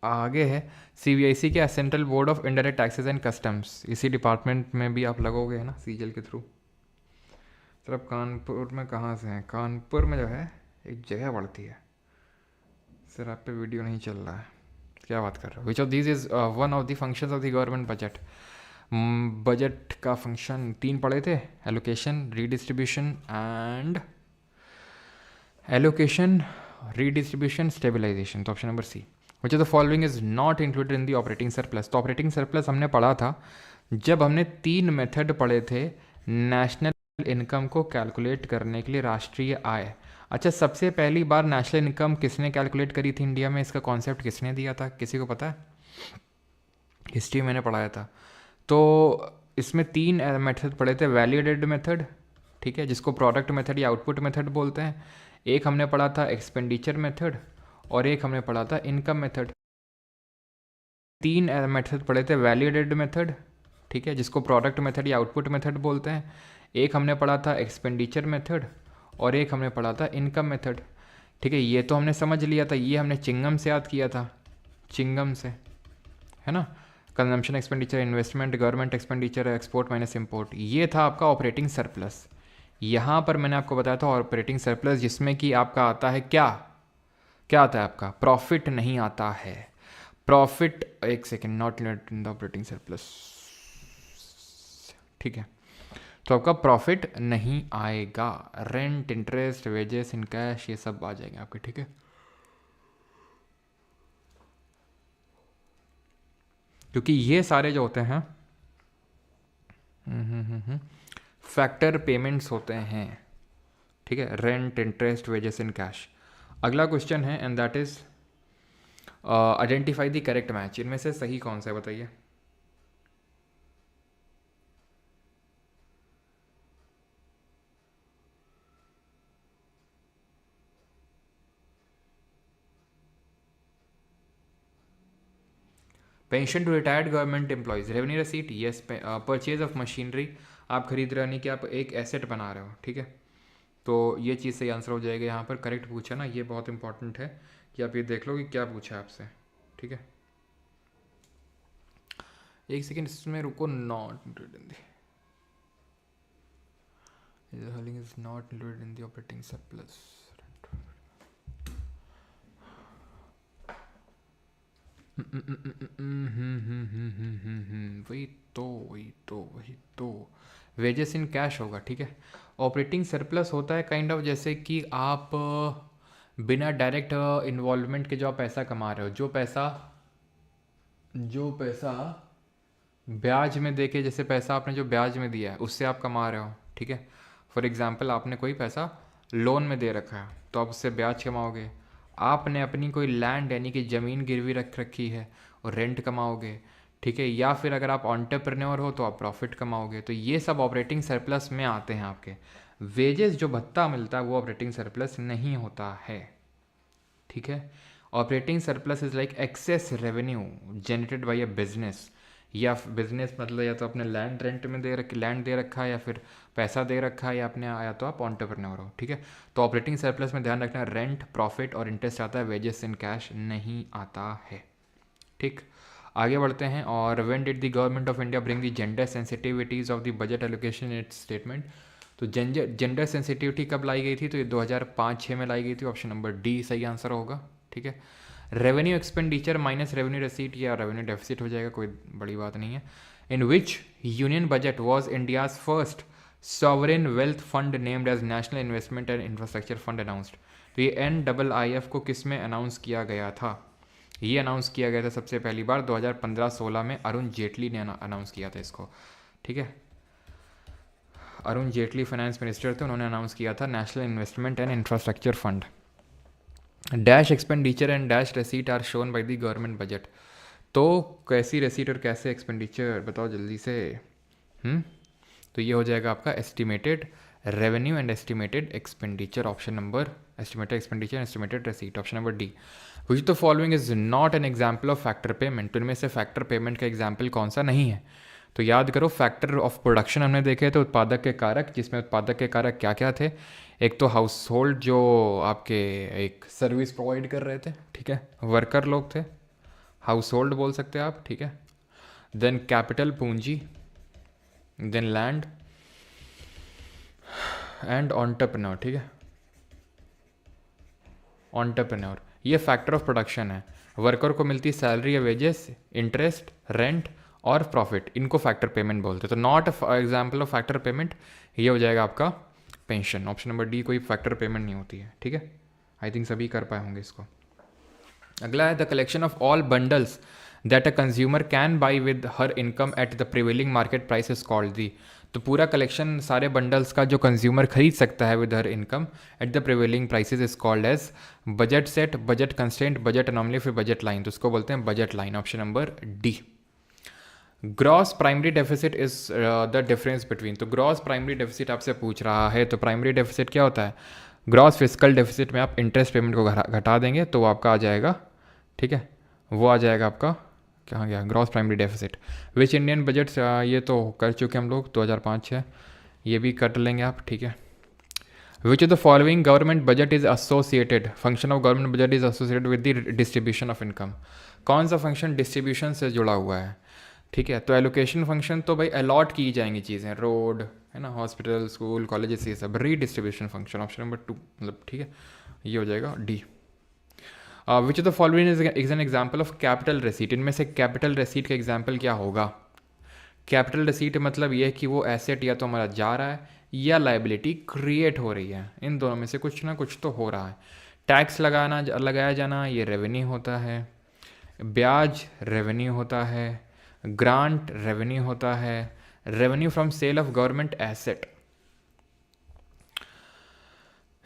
आगे है सीबीआईसी के central board of indirect taxes and customs, इसी डिपार्टमेंट में भी आप लगोगे है ना, सीजल के थ्रू। सर आप कानपुर में कहाँ से हैं? कानपुर में जो है एक जगह पड़ती है। सर आप पे वीडियो नहीं चल रहा है, क्या बात कर रहे हो? Which of this is one of the functions of the government budget. Budget का फंक्शन 3 पढ़े थे, allocation, redistribution and allocation, redistribution, stabilisation. तो option number C. Which of the following is not included in the operating surplus. तो operating surplus हमने पढ़ा था जब हमने 3 मेथड पढ़े थे नेशनल इनकम को कैलकुलेट करने के लिए, राष्ट्रीय आय। अच्छा, सबसे पहली बार नेशनल इनकम किसने कैलकुलेट करी थी इंडिया में? इसका कॉन्सेप्ट किसने दिया था, किसी को पता है? हिस्ट्री मैंने पढ़ाया था। तो इसमें 3 मेथड पढ़े थे। वैल्यू एडेड मेथड, ठीक है, जिसको प्रोडक्ट मेथड या आउटपुट मेथड बोलते हैं। एक हमने पढ़ा था एक्सपेंडिचर मेथड, और एक हमने पढ़ा था इनकम मेथड। 3 मेथड पढ़े थे। वैल्यू एडेड मेथड, ठीक है, जिसको प्रोडक्ट मेथड या आउटपुट मेथड बोलते हैं। एक हमने पढ़ा था एक्सपेंडिचर मेथड, और एक हमने पढ़ा था इनकम मेथड। ठीक है, ये तो हमने समझ लिया था, ये हमने चिंगम से याद किया था, चिंगम से, है ना। Consumption expenditure, investment, government expenditure, export minus import, ये था आपका ऑपरेटिंग सरप्लस। यहाँ पर मैंने आपको बताया था ऑपरेटिंग सरप्लस, जिसमें कि आपका आता है क्या, क्या आता है आपका? प्रॉफिट नहीं आता है। प्रॉफिट, एक second, not in the operating surplus, ठीक है, तो आपका प्रॉफिट नहीं आएगा। Rent, interest, wages in cash, ये सब आ जाएंगे आपके, ठीक है। क्योंकि ये सारे जो होते हैं फैक्टर पेमेंट्स होते हैं, ठीक है। Rent, interest, wages in cash. अगला क्वेश्चन है and that is identify the correct match. इनमें से सही कौन सा है बताइए? Pension to retired government employees, revenue receipt, yes. Purchase of machinery, आप खरीद रहे हो, नहीं कि आप एक एसेट बना रहे हो, ठीक है। तो ये चीज़ सही आंसर हो जाएगा। यहाँ पर करेक्ट पूछा ना, ये बहुत इंपॉर्टेंट है कि आप ये देख लो कि क्या पूछा है आपसे, ठीक है। एक सेकेंड इसमें रुको, not included in the holding is not included in the operating surplus. वही तो वेजेस इन कैश होगा, ठीक है। ऑपरेटिंग सरप्लस होता है काइंड ऑफ जैसे कि आप बिना डायरेक्ट इन्वॉल्वमेंट के जो आप पैसा कमा रहे हो, जो पैसा ब्याज में दे के, जैसे पैसा आपने जो ब्याज में दिया है उससे आप कमा रहे हो, ठीक है। फॉर एग्जांपल आपने कोई पैसा लोन में दे रखा है तो आप उससे ब्याज कमाओगे। आपने अपनी कोई लैंड यानी कि ज़मीन गिरवी रख रखी है और रेंट कमाओगे, ठीक है। या फिर अगर आप एंटरप्रेन्योर हो तो आप प्रॉफिट कमाओगे। तो ये सब ऑपरेटिंग सरप्लस में आते हैं आपके। वेजेस जो भत्ता मिलता है वो ऑपरेटिंग सरप्लस नहीं होता है, ठीक है। Operating surplus is like excess revenue generated by a business या बिजनेस मतलब या तो अपने लैंड रेंट में लैंड दे रखा है, या फिर पैसा दे रखा है, या अपने या तो आप एंटरप्रेन्योर हो, ठीक है। तो ऑपरेटिंग सरप्लस में ध्यान रखना रेंट, प्रॉफिट और इंटरेस्ट आता है, वेजेस इन कैश नहीं आता है, ठीक। आगे बढ़ते हैं। और when did the government of India bring the gender sensitivities of the budget allocation in its statement. तो जेंडर सेंसिटिविटी कब लाई गई थी? तो ये 2005-6 में लाई गई थी। ऑप्शन नंबर डी सही आंसर होगा, ठीक है। Revenue expenditure minus revenue receipt या रेवेन्यू डेफिसिट हो जाएगा, कोई बड़ी बात नहीं है। In which union budget was India's first sovereign wealth fund named as national investment and infrastructure fund announced. तो ये NIIF को किस में अनाउंस किया गया था? ये अनाउंस किया गया था सबसे पहली बार 2015-16 में, अरुण जेटली ने अनाउंस किया था इसको, ठीक है। अरुण जेटली फाइनेंस मिनिस्टर थे, उन्होंने अनाउंस किया था national investment and infrastructure fund. Dash expenditure and dash receipt are shown by the government budget. तो कैसी रेसीट और कैसे एक्सपेंडिचर बताओ जल्दी से। तो ये हो जाएगा आपका estimated revenue and estimated expenditure, option number estimated expenditure estimated receipt, option number D. Which the following is not an example of factor payment. तो इनमें से फैक्टर पेमेंट का एग्जाम्पल कौन सा नहीं है? तो याद करो, फैक्टर ऑफ प्रोडक्शन हमने देखे थे, उत्पादक के कारक, जिसमें उत्पादक के कारक क्या क्या थे? एक तो हाउस होल्ड जो आपके एक सर्विस प्रोवाइड कर रहे थे, ठीक है, वर्कर लोग थे, हाउस होल्ड बोल सकते हैं आप, ठीक है। देन कैपिटल पूंजी, देन लैंड एंड एंटरप्रेन्योर, ठीक है, एंटरप्रेन्योर। ये फैक्टर ऑफ प्रोडक्शन है। वर्कर को मिलती है सैलरी या वेजेस, इंटरेस्ट, रेंट और प्रॉफिट, इनको फैक्टर पेमेंट बोलते हैं। तो not example of factor payment ये हो जाएगा आपका पेंशन, ऑप्शन नंबर डी। कोई फैक्टर पेमेंट नहीं होती है, ठीक है। आई थिंक सभी कर पाए होंगे इसको। अगला है the collection of all bundles that a consumer can buy with her income at the prevailing market price is called the. तो पूरा कलेक्शन सारे बंडल्स का जो कंज्यूमर खरीद सकता है with her income at the prevailing prices is called as budget set, budget constant, budget anomaly, फिर budget line. तो उसको बोलते हैं budget line, option number D. Gross primary deficit is the difference between. तो gross primary deficit आपसे पूछ रहा है, तो प्राइमरी डेफिसिट क्या होता है? ग्रॉस फिजिकल डेफिसिट में आप इंटरेस्ट पेमेंट को घटा देंगे तो वो आपका आ जाएगा, ठीक है, वो आ जाएगा आपका, कहाँ गया, gross primary deficit. Which Indian budget, ये तो कर चुके हम लोग 2005-6, ये भी कर लेंगे आप, ठीक है। Which of the following government budget is associated, function of government budget is associated with the distribution of income. कौन सा फंक्शन डिस्ट्रीब्यूशन से जुड़ा हुआ है? ठीक है, तो एलोकेशन फंक्शन तो भाई अलॉट की जाएंगी चीज़ें, रोड है ना, हॉस्पिटल, स्कूल, कॉलेजेस, ये सब। रीडिस्ट्रीब्यूशन फंक्शन, ऑप्शन नंबर 2, मतलब ठीक है, ये हो जाएगा D. Which of the following is an example of capital receipt. इनमें से कैपिटल रिसीट का एग्जाम्पल क्या होगा? कैपिटल रिसीट मतलब ये है कि वो एसेट या तो हमारा जा रहा है या लाइबिलिटी क्रिएट हो रही है, इन दोनों में से कुछ ना कुछ तो हो रहा है। टैक्स लगाया जाना ये रेवेन्यू होता है, ब्याज रेवेन्यू होता है, ग्रांट रेवेन्यू होता है, revenue from sale of government asset.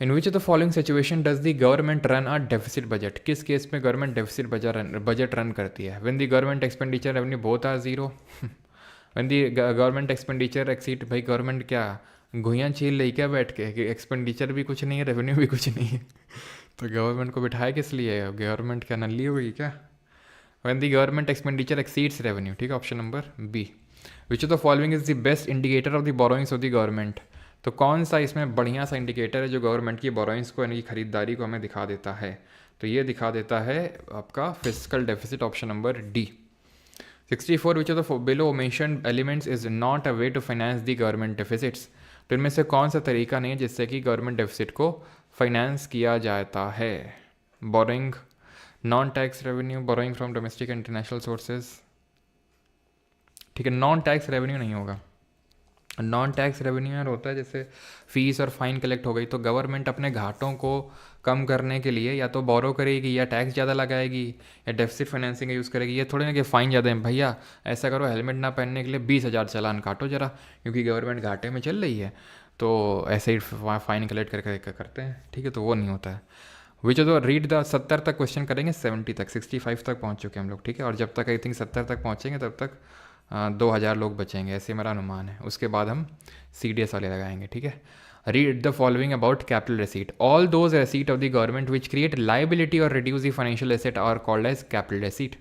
In which of the following situation does the government run a deficit budget. किस केस में गवर्नमेंट डेफिसिट बजट रन करती है? When the government expenditure revenue both are zero, when the government expenditure exceed. भाई government क्या घुइयाँ छील रही क्या बैठ के, कि एक्सपेंडिचर भी कुछ नहीं है, रेवेन्यू भी कुछ नहीं है, तो गवर्नमेंट को बिठाया किस लिए? गवर्नमेंट क्या नल्ली होगी क्या? When the government expenditure exceeds revenue, ठीक है, option number B. Which of the following is the best indicator of the borrowings of the government. तो कौन सा इसमें बढ़िया सा इंडिकेटर है जो गवर्नमेंट की बोरोइंग्स को, यानी कि खरीदारी को हमें दिखा देता है? तो ये दिखा देता है आपका physical deficit, option number D. 64 which of the below mentioned elements is not a way to finance the government deficits. तो इनमें से कौन सा तरीका नहीं है जिससे कि गवर्नमेंट डेफिसिट को फाइनेंस किया जाता है? Borrowing, non tax revenue, borrowing from domestic and international sources, ठीक है। नॉन टैक्स रेवेन्यू नहीं होगा। नॉन टैक्स रेवेन्यू यार होता है जैसे फीस और फाइन कलेक्ट हो गई, तो गवर्नमेंट अपने घाटों को कम करने के लिए या तो बोरो करेगी, या टैक्स ज़्यादा लगाएगी, या डेफिसिट फाइनेंसिंग का यूज़ करेगी। ये थोड़ी ना कि फ़ाइन ज़्यादा है, भैया ऐसा करो हेलमेट ना पहनने के लिए 20,000 चालान काटो जरा, क्योंकि गवर्नमेंट घाटे में चल रही है, तो ऐसे ही फ़ाइन कलेक्ट करते हैं, ठीक है, तो वो नहीं होता है। विच तो रीड द 70 तक क्वेश्चन करेंगे, 70 तक, 65 तक पहुँच चुके हम लोग, ठीक है। और जब तक आई थिंक 70 तक पहुँचेंगे तब तक 2000 लोग बचेंगे, ऐसे मेरा अनुमान है। उसके बाद हम CDS वाले लगाएंगे, ठीक है। Read the following about capital receipt. All those receipt of the government which create liability or reduce the financial asset are called as capital receipt.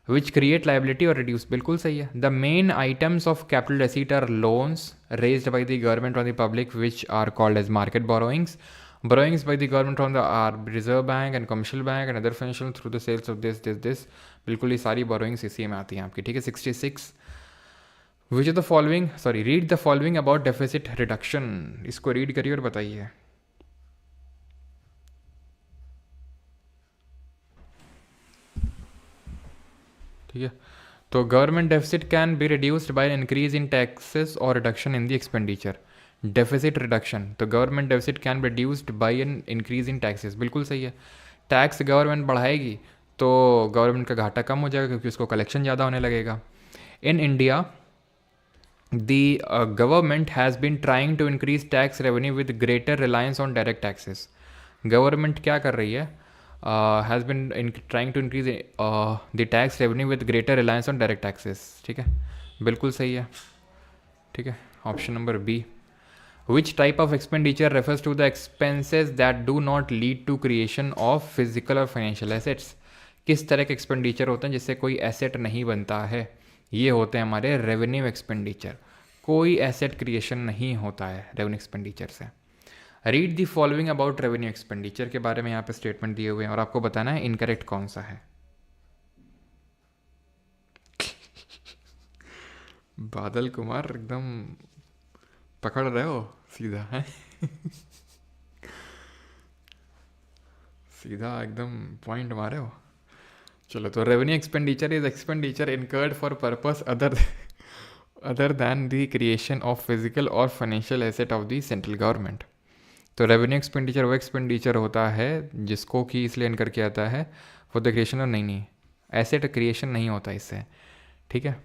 Which create liability or reduce, बिल्कुल सही है। The main items of capital receipt are loans raised by the government on the public which are called as market borrowings, borrowings by the government from the reserve bank and commercial bank and other financial through the sales of this। बिल्कुल ये सारी borrowings इसी में आती हैं आपकी, ठीक है। 66 which of the following, sorry, read the following about deficit reduction, इसको रीड करिए और बताइए। ठीक है, तो government deficit can be reduced by increase in taxes or reduction in the expenditure. Deficit reduction, तो government deficit can be reduced by an increase in taxes, बिल्कुल सही है। टैक्स गवर्नमेंट बढ़ाएगी तो गवर्नमेंट का घाटा कम हो जाएगा क्योंकि उसको कलेक्शन ज़्यादा होने लगेगा। In India the government has been trying to increase tax revenue with greater reliance on direct taxes। Government क्या कर रही है, has been trying to increase the tax revenue with greater reliance on direct taxes, ठीक है, बिल्कुल सही है, ठीक है। Option number B, which type of expenditure refers to the expenses that do not lead to creation of physical और financial assets. किस तरह के एक्सपेंडिचर होते हैं जिससे कोई एसेट नहीं बनता है, ये होते हैं हमारे रेवेन्यू एक्सपेंडिचर। कोई एसेट क्रिएशन नहीं होता है रेवेन्यू एक्सपेंडिचर से। Read the following about revenue expenditure के बारे में यहाँ पे स्टेटमेंट दिए हुए हैं और आपको बताना है इनकरेक्ट कौन सा है। बादल कुमार एकदम पकड़ रहे हो सीधा है। सीधा एकदम पॉइंट मारे हो। चलो, तो revenue expenditure is expenditure incurred for purpose other than the creation of physical और financial asset of the central government. तो रेवेन्यू एक्सपेंडिचर वो एक्सपेंडिचर होता है जिसको कि इसलिए इनकर किया जाता है फॉर द क्रिएशन और नहीं एसेट क्रिएशन नहीं होता इससे, ठीक है।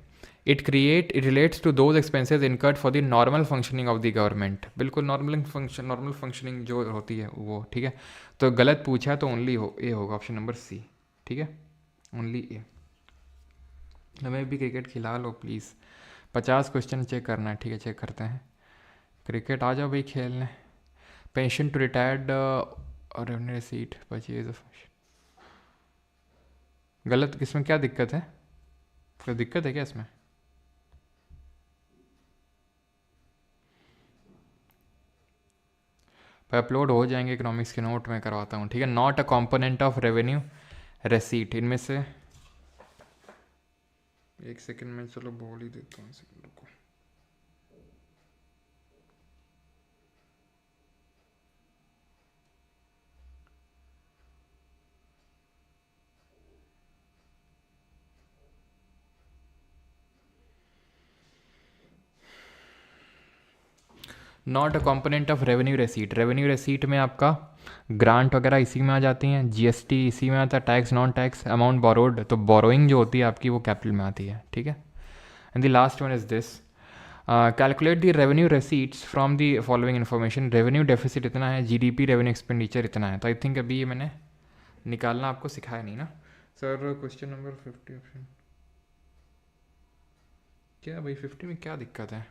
It relates to those expenses incurred for the normal functioning of the government, बिल्कुल नॉर्मल फंक्शनिंग जो होती है वो, ठीक है। तो गलत पूछा तो ओनली ए होगा, ऑप्शन नंबर सी, ठीक है, ओनली ए। हमें भी क्रिकेट खिला लो प्लीज़। 50 क्वेश्चन चेक करना है, ठीक है, चेक करते हैं। क्रिकेट आ जाओ भाई खेलने। पेंशन टू रिटायर्ड और रेवेन्यू रिसीट परचेज ऑफ, गलत, किसमें क्या दिक्कत है, कोई दिक्कत है क्या इसमें? अपलोड हो जाएंगे, इकोनॉमिक्स के नोट में करवाता हूँ, ठीक है। Not a component of revenue receipt, इनमें से एक सेकंड में, चलो बोल ही देता हूँ, सेकंड को। Not a component of revenue receipt, revenue receipt में आपका ग्रांट वगैरह इसी में आ जाती हैं, जीएसटी इसी में आता है, tax non tax, amount borrowed, तो बोरोइंग जो होती है आपकी वो कैपिटल में आती है, ठीक है। And the last one is this, calculate the revenue receipts from the following information. Revenue deficit इतना है, जीडीपी रेवेन्यू एक्सपेंडिचर इतना है, तो आई थिंक अभी ये मैंने निकालना आपको सिखाया नहीं ना सर। क्वेश्चन नंबर 50 ऑप्शन क्या भाई, 50 में क्या दिक्कत है?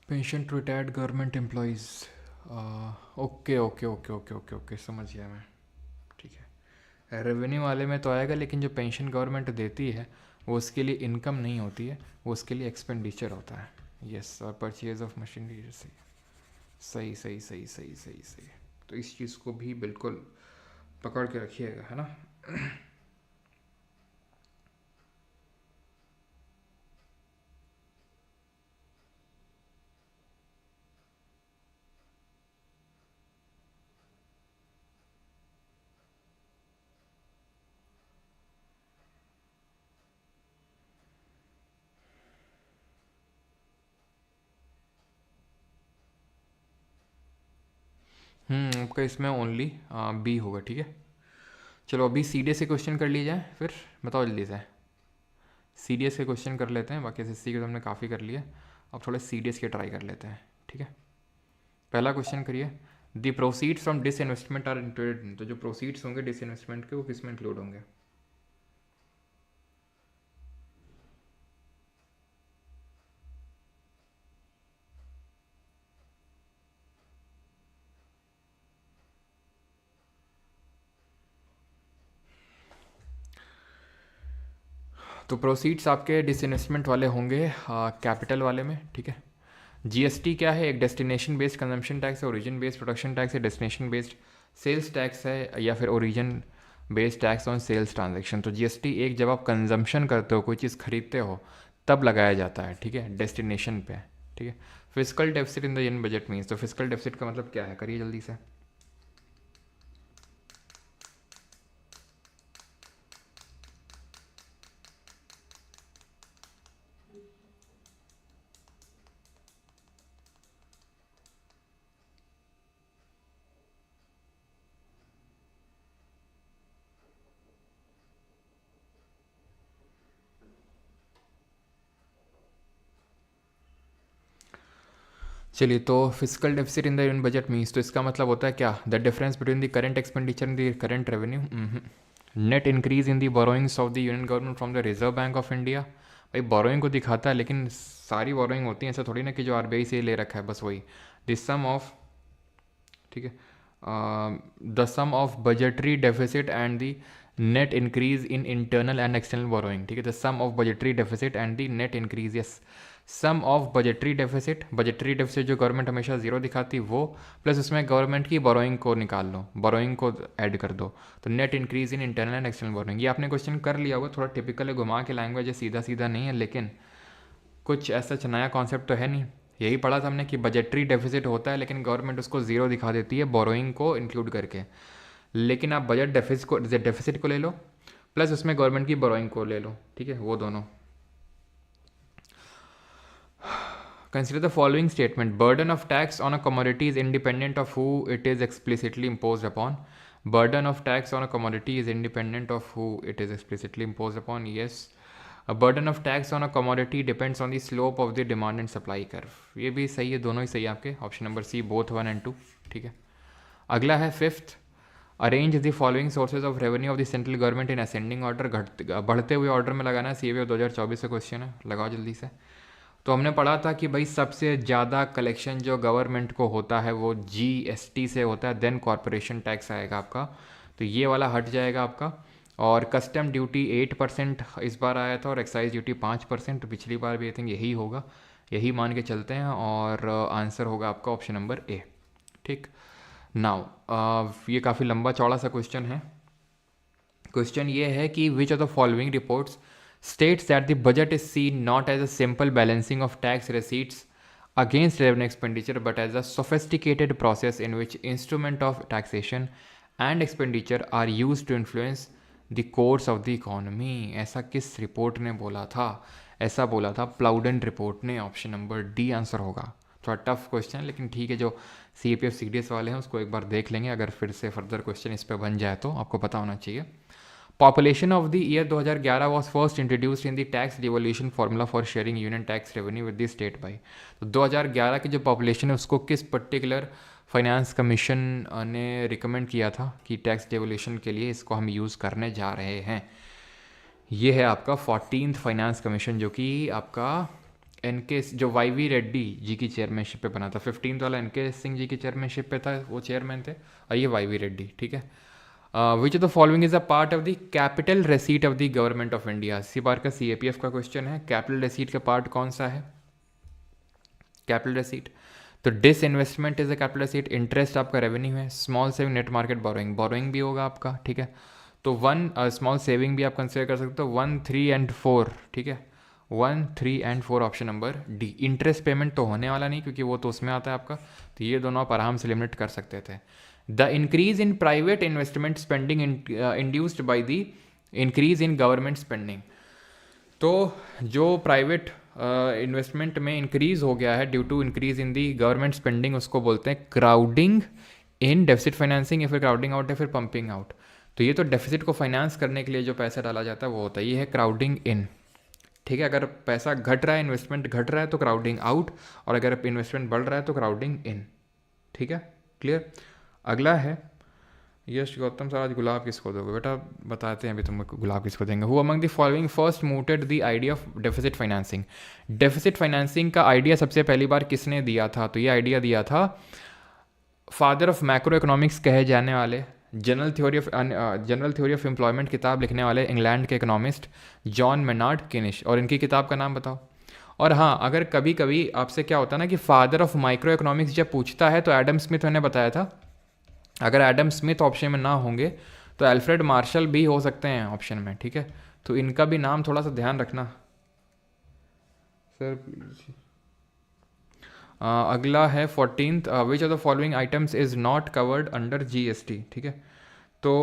Pension to retired government employees, okay okay okay okay okay okay, समझ गया मैं, ठीक है। रेवेन्यू वाले में तो आएगा, लेकिन जो पेंशन गवर्नमेंट देती है वो उसके लिए इनकम नहीं होती है, वो उसके लिए एक्सपेंडिचर होता है। यस, और परचेज ऑफ मशीनरी, सही सही सही सही सही सही। तो इस चीज़ को भी बिल्कुल पकड़ के रखिएगा, है ना। आपका इसमें ओनली बी होगा, ठीक है। चलो अभी सी डी एस के क्वेश्चन कर लिए जाए, फिर बताओ जल्दी से। सी डी एस के क्वेश्चन कर लेते हैं, बाकी एस एस सी के तो हमने काफ़ी कर लिया, अब थोड़े सी डी एस के ट्राई कर लेते हैं, ठीक है। पहला क्वेश्चन करिए, the proceeds from disinvestment are included, तो जो प्रोसीड्स होंगे डिस इन्वेस्टमेंट के वो किस में इंक्लूड होंगे? तो प्रोसीड्स आपके डिसइन्वेस्टमेंट वाले होंगे कैपिटल वाले में, ठीक है। जीएसटी क्या है? एक डेस्टिनेशन बेस्ड कंजम्पशन टैक्स है, ओरिजिन बेस्ड प्रोडक्शन टैक्स है, डेस्टिनेशन बेस्ड सेल्स टैक्स है, या फिर origin based tax on sales transaction. तो जीएसटी एक जब आप कंजम्पशन करते हो, कोई चीज़ खरीदते हो, तब लगाया जाता है, ठीक है, डेस्टिनेशन पे, ठीक है। Physical deficit in the union budget means, तो फिजिकल डेफिसिट का मतलब क्या है, करिए जल्दी से। चलिए, तो physical deficit in the union budget means, तो इसका मतलब होता है क्या, the difference between the current expenditure and the current revenue. Net increase in the borrowings of the union government from the reserve bank of India. भाई borrowing को दिखाता है, लेकिन सारी बोरोइंग होती है, ऐसा थोड़ी ना कि जो आरबीआई से ले रखा है बस वही। द सम ऑफ, ठीक है, the sum of budgetary deficit and the net increase in internal and external borrowing, ठीक है। The sum of budgetary deficit and the net increase, yes, sum of budgetary deficit, budgetary deficit जो government हमेशा zero दिखाती वो, plus उसमें government की borrowing को निकाल लो, बोरोइंग को ऐड कर दो, तो net increase in internal and external borrowing. ये आपने क्वेश्चन कर लिया होगा, थोड़ा टिपिकल है, घुमा के लैंग्वेज है, सीधा सीधा नहीं है, लेकिन कुछ ऐसा नया कॉन्सेप्ट तो है नहीं। यही पढ़ा था हमने कि बजटरी डेफिसिट होता है, लेकिन गवर्नमेंट उसको जीरो दिखा देती है बोरोइंग को इंक्लूड करके। लेकिन आप बजट डेफिसिट को ले लो, प्लस उसमें गवर्नमेंट की बोरोइंग को ले लो, ठीक है, वो दोनों। Consider the following statement. Burden of tax on a commodity is independent of who it is explicitly imposed upon. Burden of tax on a commodity is independent of who it is explicitly imposed upon. Yes. A burden of tax on a commodity depends on the slope of the demand and supply curve. ये भी सही है, दोनों ही सही है आपके, option number C, both 1 and 2, ठीक है। अगला है fifth, arrange the following sources of revenue of the central government in ascending order. बढ़ते हुए ऑर्डर में लगाना है, सीए 2024 का क्वेश्चन है, लगाओ जल्दी से। तो हमने पढ़ा था कि भाई सबसे ज़्यादा कलेक्शन जो गवर्नमेंट को होता है वो जीएसटी से होता है, देन कॉरपोरेशन टैक्स आएगा आपका, तो ये वाला हट जाएगा आपका। और कस्टम ड्यूटी 8% इस बार आया था, और एक्साइज ड्यूटी 5%, तो पिछली बार भी आई थिंक यही होगा, यही मान के चलते हैं, और आंसर होगा आपका ऑप्शन नंबर ए, ठीक। नाउ ये काफ़ी लंबा चौड़ा सा क्वेश्चन है। क्वेश्चन ये है कि विच of the following reports states that the budget is seen not as a simple balancing of tax receipts against revenue expenditure but as a sophisticated process in which instrument of taxation and expenditure are used to influence the course of the economy। ऐसा किस report ने बोला था? ऐसा बोला था प्लाउडन report ने, option number D answer होगा। थोड़ा टफ क्वेश्चन है, लेकिन ठीक है, जो CPF CDS वाले हैं उसको एक बार देख लेंगे, अगर फिर से फर्दर क्वेश्चन इस पर बन जाए तो आपको पता होना चाहिए। Population of the year 2011 was first introduced in the tax devolution formula for sharing union tax revenue with the state by। तो 2011 की जो पॉपुलेशन है उसको किस पर्टिकुलर फाइनेंस कमीशन ने रिकमेंड किया था कि टैक्स डेवोल्यूशन के लिए इसको हम यूज़ करने जा रहे हैं? ये है आपका 14th फाइनेंस कमीशन, जो कि आपका एनके जो YV रेड्डी जी की चेयरमैनशिप पे बना था। 15th वाला NK सिंह जी की चेयरमैनशिप पे था, वो चेयरमैन थे, और ये YV रेड्डी, ठीक है। Which of the following is a part of the capital receipt of the government of India. इसी बार का CAPF का क्वेश्चन है, कैपिटल रेसीट का पार्ट कौन सा है? कैपिटल रेसीट, तो disinvestment is a capital receipt, interest आपका रेवेन्यू है, small saving net market borrowing, borrowing भी होगा आपका, ठीक है। तो 1 स्मॉल सेविंग भी आप कंसिडर कर सकते हो, 1, 3 and 4, ठीक है, 1, 3 and 4 option number D. Interest payment तो होने वाला नहीं, क्योंकि वो तो उसमें आता है आपका, तो ये दोनों आप आराम से लिमिट कर सकते थे। The increase in private investment spending induced by the increase in government spending, तो जो प्राइवेट इन्वेस्टमेंट में इंक्रीज हो गया है due to increase in the government spending, उसको बोलते हैं क्राउडिंग इन डेफिसिट फाइनेंसिंग, या फिर क्राउडिंग आउट, या फिर पंपिंग आउट। तो ये तो डेफिसिट को फाइनेंस करने के लिए जो पैसा डाला जाता है वो होता है, ये है क्राउडिंग इन, ठीक है। अगर पैसा घट रहा है, इन्वेस्टमेंट घट रहा है, तो क्राउडिंग आउट, और अगर इन्वेस्टमेंट बढ़ रहा है तो क्राउडिंग इन, ठीक है, क्लियर। अगला है यश गौतम सर, आज गुलाब किसको दोगे बेटा? बताते हैं अभी तुमको गुलाब किसको देंगे। Who among the following first mooted the idea of deficit financing. Deficit financing का आइडिया सबसे पहली बार किसने दिया था? तो ये आइडिया दिया था फादर ऑफ मैक्रो इकोनॉमिक्स कहे जाने वाले जनरल थ्योरी ऑफ एम्प्लॉयमेंट किताब लिखने वाले इंग्लैंड के इकोनॉमिस्ट जॉन मेनार्ड केनिश, और इनकी किताब का नाम बताओ। और हाँ, अगर कभी कभी आपसे क्या होता है ना कि फादर ऑफ माइक्रो इकोनॉमिक्स जब पूछता है तो एडम स्मिथ मैंने बताया था, अगर एडम स्मिथ ऑप्शन में ना होंगे तो एल्फ्रेड मार्शल भी हो सकते हैं ऑप्शन में, ठीक है। तो इनका भी नाम थोड़ा सा ध्यान रखना सर। अगला है 14th, which of the following items is not covered under GST, ठीक है। तो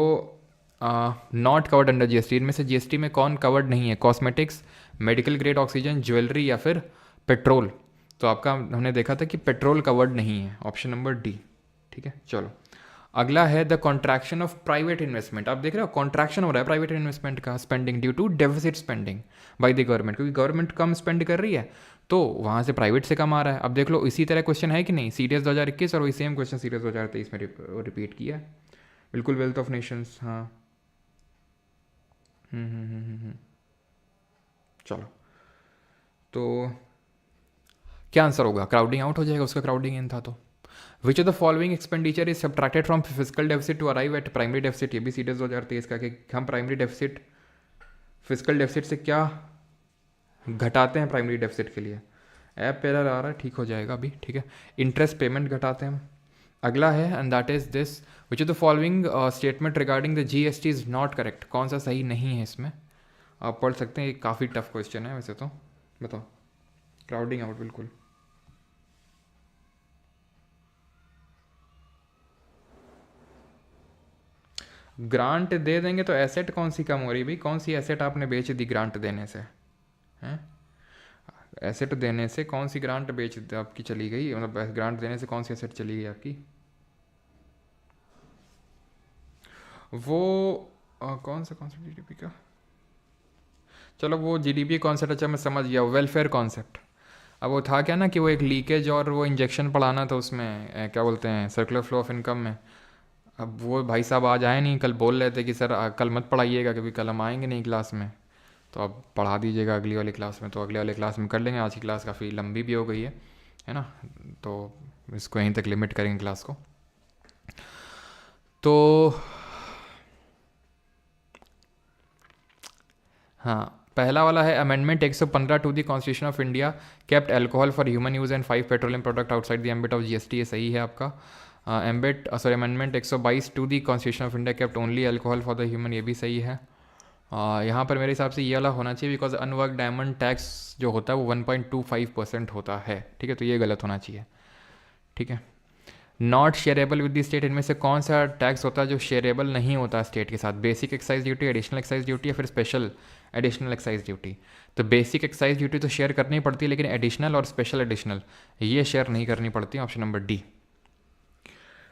नॉट कवर्ड अंडर जीएसटी, इनमें से जीएसटी में कौन कवर्ड नहीं है? Cosmetics, medical grade oxygen, jewellery या फिर पेट्रोल। तो आपका हमने देखा था कि पेट्रोल कवर्ड नहीं है, ऑप्शन नंबर डी, ठीक है। चलो अगला है the contraction of private investment. आप देख रहे हो कॉन्ट्रैक्शन हो रहा है प्राइवेट इन्वेस्टमेंट का, spending due to deficit spending by the government, क्योंकि गवर्नमेंट कम स्पेंड कर रही है तो वहाँ से प्राइवेट से कम आ रहा है। अब देख लो इसी तरह क्वेश्चन है कि नहीं, सीडीएस 2021 और वही सेम क्वेश्चन सीडीएस 2023 में रिपीट किया है बिल्कुल। वेल्थ ऑफ नेशंस, हाँ। चलो तो क्या आंसर होगा? क्राउडिंग आउट हो जाएगा, उसका क्राउडिंग इन था। तो which of the following expenditure is subtracted from physical deficit to arrive at primary deficit. ये भी सीडीएस 2023 का कि हम प्राइमरी डेफिसिट फिजिकल डेफिसिट से क्या घटाते हैं प्राइमरी डेफिसिट के लिए। ऐप एरर आ रहा है, ठीक हो जाएगा अभी, ठीक है। इंटरेस्ट पेमेंट घटाते हैं हम। अगला है and that is this, which of the following statement regarding the GST is not correct. कौन सा सही नहीं है इसमें? आप पढ़ सकते हैं, ये काफ़ी टफ क्वेश्चन है वैसे तो। बताओ। क्राउडिंग आउट बिल्कुल। ग्रांट दे देंगे तो एसेट कौन सी कम हो रही भाई? कौन सी एसेट आपने बेच दी ग्रांट देने से? हैं? एसेट देने से कौन सी ग्रांट बेच आपकी चली गई? मतलब ग्रांट देने से कौन सी एसेट चली गई आपकी? वो कौन सा जीडीपी का? चलो वो जीडीपी कॉन्सेप्ट, अच्छा मैं समझ गया, वेलफेयर कॉन्सेप्ट। अब वो था क्या ना कि वो एक लीकेज और वो इंजेक्शन पढ़ाना था उसमें, क्या बोलते हैं, सर्कुलर फ्लो ऑफ इनकम में। अब वो भाई साहब आज आए नहीं, कल बोल रहे थे कि सर कल मत पढ़ाइएगा क्योंकि कल हम आएंगे नहीं क्लास में, तो अब पढ़ा दीजिएगा अगली वाली क्लास में। तो अगले वाली क्लास में कर लेंगे, आज की क्लास काफ़ी लंबी भी हो गई है ना, तो इसको यहीं तक लिमिट करेंगे क्लास को। तो हाँ, पहला वाला है amendment 115 to the constitution of India kept alcohol for human use and 5 petroleum product outside the ambit of GST. ये सही है आपका। Amendment 122 to the constitution of India kept only alcohol for the human, ये भी सही है। यहाँ पर मेरे हिसाब से ये वाला होना चाहिए, बिकॉज अनवर्क डायमंड टैक्स जो होता है वो 1.25% होता है, ठीक है, तो ये गलत होना चाहिए, ठीक है। Not shareable with the state, इनमें से कौन सा टैक्स होता है जो शेयरेबल नहीं होता स्टेट के साथ? Basic excise duty, additional excise duty या फिर स्पेशल एडिशनल एक्साइज ड्यूटी। तो बेसिक एक्साइज ड्यूटी तो शेयर करनी पड़ती है, लेकिन एडिशनल और स्पेशल एडिशनल ये शेयर नहीं करनी पड़ती, option number D.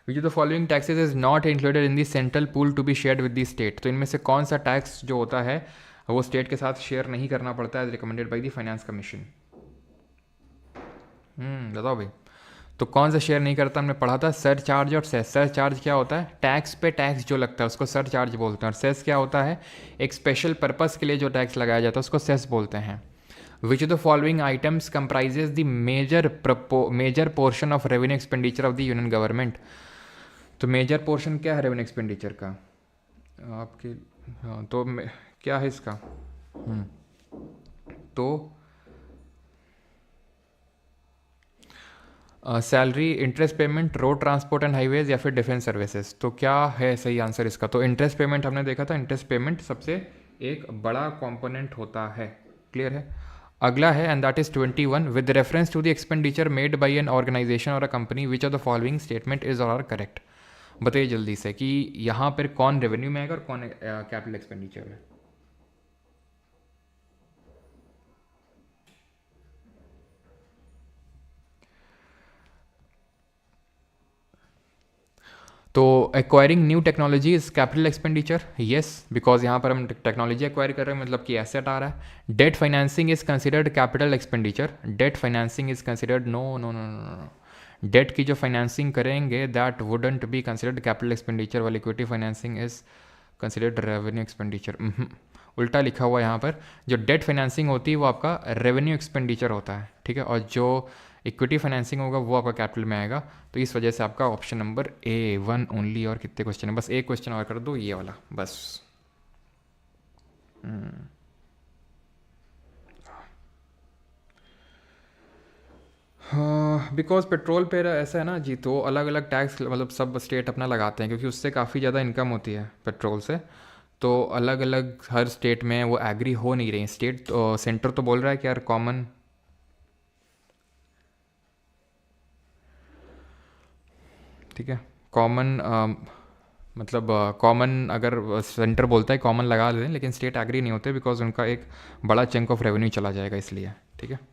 Which of the following taxes is not included in the central pool to be shared with the state. तो इनमें से कौन सा टैक्स जो होता है वो स्टेट के साथ शेयर नहीं करना पड़ता है, recommended by the finance commission. बताओ भाई, तो कौन सा शेयर नहीं करता? हमने पढ़ा था सर चार्ज और सेस। सर चार्ज क्या होता है? टैक्स पे टैक्स जो लगता है उसको सर चार्ज बोलते हैं, और सेस क्या होता है? एक स्पेशल पर्पस के लिए जो टैक्स लगाया जाता है उसको सेस बोलते हैं। Which of the following items comprises the major portion of revenue expenditure of the union government. तो मेजर पोर्शन क्या है रेवेन्यू एक्सपेंडिचर का आपके? हाँ, तो क्या है इसका? तो salary, interest payment, road transport and highways या फिर डिफेंस सर्विसेज। तो क्या है सही आंसर इसका? तो इंटरेस्ट पेमेंट हमने देखा था, इंटरेस्ट पेमेंट सबसे एक बड़ा कंपोनेंट होता है, क्लियर है। अगला है and that is 21, with reference to the expenditure made by an organisation or a company which of the following statement is or are correct. बताइए जल्दी से कि यहाँ पर कौन रेवेन्यू में आएगा और कौन कैपिटल एक्सपेंडिचर में। तो acquiring new technology is capital expenditure, yes, because यहाँ पर हम टेक्नोलॉजी एक्वायर कर रहे हैं, मतलब कि एसेट आ रहा है। Debt financing is considered capital expenditure. Debt financing is considered no no no no, debt की जो फाइनेंसिंग करेंगे that wouldn't be considered capital expenditure, वाली equity financing is considered revenue expenditure. उल्टा लिखा हुआ है यहाँ पर, जो डेट फाइनेंसिंग होती है वो आपका रेवेन्यू एक्सपेंडिचर होता है, ठीक है, और जो इक्विटी फाइनेंसिंग होगा वो आपका कैपिटल में आएगा। तो इस वजह से आपका ऑप्शन नंबर ए वन ओनली। और कितने क्वेश्चन है? बस एक क्वेश्चन और कर दो ये वाला बस। हाँ, बिकॉज पेट्रोल पे ऐसा है ना जी, तो अलग अलग टैक्स मतलब सब स्टेट अपना लगाते हैं, क्योंकि उससे काफ़ी ज़्यादा इनकम होती है पेट्रोल से। तो अलग अलग हर स्टेट में वो एग्री हो नहीं रही स्टेट, तो सेंटर तो बोल रहा है कि यार कॉमन, ठीक है कॉमन, मतलब कॉमन अगर सेंटर बोलता है कॉमन लगा दें, लेकिन स्टेट एग्री नहीं होते बिकॉज उनका एक बड़ा चंक ऑफ रेवेन्यू चला जाएगा इसलिए, ठीक है।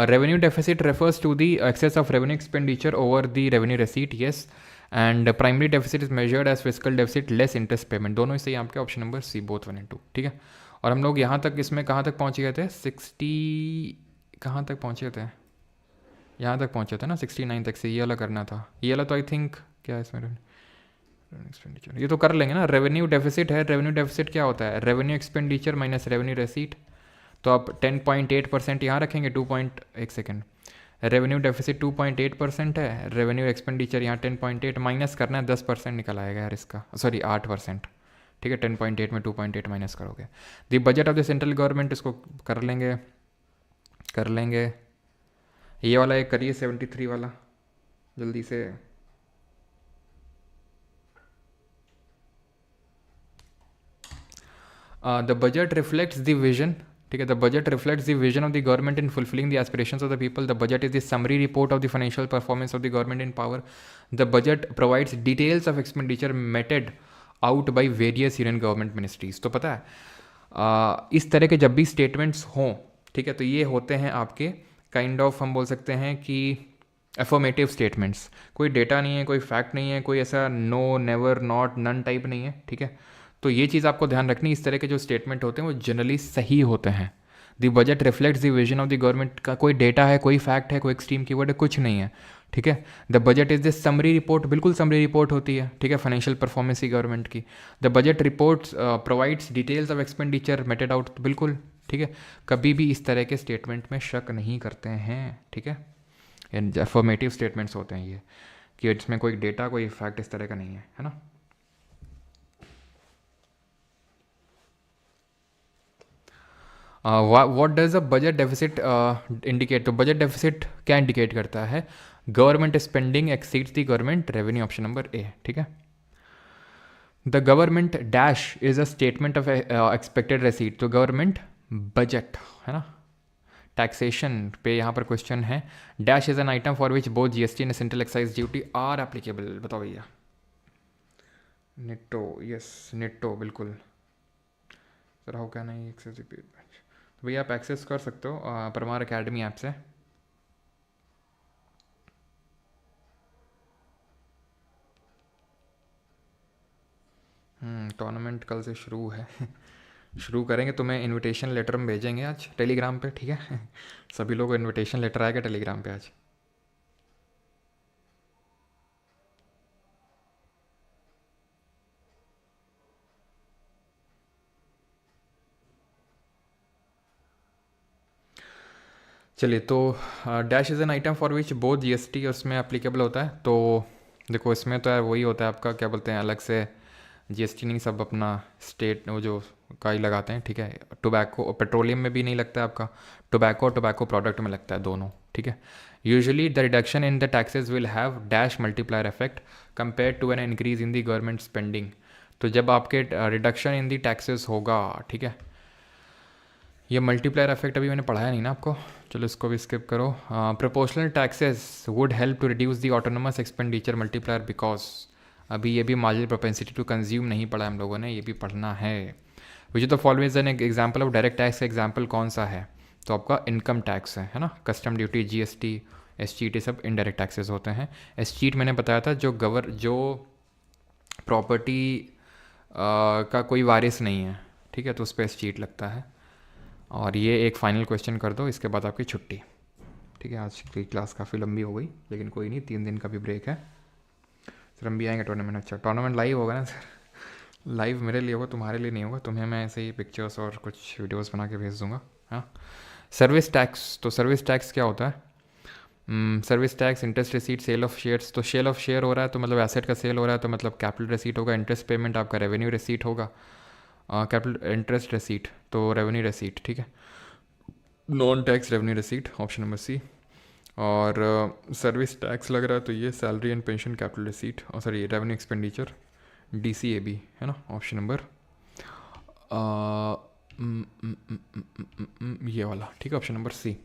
Revenue deficit refers to the excess of revenue expenditure over the revenue receipt, yes. And primary deficit is measured as fiscal deficit less interest payment. दोनों ही सही आपके, option number C both 1 and 2, ठीक है। और हम लोग यहाँ तक इसमें कहाँ तक पहुँच गए थे? 60 कहाँ तक पहुँचे थे? यहाँ तक पहुँचे थे ना, 69 तक से। ये वाला करना था, ये वाला तो आई थिंक क्या है इसमें एक्सपेंडिचर, ये तो कर लेंगे ना। रेवेन्यू डेफिसिट है, रेवेन्यू डेफिसिट क्या होता है? Revenue expenditure minus revenue receipt. तो आप 10.8% यहाँ रखेंगे, 1 सेकेंड, रेवेन्यू डेफिसिट 2.8% है, रेवेन्यू एक्सपेंडिचर यहाँ 10.8 माइनस करना है, 10% निकल आएगा यार इसका, सॉरी 8%, ठीक है। 10.8 में 2.8 माइनस करोगे। The budget of the central government, इसको कर लेंगे, कर लेंगे। ये वाला एक करिए 73 वाला जल्दी से। The budget reflects the vision, ठीक है। The budget reflects the vision of the government in fulfilling the aspirations of the people. The budget is the summary report of the financial performance of the government in power. The budget provides details of expenditure mated out by various union government ministries. तो पता है इस तरह के जब भी statements हों, ठीक है, तो ये होते हैं आपके काइंड ऑफ, हम बोल सकते हैं कि अफर्मेटिव स्टेटमेंट्स। कोई डेटा नहीं है, कोई फैक्ट नहीं है, कोई ऐसा no, never, not, none type नहीं है, ठीक है। तो ये चीज़ आपको ध्यान रखनी, इस तरह के जो स्टेटमेंट होते हैं वो जनरली सही होते हैं। The budget reflects the vision of the government का कोई डेटा है, कोई फैक्ट है, कोई एक्सट्रीम कीवर्ड है, कुछ नहीं है, ठीक है। The budget is the summary report, बिल्कुल समरी रिपोर्ट होती है, ठीक है, फाइनेंशियल परफॉर्मेंस की गवर्नमेंट की। The budget reports provides details of expenditure mated out, बिल्कुल ठीक है। कभी भी इस तरह के स्टेटमेंट में शक नहीं करते हैं, ठीक है। अफर्मेटिव स्टेटमेंट्स होते हैं ये, कि इसमें कोई डेटा, कोई फैक्ट इस तरह का नहीं है ना। What does a budget deficit indicate? तो बजट डेफिसिट क्या इंडिकेट करता है? Government spending exceeds the government revenue, option number A, ठीक है। The government dash is a statement of expected receipt. तो गवर्नमेंट बजट है ना, टैक्सेशन पे यहाँ पर क्वेश्चन है। Dash is an item for which both GST and central excise duty are applicable. बताओ भैया। नेटो, यस नेटो, बिल्कुल sir. How can I access the page? तो भैया आप एक्सेस कर सकते हो परमार अकेडमी ऐप से। टूर्नामेंट कल से शुरू है शुरू करेंगे, तुम्हें इनविटेशन लेटर में भेजेंगे आज टेलीग्राम पे, ठीक है सभी लोगों को इनविटेशन लेटर आएगा टेलीग्राम पे आज। चलिए, तो dash is an item for which both GST उसमें अप्लीकेबल होता है। तो देखो इसमें तो यार वही होता है आपका, क्या बोलते हैं, अलग से जीएसटी नहीं, सब अपना स्टेट वो जो का ही लगाते हैं, ठीक है। टोबैको, पेट्रोलियम में भी नहीं लगता है आपका, टोबैको और टोबैको प्रोडक्ट में लगता है दोनों, ठीक है। Usually the reduction in the taxes will have dash multiplier effect compare to an increase in the government spending. तो जब आपके रिडक्शन इन द टैक्सेस होगा, ठीक है, ये मल्टीप्लायर इफेक्ट अभी मैंने पढ़ाया नहीं ना आपको, चलो इसको भी स्किप करो। Proportional taxes would help to reduce the autonomous expenditure multiplier because, अभी ये भी मार्जिनल प्रोपेंसिटी टू कंज्यूम नहीं पढ़ा हम लोगों ने, ये भी पढ़ना है। विच the following is an example of direct tax का एग्जाम्पल कौन सा है? तो आपका इनकम टैक्स है ना, कस्टम ड्यूटी, जीएसटी, एसटीटी, सब इनडायरेक्ट टैक्सेस होते हैं। एसटीटी मैंने बताया था जो प्रॉपर्टी का कोई वारिस नहीं है, ठीक है, तो उस पर एसटीटी लगता है। और ये एक फाइनल क्वेश्चन कर दो, इसके बाद आपकी छुट्टी, ठीक है। आज की क्लास काफ़ी लंबी हो गई, लेकिन कोई नहीं, 3 दिन का भी ब्रेक है। सर हम भी आएंगे टूर्नामेंट। अच्छा टूर्नामेंट लाइव होगा ना सर? लाइव मेरे लिए होगा, तुम्हारे लिए नहीं होगा। तुम्हें मैं ऐसे ही पिक्चर्स और कुछ वीडियोस बना के भेज दूंगा। हाँ। सर्विस टैक्स, तो सर्विस टैक्स क्या होता है? Service tax, interest receipt, sale of shares. तो सेल ऑफ शेयर हो रहा है तो मतलब एसेट का सेल हो रहा है तो मतलब कैपिटल रिसीट होगा। इंटरेस्ट पेमेंट आपका रेवेन्यू रिसीट होगा। कैपिटल इंटरेस्ट रिसीट तो रेवेन्यू रिसीट, ठीक है। Non tax revenue receipt, option number C. और सर्विस टैक्स लग रहा है तो ये salary and pension capital receipt, और सॉरी रेवेन्यू एक्सपेंडिचर, DCAB है ना, ऑप्शन नंबर ये वाला, ठीक है, option number C.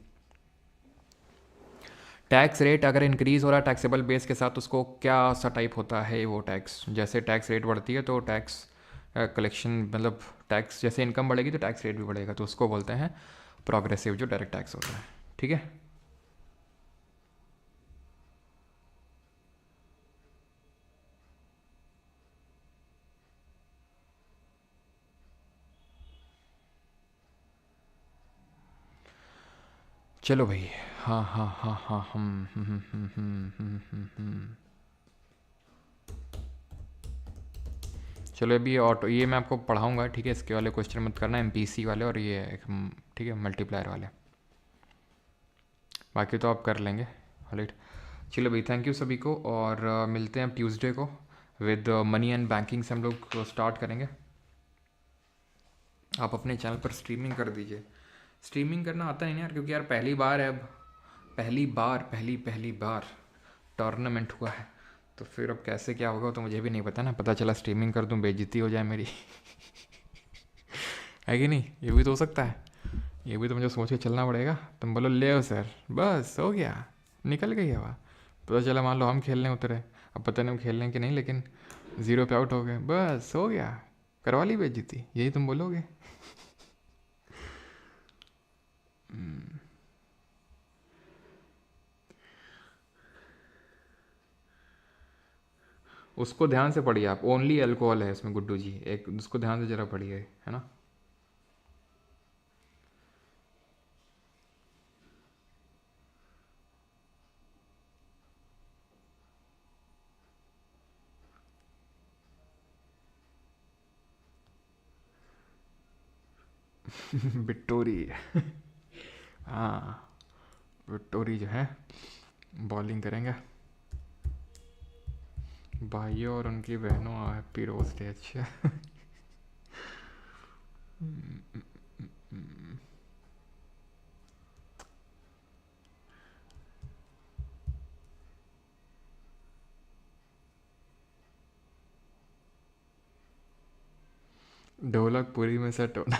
Tax rate अगर इंक्रीज़ हो रहा है टैक्सेबल बेस के साथ, उसको क्या सा टाइप होता है वो टैक्स? जैसे टैक्स रेट बढ़ती है तो टैक्स कलेक्शन, मतलब टैक्स जैसे इनकम बढ़ेगी तो टैक्स रेट भी बढ़ेगा, तो उसको बोलते हैं प्रोग्रेसिव जो डायरेक्ट टैक्स होता है, ठीक है। चलो भाई, हाँ हाँ हाँ हाँ चलो अभी ऑटो ये मैं आपको पढ़ाऊँगा, ठीक है। इसके वाले क्वेश्चन मत करना, MPC वाले और ये ठीक है मल्टीप्लायर वाले, बाकी तो आप कर लेंगे। राइट, चलो भाई, थैंक यू सभी को, और मिलते हैं अब ट्यूसडे को विद मनी एंड बैंकिंग से हम लोग स्टार्ट करेंगे। आप अपने चैनल पर स्ट्रीमिंग कर दीजिए। स्ट्रीमिंग करना आता नहीं ना यार, क्योंकि यार पहली बार है अब, पहली बार टूर्नामेंट हुआ है, तो फिर अब कैसे क्या होगा तो मुझे भी नहीं पता ना। पता चला स्ट्रीमिंग कर दूँ, बेइज्जती हो जाए मेरी है कि नहीं? ये भी तो हो सकता है, ये भी तो मुझे सोच के चलना पड़ेगा। तुम बोलो ले आओ सर, बस हो गया, निकल गई हवा। पता चला मान लो हम खेलने उतरे, अब पता नहीं हम खेल रहे हैं कि नहीं, लेकिन 0 पे आउट हो गए, बस हो गया, करवा ली बेइज्जती, यही तुम बोलोगे। उसको ध्यान से पढ़िए आप, ओनली अल्कोहल है इसमें गुड्डू जी, एक उसको ध्यान से जरा पढ़िए, है ना। बिट्टोरी हाँ, बिट्टोरी जो है बॉलिंग करेंगे। भाइयों और उनकी बहनों, हैप्पी रोज डे। अच्छा ढोलकपुरी में सेट होना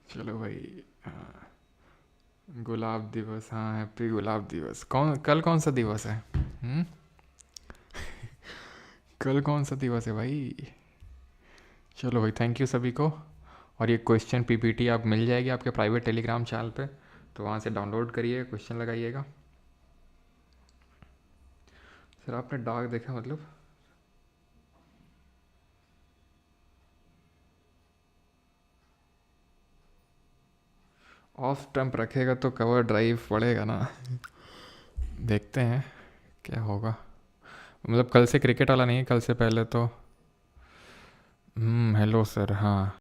चलो भाई, हाँ, गुलाब दिवस, हाँ हैप्पी गुलाब दिवस। कल कौन सा दिवस है? हम्म? कल कौन सा दिवस है भाई? चलो भाई, थैंक यू सभी को। और ये क्वेश्चन PPT आप मिल जाएगी आपके प्राइवेट टेलीग्राम चैनल पे, तो वहाँ से डाउनलोड करिए, क्वेश्चन लगाइएगा। सर आपने डार्क देखा मतलब? ऑफ टम्प रखेगा तो कवर ड्राइव पड़ेगा ना देखते हैं क्या होगा। मतलब कल से क्रिकेट वाला नहीं है, कल से पहले तो हेलो सर, हाँ